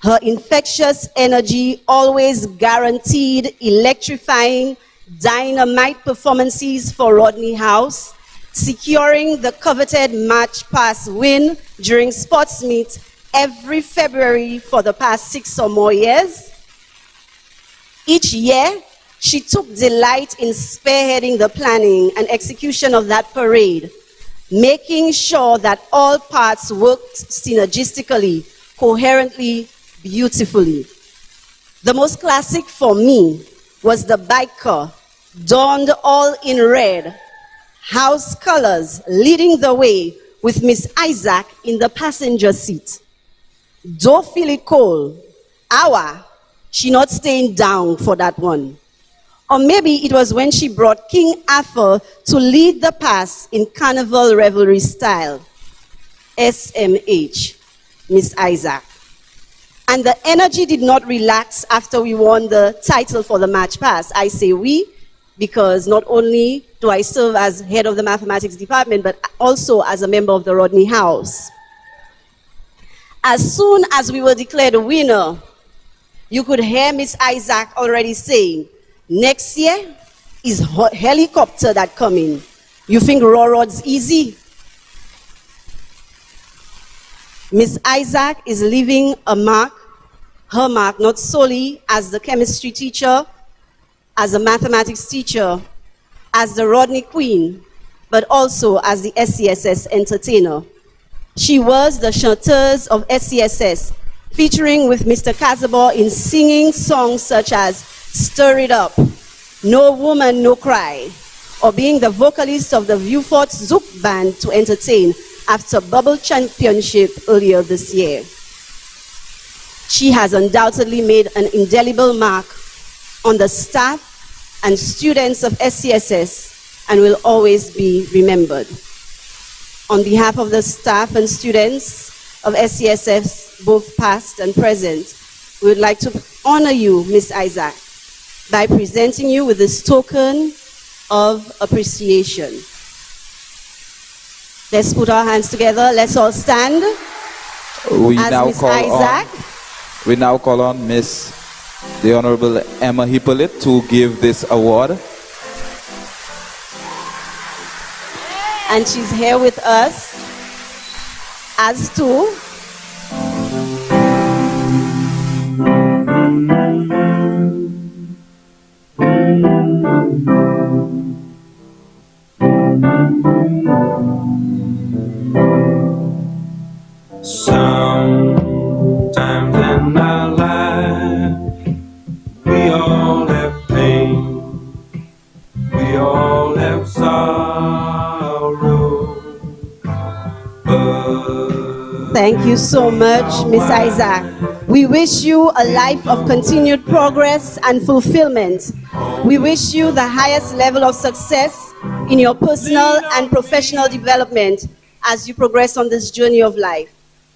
Her infectious energy always guaranteed electrifying dynamite performances for Rodney House, securing the coveted March Pass win during sports meets every February for the past 6 or more years. Each year, she took delight in spearheading the planning and execution of that parade, making sure that all parts worked synergistically, coherently, beautifully. The most classic for me was the biker, donned all in red, house colors, leading the way with Miss Isaac in the passenger seat. Don't feel it cold. She not staying down for that one. Or maybe it was when she brought King Arthur to lead the pass in carnival revelry style. SMH, Miss Isaac. And the energy did not relax after we won the title for the March Pass. I say we, because not only do I serve as head of the mathematics department, but also as a member of the Rodney House. As soon as we were declared a winner, you could hear Miss Isaac already saying, next year is helicopter that coming. You think railroad's easy? Miss Isaac is leaving a mark, her mark, not solely as the chemistry teacher, as a mathematics teacher, as the Rodney Queen, but also as the SCSS entertainer. She was the chanteuse of SCSS, featuring with Mr. Casabor in singing songs such as Stir It Up, No Woman, No Cry, or being the vocalist of the Viewfort Zouk Band to entertain after Bubble Championship earlier this year. She has undoubtedly made an indelible mark on the staff and students of SCSS and will always be remembered. On behalf of the staff and students of SCSS, both past and present, we would like to honor you, Miss Isaac, by presenting you with this token of appreciation. Let's put our hands together. Let's all stand. We as now Miss call Isaac. We now call on Miss the Honorable Emma Hippolyte to give this award. And she's here with us, as too. Sometimes in our life, we all have pain, we all have sorrow. Thank you so much, Miss Isaac. We wish you a life of continued progress and fulfillment. We wish you the highest level of success in your personal and professional development as you progress on this journey of life.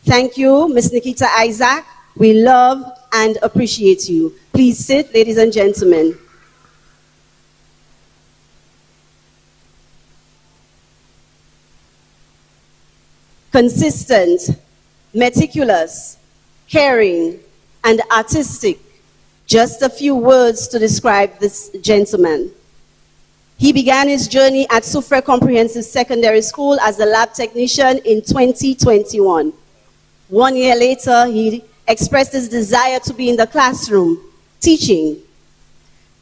Thank you, Miss Nikita Isaac. We love and appreciate you. Please sit, ladies and gentlemen. Consistent, meticulous, caring, and artistic. Just a few words to describe this gentleman. He began his journey at Soufriere Comprehensive Secondary School as a lab technician in 2021. 1 year later, he expressed his desire to be in the classroom, teaching.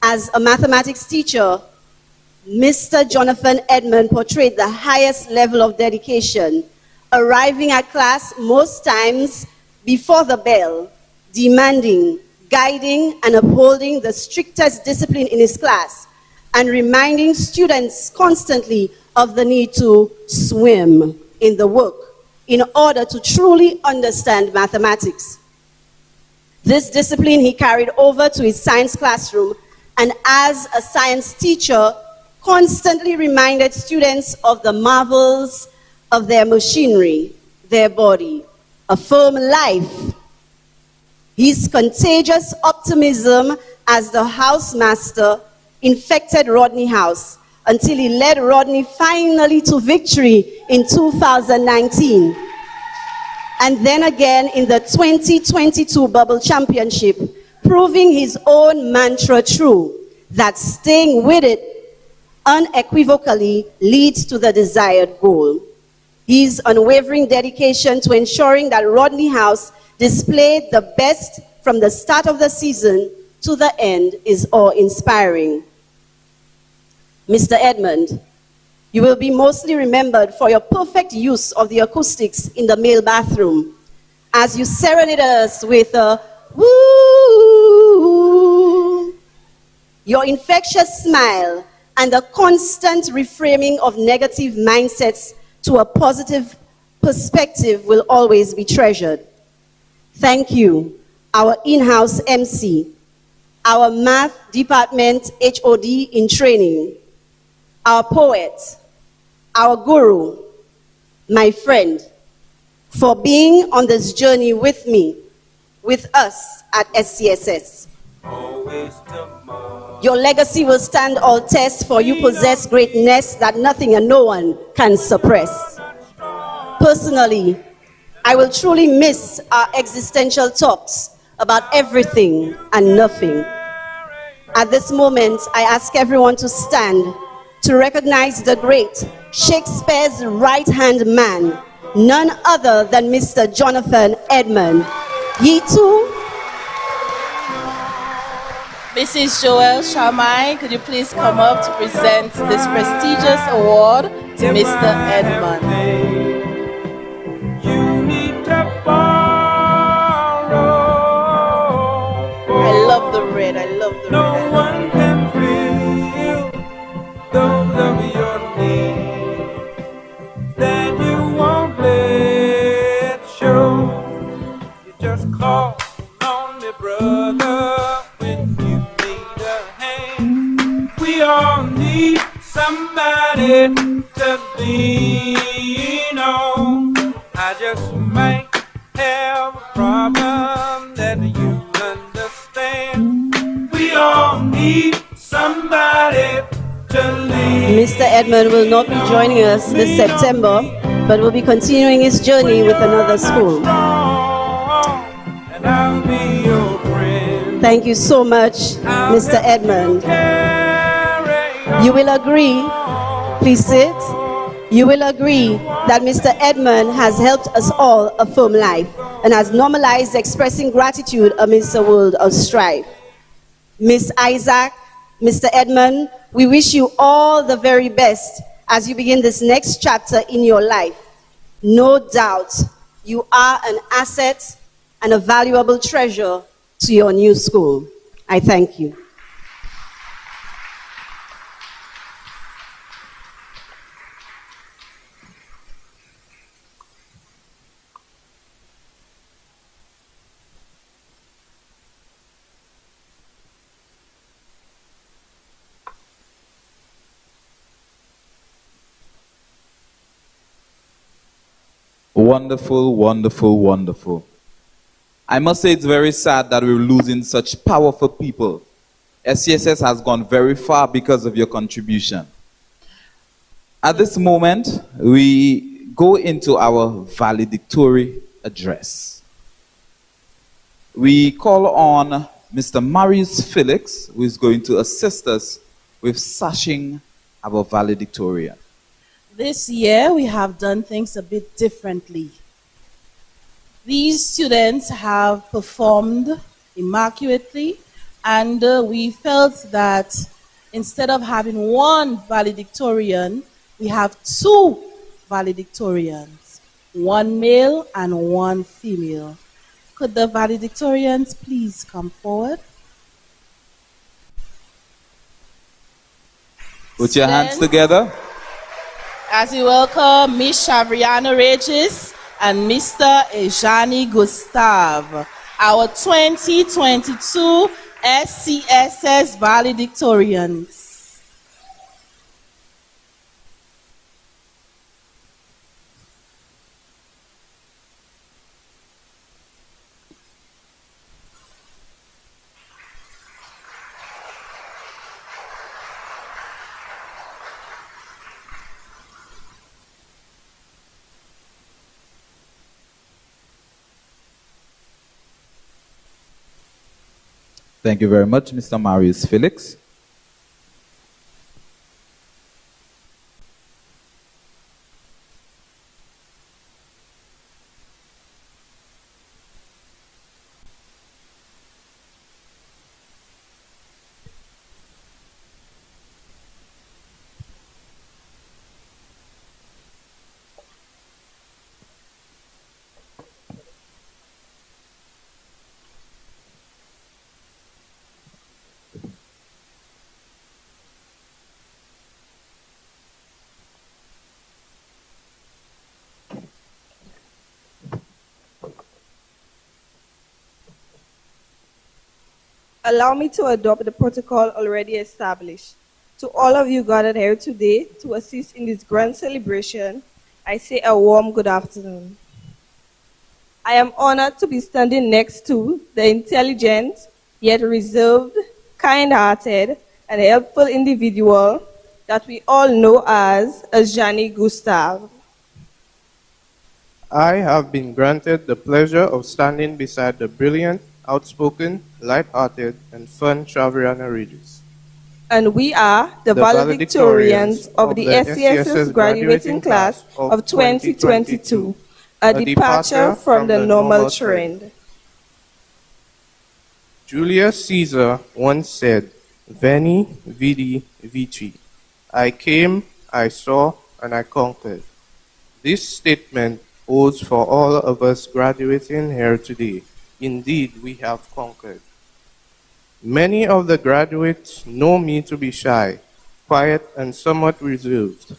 As a mathematics teacher, Mr. Jonathan Edmond portrayed the highest level of dedication, arriving at class most times before the bell, demanding, guiding, and upholding the strictest discipline in his class, and reminding students constantly of the need to swim in the work in order to truly understand mathematics. This discipline he carried over to his science classroom, and as a science teacher, constantly reminded students of the marvels of their machinery, their body, a firm life. His contagious optimism as the housemaster infected Rodney House until he led Rodney finally to victory in 2019. and then again in the 2022 Bubble Championship, proving his own mantra true, that staying with it unequivocally leads to the desired goal. His unwavering dedication to ensuring that Rodney House displayed the best from the start of the season to the end is awe-inspiring. Mr. Edmund, you will be mostly remembered for your perfect use of the acoustics in the male bathroom as you serenaded us with a woo. Your infectious smile and the constant reframing of negative mindsets to a positive perspective will always be treasured. Thank you, our in-house MC, our math department HOD in training, our poet, our guru, my friend, for being on this journey with me, with us at SCSS. Your legacy will stand all tests, for you possess greatness that nothing and no one can suppress. Personally, I will truly miss our existential talks about everything and nothing. At this moment, I ask everyone to stand to recognize the great Shakespeare's right-hand man, none other than Mr. Jonathan Edmund. Ye too. Mrs. Joelle Shamai, could you please come up to present this prestigious award to Mr. Edmund? I love the red, I love the red. No one can feel those of your needs that you won't let show. You just call on me, brother, when you need a hand. We all need somebody to lean on. I just might have a problem that you understand. We all need somebody to lean. Mr. Edmund will not be joining us this September, but will be continuing his journey with another school. And I'll be your friend. Thank you so much, Mr. Edmund. You will agree, please sit. You will agree that Mr. Edmund has helped us all affirm life and has normalized expressing gratitude amidst a world of strife. Miss Isaac, Mr. Edmund, we wish you all the very best as you begin this next chapter in your life. No doubt, you are an asset and a valuable treasure to your new school. I thank you. Wonderful, wonderful, wonderful. I must say it's very sad that we're losing such powerful people. SCSS has gone very far because of your contribution. At this moment, we go into our valedictory address. We call on Mr. Marius Felix, who is going to assist us with sashing our valedictorian. This year, we have done things a bit differently. These students have performed immaculately, and we felt that instead of having one valedictorian, we have two valedictorians, one male and one female. Could the valedictorians please come forward? Put your hands together. As we welcome Miss Shavriana Regis and Mr. Ejani Gustav, our 2022 SCSS valedictorians. Thank you very much, Mr. Marius Felix. Allow me to adopt the protocol already established. To all of you gathered here today to assist in this grand celebration, I say a warm good afternoon. I am honored to be standing next to the intelligent, yet reserved, kind-hearted, and helpful individual that we all know as Ajani Gustav. I have been granted the pleasure of standing beside the brilliant, outspoken, light-hearted, and fun Soufriere Regis. And we are the valedictorians of the SCSS graduating class of 2022, a departure from the normal trend. Julius Caesar once said, Veni, vidi, vici. I came, I saw, and I conquered. This statement holds for all of us graduating here today. Indeed, we have conquered. Many of the graduates know me to be shy, quiet, and somewhat reserved.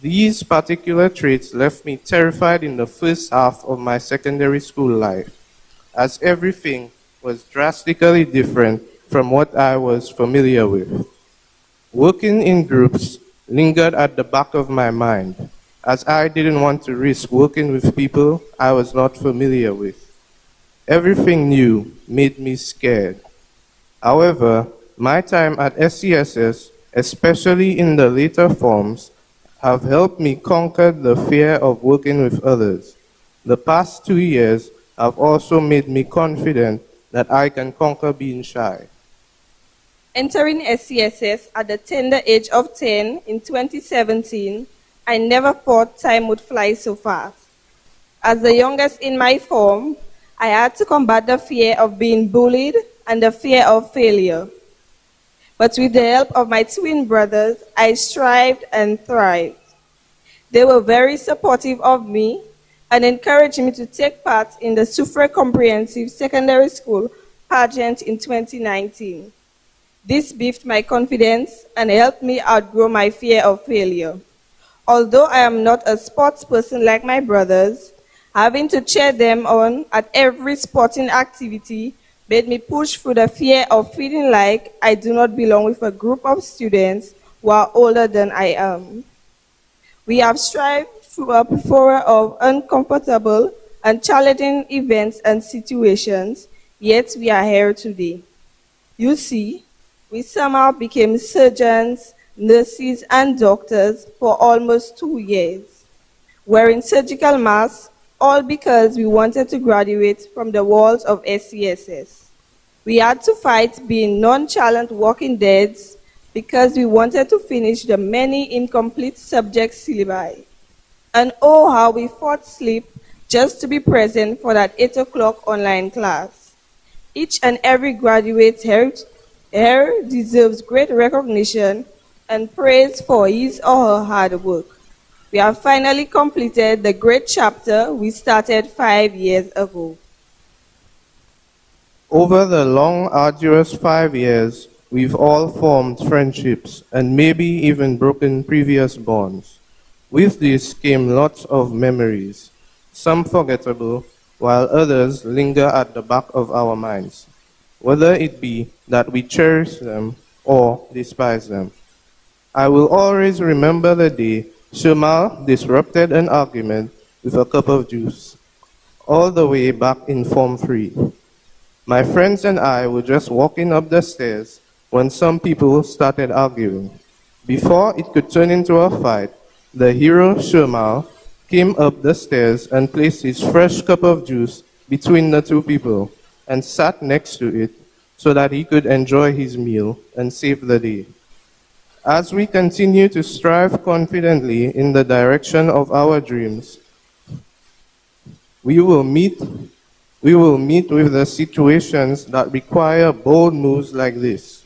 These particular traits left me terrified in the first half of my secondary school life, as everything was drastically different from what I was familiar with. Working in groups lingered at the back of my mind, as I didn't want to risk working with people I was not familiar with. Everything new made me scared. However, my time at SCSS, especially in the later forms, have helped me conquer the fear of working with others. The past 2 years have also made me confident that I can conquer being shy. Entering SCSS at the tender age of 10 in 2017, I never thought time would fly so fast. As the youngest in my form, I had to combat the fear of being bullied and the fear of failure. But with the help of my twin brothers, I strived and thrived. They were very supportive of me and encouraged me to take part in the Soufriere Comprehensive Secondary School pageant in 2019. This boosted my confidence and helped me outgrow my fear of failure. Although I am not a sports person like my brothers, having to cheer them on at every sporting activity made me push through the fear of feeling like I do not belong with a group of students who are older than I am. We have strived through a plethora of uncomfortable and challenging events and situations, yet we are here today. You see, we somehow became surgeons, nurses, and doctors for almost 2 years, wearing surgical masks, all because we wanted to graduate from the walls of SCSS. We had to fight being nonchalant walking deads because we wanted to finish the many incomplete subject syllabi. And oh, how we fought sleep just to be present for that 8 o'clock online class. Each and every graduate here deserves great recognition and praise for his or her hard work. We have finally completed the great chapter we started 5 years ago. Over the long, arduous 5 years, we've all formed friendships and maybe even broken previous bonds. With this came lots of memories, some forgettable, while others linger at the back of our minds, whether it be that we cherish them or despise them. I will always remember the day Shemal disrupted an argument with a cup of juice, all the way back in Form 3. My friends and I were just walking up the stairs when some people started arguing. Before it could turn into a fight, the hero Shemal came up the stairs and placed his fresh cup of juice between the two people and sat next to it so that he could enjoy his meal and save the day. As we continue to strive confidently in the direction of our dreams, we will meet with the situations that require bold moves like this.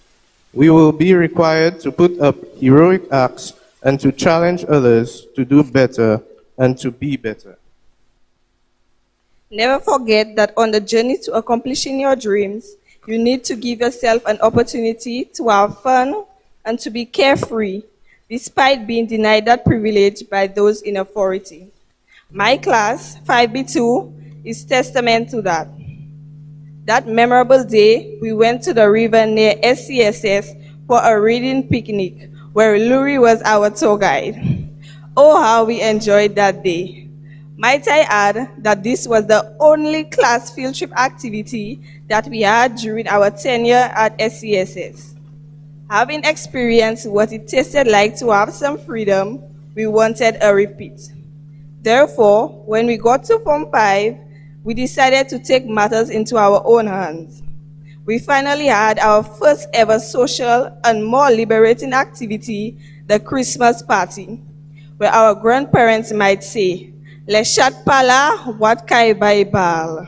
We will be required to put up heroic acts and to challenge others to do better and to be better. Never forget that on the journey to accomplishing your dreams, you need to give yourself an opportunity to have fun and to be carefree, despite being denied that privilege by those in authority. My class, 5B2, is testament to that. That memorable day, we went to the river near SCSS for a reading picnic, where Luri was our tour guide. Oh, how we enjoyed that day. Might I add that this was the only class field trip activity that we had during our tenure at SCSS. Having experienced what it tasted like to have some freedom, we wanted a repeat. Therefore, when we got to Form 5, we decided to take matters into our own hands. We finally had our first ever social and more liberating activity, the Christmas party, where our grandparents might say, "Leshat pala, wat kai baibal."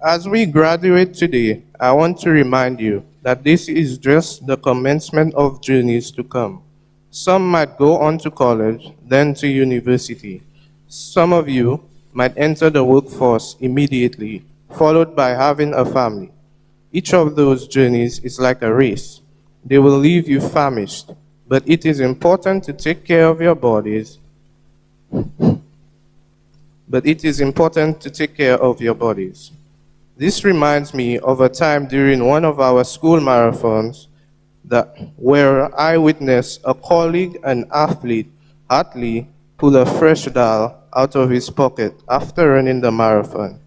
As we graduate today, I want to remind you that this is just the commencement of journeys to come. Some might go on to college, then to university. Some of you might enter the workforce immediately, followed by having a family. Each of those journeys is like a race. They will leave you famished, but it is important to take care of your bodies. This reminds me of a time during one of our school marathons where I witnessed a colleague and athlete, Hartley, pull a fresh dial out of his pocket after running the marathon.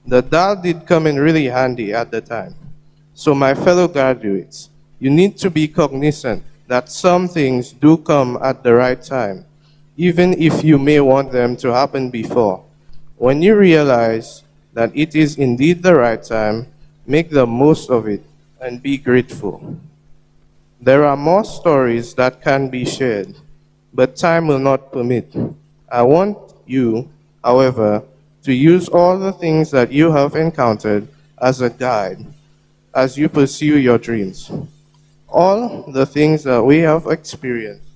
The dial did come in really handy at the time. So my fellow graduates, you need to be cognizant that some things do come at the right time, even if you may want them to happen before. When you realize that it is indeed the right time, make the most of it and be grateful. There are more stories that can be shared, but time will not permit. I want you, however, to use all the things that you have encountered as a guide as you pursue your dreams. All the things that we have experienced,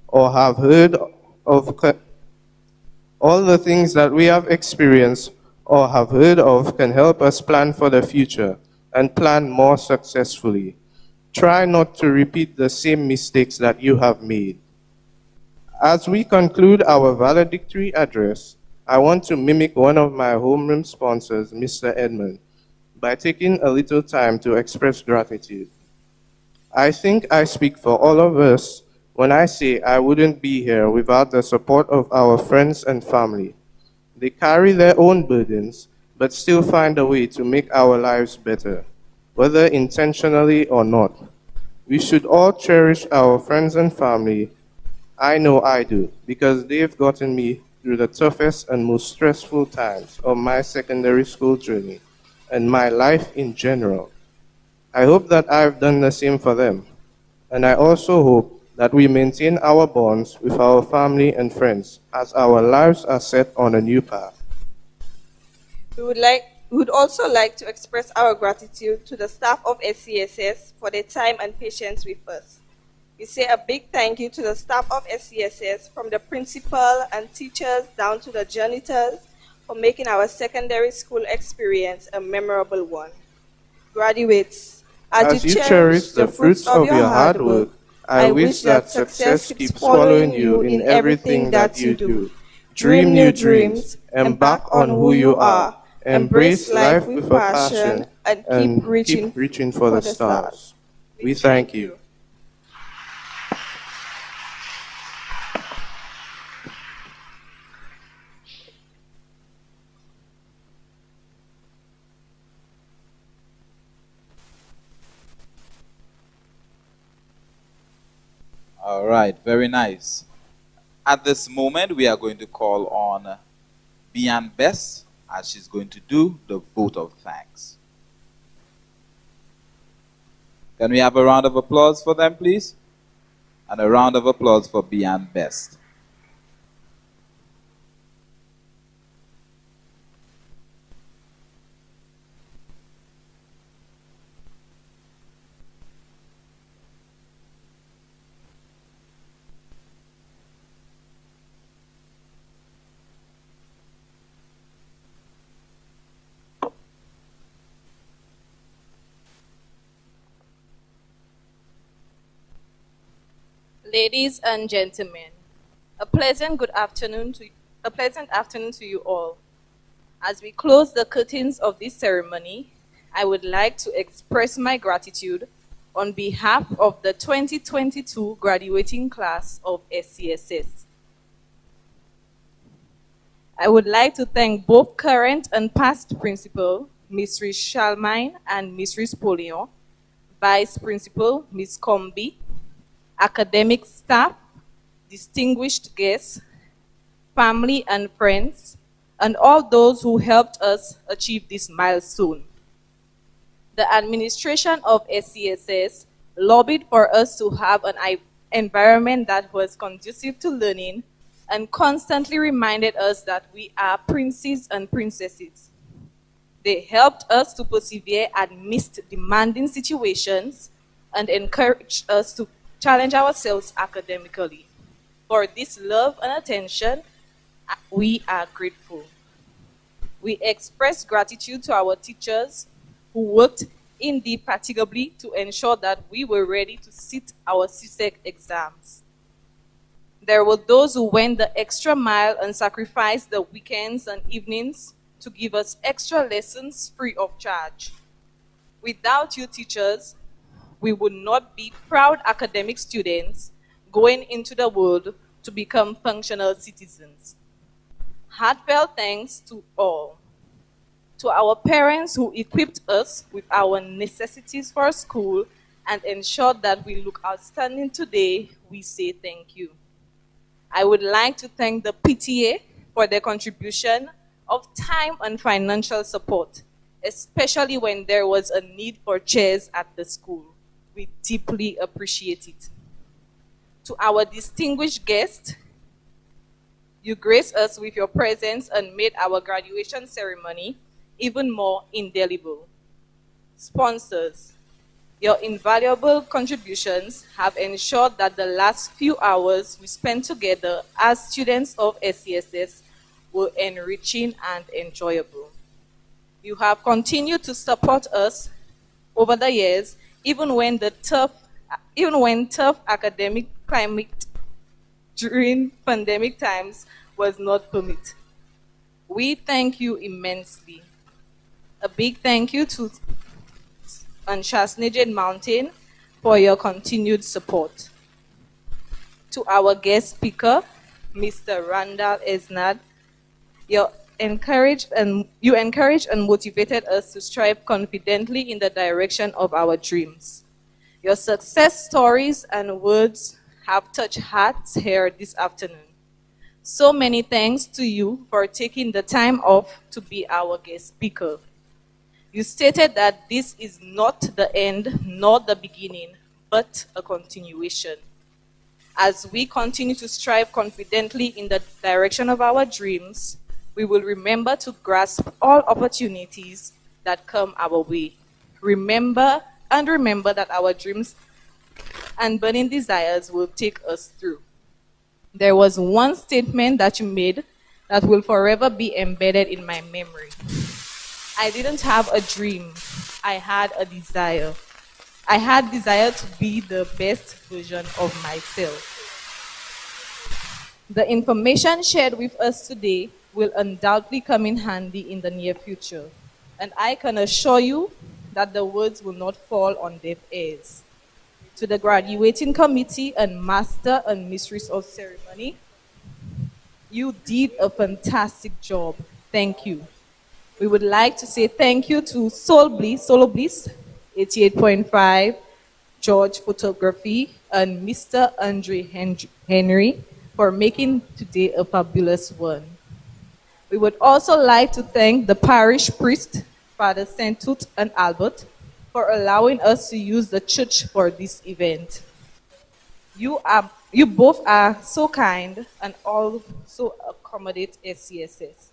or have heard of can help us plan for the future and plan more successfully. Try not to repeat the same mistakes that you have made. As we conclude our valedictory address, I want to mimic one of my homeroom sponsors, Mr. Edmund, by taking a little time to express gratitude. I think I speak for all of us when I say I wouldn't be here without the support of our friends and family. They carry their own burdens, but still find a way to make our lives better, whether intentionally or not. We should all cherish our friends and family. I know I do, because they've gotten me through the toughest and most stressful times of my secondary school journey and my life in general. I hope that I've done the same for them, and I also hope that we maintain our bonds with our family and friends as our lives are set on a new path. We would also like to express our gratitude to the staff of SCSS for their time and patience with us. We say a big thank you to the staff of SCSS, from the principal and teachers down to the janitors, for making our secondary school experience a memorable one. Graduates, as you cherish the fruits of your hard work, I wish that success keeps following you in everything that you do. Dream new dreams, embark on who you are, embrace life with passion, and keep reaching for the stars. We thank you. All right, very nice. At this moment, we are going to call on Bian Bess as she's going to do the vote of thanks. Can we have a round of applause for them, please? And a round of applause for Bian Best. Ladies and gentlemen, a pleasant afternoon to you all. As we close the curtains of this ceremony, I would like to express my gratitude on behalf of the 2022 graduating class of SCSS. I would like to thank both current and past principal, Ms. Shalmine and Ms. Polion, Vice Principal, Ms. Combi, academic staff, distinguished guests, family and friends, and all those who helped us achieve this milestone. The administration of SCSS lobbied for us to have an environment that was conducive to learning and constantly reminded us that we are princes and princesses. They helped us to persevere amidst demanding situations and encouraged us to challenge ourselves academically. For this love and attention, we are grateful. We express gratitude to our teachers who worked indefatigably to ensure that we were ready to sit our CSEC exams. There were those who went the extra mile and sacrificed the weekends and evenings to give us extra lessons free of charge. Without you teachers, we would not be proud academic students going into the world to become functional citizens. Heartfelt thanks to all. To our parents who equipped us with our necessities for school and ensured that we look outstanding today, we say thank you. I would like to thank the PTA for their contribution of time and financial support, especially when there was a need for chairs at the school. We deeply appreciate it. To our distinguished guests, you graced us with your presence and made our graduation ceremony even more indelible. Sponsors, your invaluable contributions have ensured that the last few hours we spent together as students of SCSS were enriching and enjoyable. You have continued to support us over the years, even when tough academic climate during pandemic times was not permitted. We thank you immensely. A big thank you to Shasnijin Mountain for your continued support. To our guest speaker, Mr. Randall Esnad, you encouraged and motivated us to strive confidently in the direction of our dreams. Your success stories and words have touched hearts here this afternoon. So many thanks to you for taking the time off to be our guest speaker. You stated that this is not the end nor the beginning, but a continuation. As we continue to strive confidently in the direction of our dreams, we will remember to grasp all opportunities that come our way. Remember that our dreams and burning desires will take us through. There was one statement that you made that will forever be embedded in my memory. I didn't have a dream. I had a desire. I had desire to be the best version of myself. The information shared with us today will undoubtedly come in handy in the near future. And I can assure you that the words will not fall on deaf ears. To the graduating committee and master and mistress of ceremony, you did a fantastic job. Thank you. We would like to say thank you to Solo Bliss, 88.5, George Photography, and Mr. Andre Henry, for making today a fabulous one. We would also like to thank the parish priest, Father St. Tooth and Albert, for allowing us to use the church for this event. You both are so kind and also accommodate SCSS.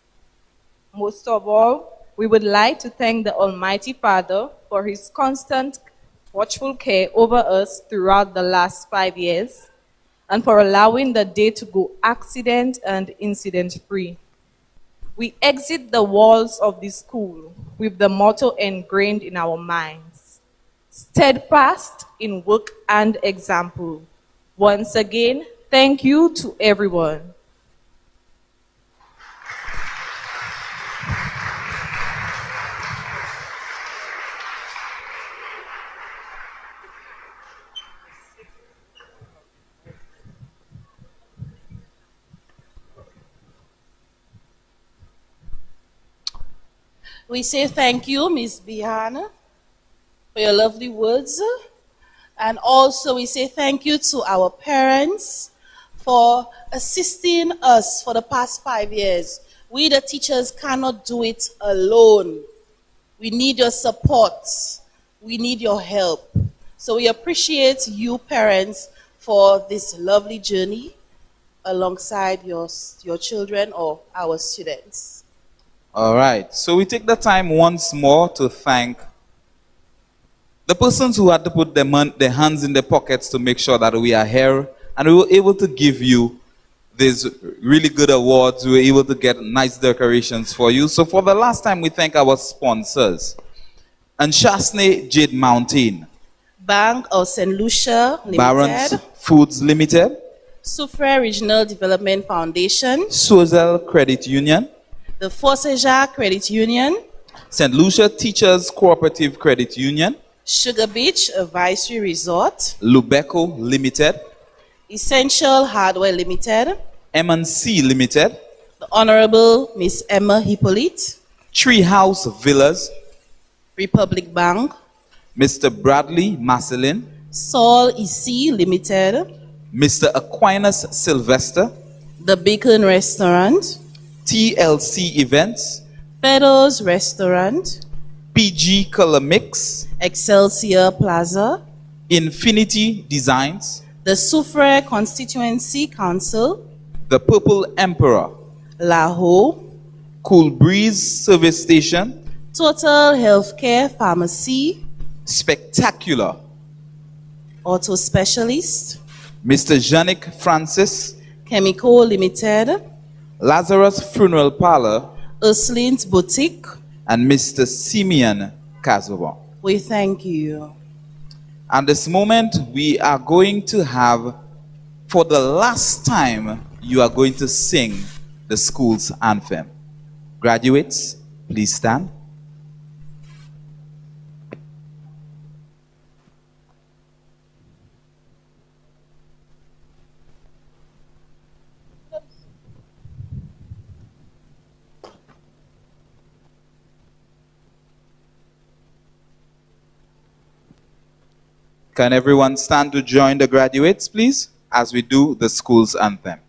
Most of all, we would like to thank the Almighty Father for his constant watchful care over us throughout the last 5 years and for allowing the day to go accident and incident free. We exit the walls of this school with the motto ingrained in our minds: steadfast in work and example. Once again, thank you to everyone. We say thank you, Miss Biana, for your lovely words. And also we say thank you to our parents for assisting us for the past 5 years. We, the teachers, cannot do it alone. We need your support. We need your help. So we appreciate you, parents, for this lovely journey alongside your children or our students. All right. So we take the time once more to thank the persons who had to put their hands in their pockets to make sure that we are here and we were able to give you these really good awards. We were able to get nice decorations for you. So for the last time, we thank our sponsors. And Shasney Jade Mountain, Bank of St. Lucia Limited, Barron's Foods Limited, Soufriere Regional Development Foundation, Sozel Credit Union, the Forceja Credit Union, St. Lucia Teachers Cooperative Credit Union, Sugar Beach Advisory Resort, Lubeco Limited, Essential Hardware Limited, M&C Limited, the Honorable Miss Emma Hippolyte, Treehouse Villas, Republic Bank, Mr. Bradley Marcelin, Sol EC Limited, Mr. Aquinas Sylvester, the Beacon Restaurant, TLC Events, Fedo's Restaurant, PG Color Mix, Excelsior Plaza, Infinity Designs, the Soufriere Constituency Council, the Purple Emperor, Laho, Cool Breeze Service Station, Total Healthcare Pharmacy, Spectacular, Auto Specialist, Mr. Janik Francis, Chemical Limited, Lazarus Funeral Parlor, Ursuline's Boutique, and Mr. Simeon Kazoba. We thank you. And this moment, we are going to have, for the last time, you are going to sing the school's anthem. Graduates, please stand. Can everyone stand to join the graduates, please, as we do the school's anthem?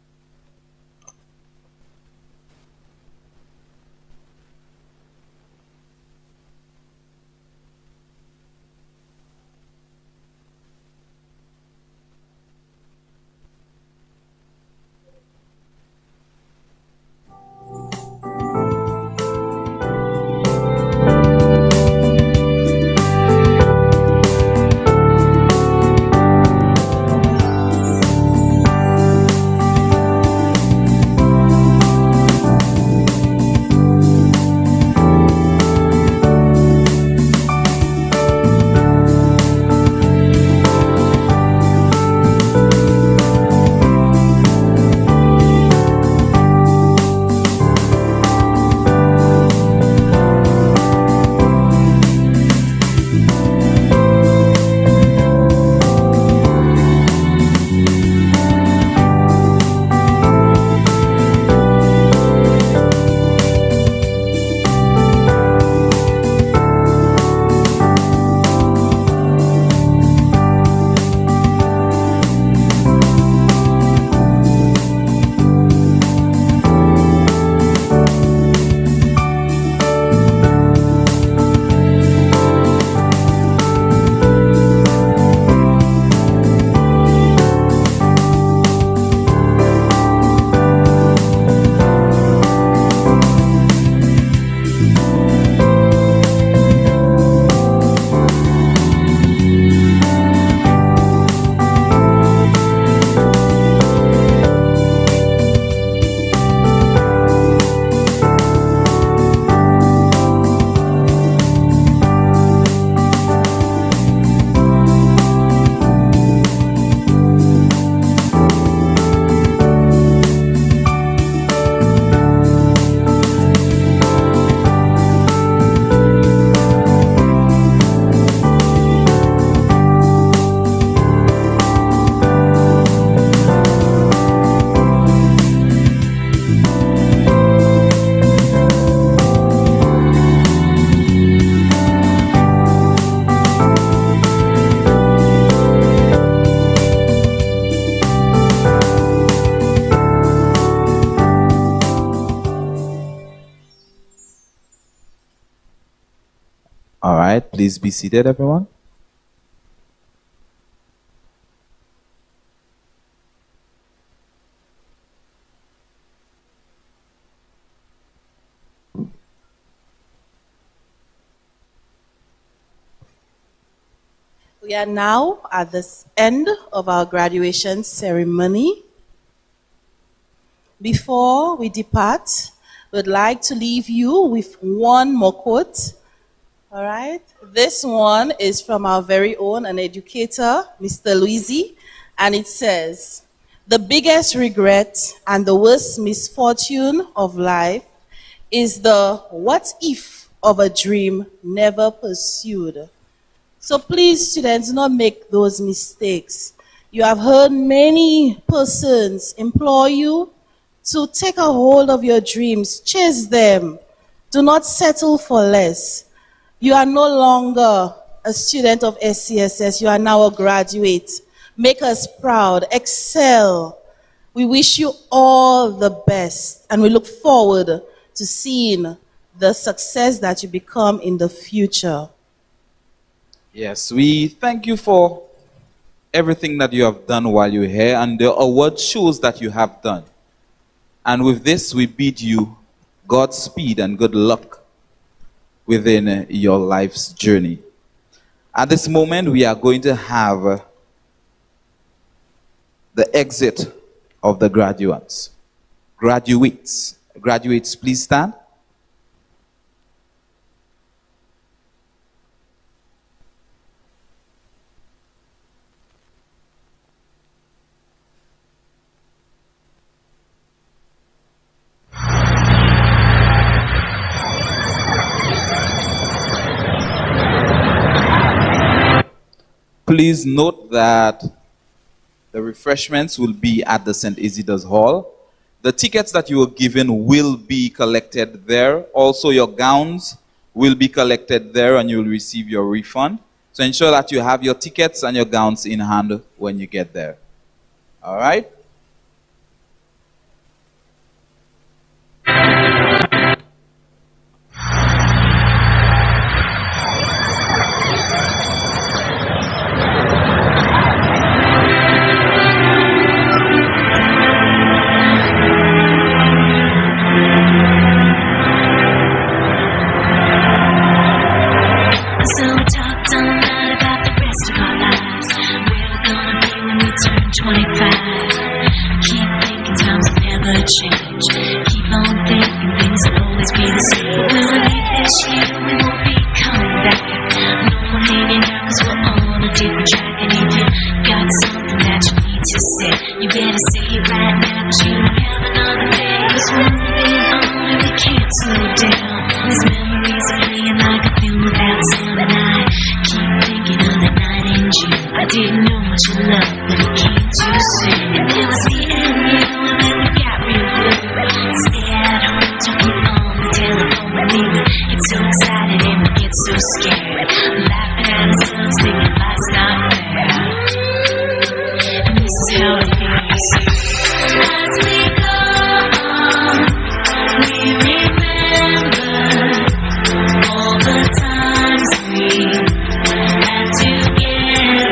All right, please be seated, everyone. We are now at the end of our graduation ceremony. Before we depart, we'd like to leave you with one more quote. All right. This one is from our very own an educator, Mr. Luisi, and it says, "The biggest regret and the worst misfortune of life is the what if of a dream never pursued." So please, students, do not make those mistakes. You have heard many persons implore you to take a hold of your dreams, chase them. Do not settle for less. You are no longer a student of SCSS. You are now a graduate. Make us proud. Excel. We wish you all the best, and we look forward to seeing the success that you become in the future. Yes, we thank you for everything that you have done while you're here, and the award shows that you have done. And with this, we bid you Godspeed and good luck within your life's journey. At this moment, we are going to have the exit of the graduates. Graduates, please stand. Please note that the refreshments will be at the St. Isidore's Hall. The tickets that you were given will be collected there. Also, your gowns will be collected there and you will receive your refund. So ensure that you have your tickets and your gowns in hand when you get there. All right? So we talked all night about the rest of our lives. Where we're gonna be when we turn 25. Keep thinking times will never change. Keep on thinking things will always be the same. But when we leave this year, we won't be coming back. No more hanging out 'cause we're on a different track. And if you got something that you need to say, you better say it right now 'cause you don't have another day. 'Cause we're moving on and we can't slow down. These memories are playing like a film without sound. And I keep thinking of that night in June. I didn't know much of love, but it came too soon. And then was the end, you know, and then we got real blue. Stay at home, talking on the telephone. And we would get so excited and we get so scared. Laughing at ourselves, thinking life's not fair. And this is how it feels. As we go on, we remember all the times we had together.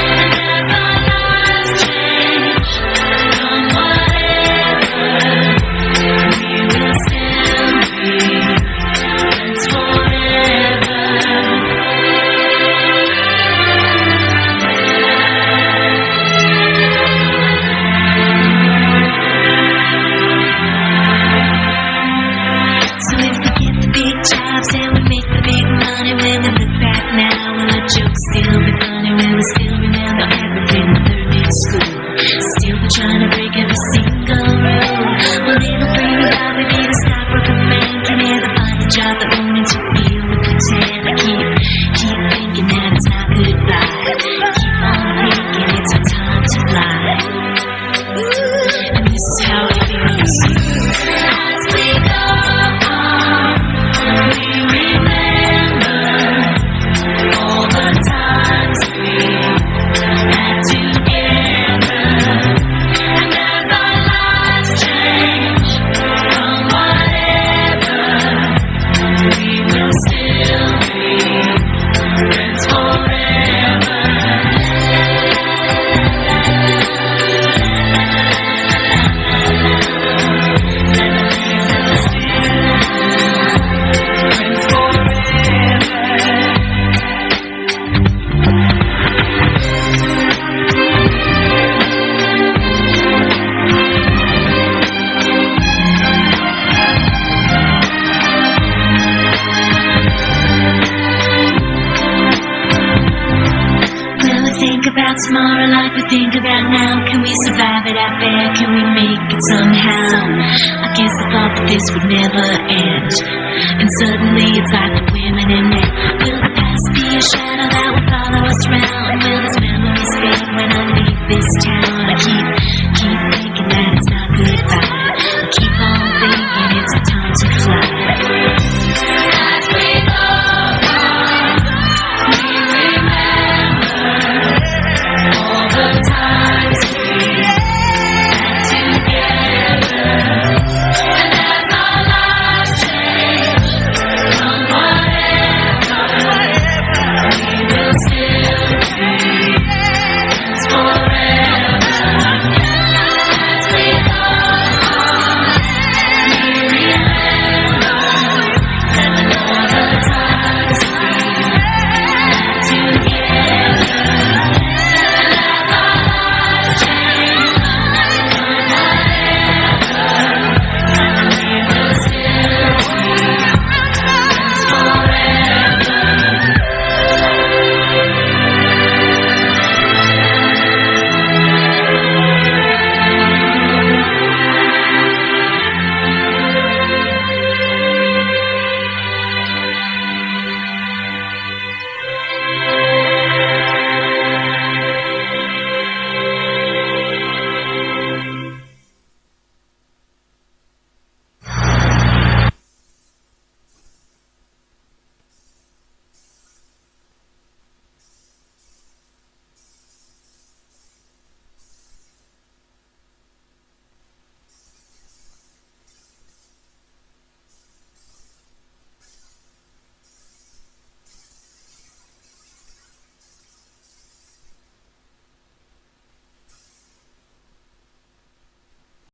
And as our lives change from whatever, we will still be friends forever. tomorrow like we think about now? Can we survive it out there? Can we make it somehow? I guess I thought that this would never end, and suddenly it's like the women in men. Will the past be a shadow that will follow us round? Will this memories fade when I leave this town?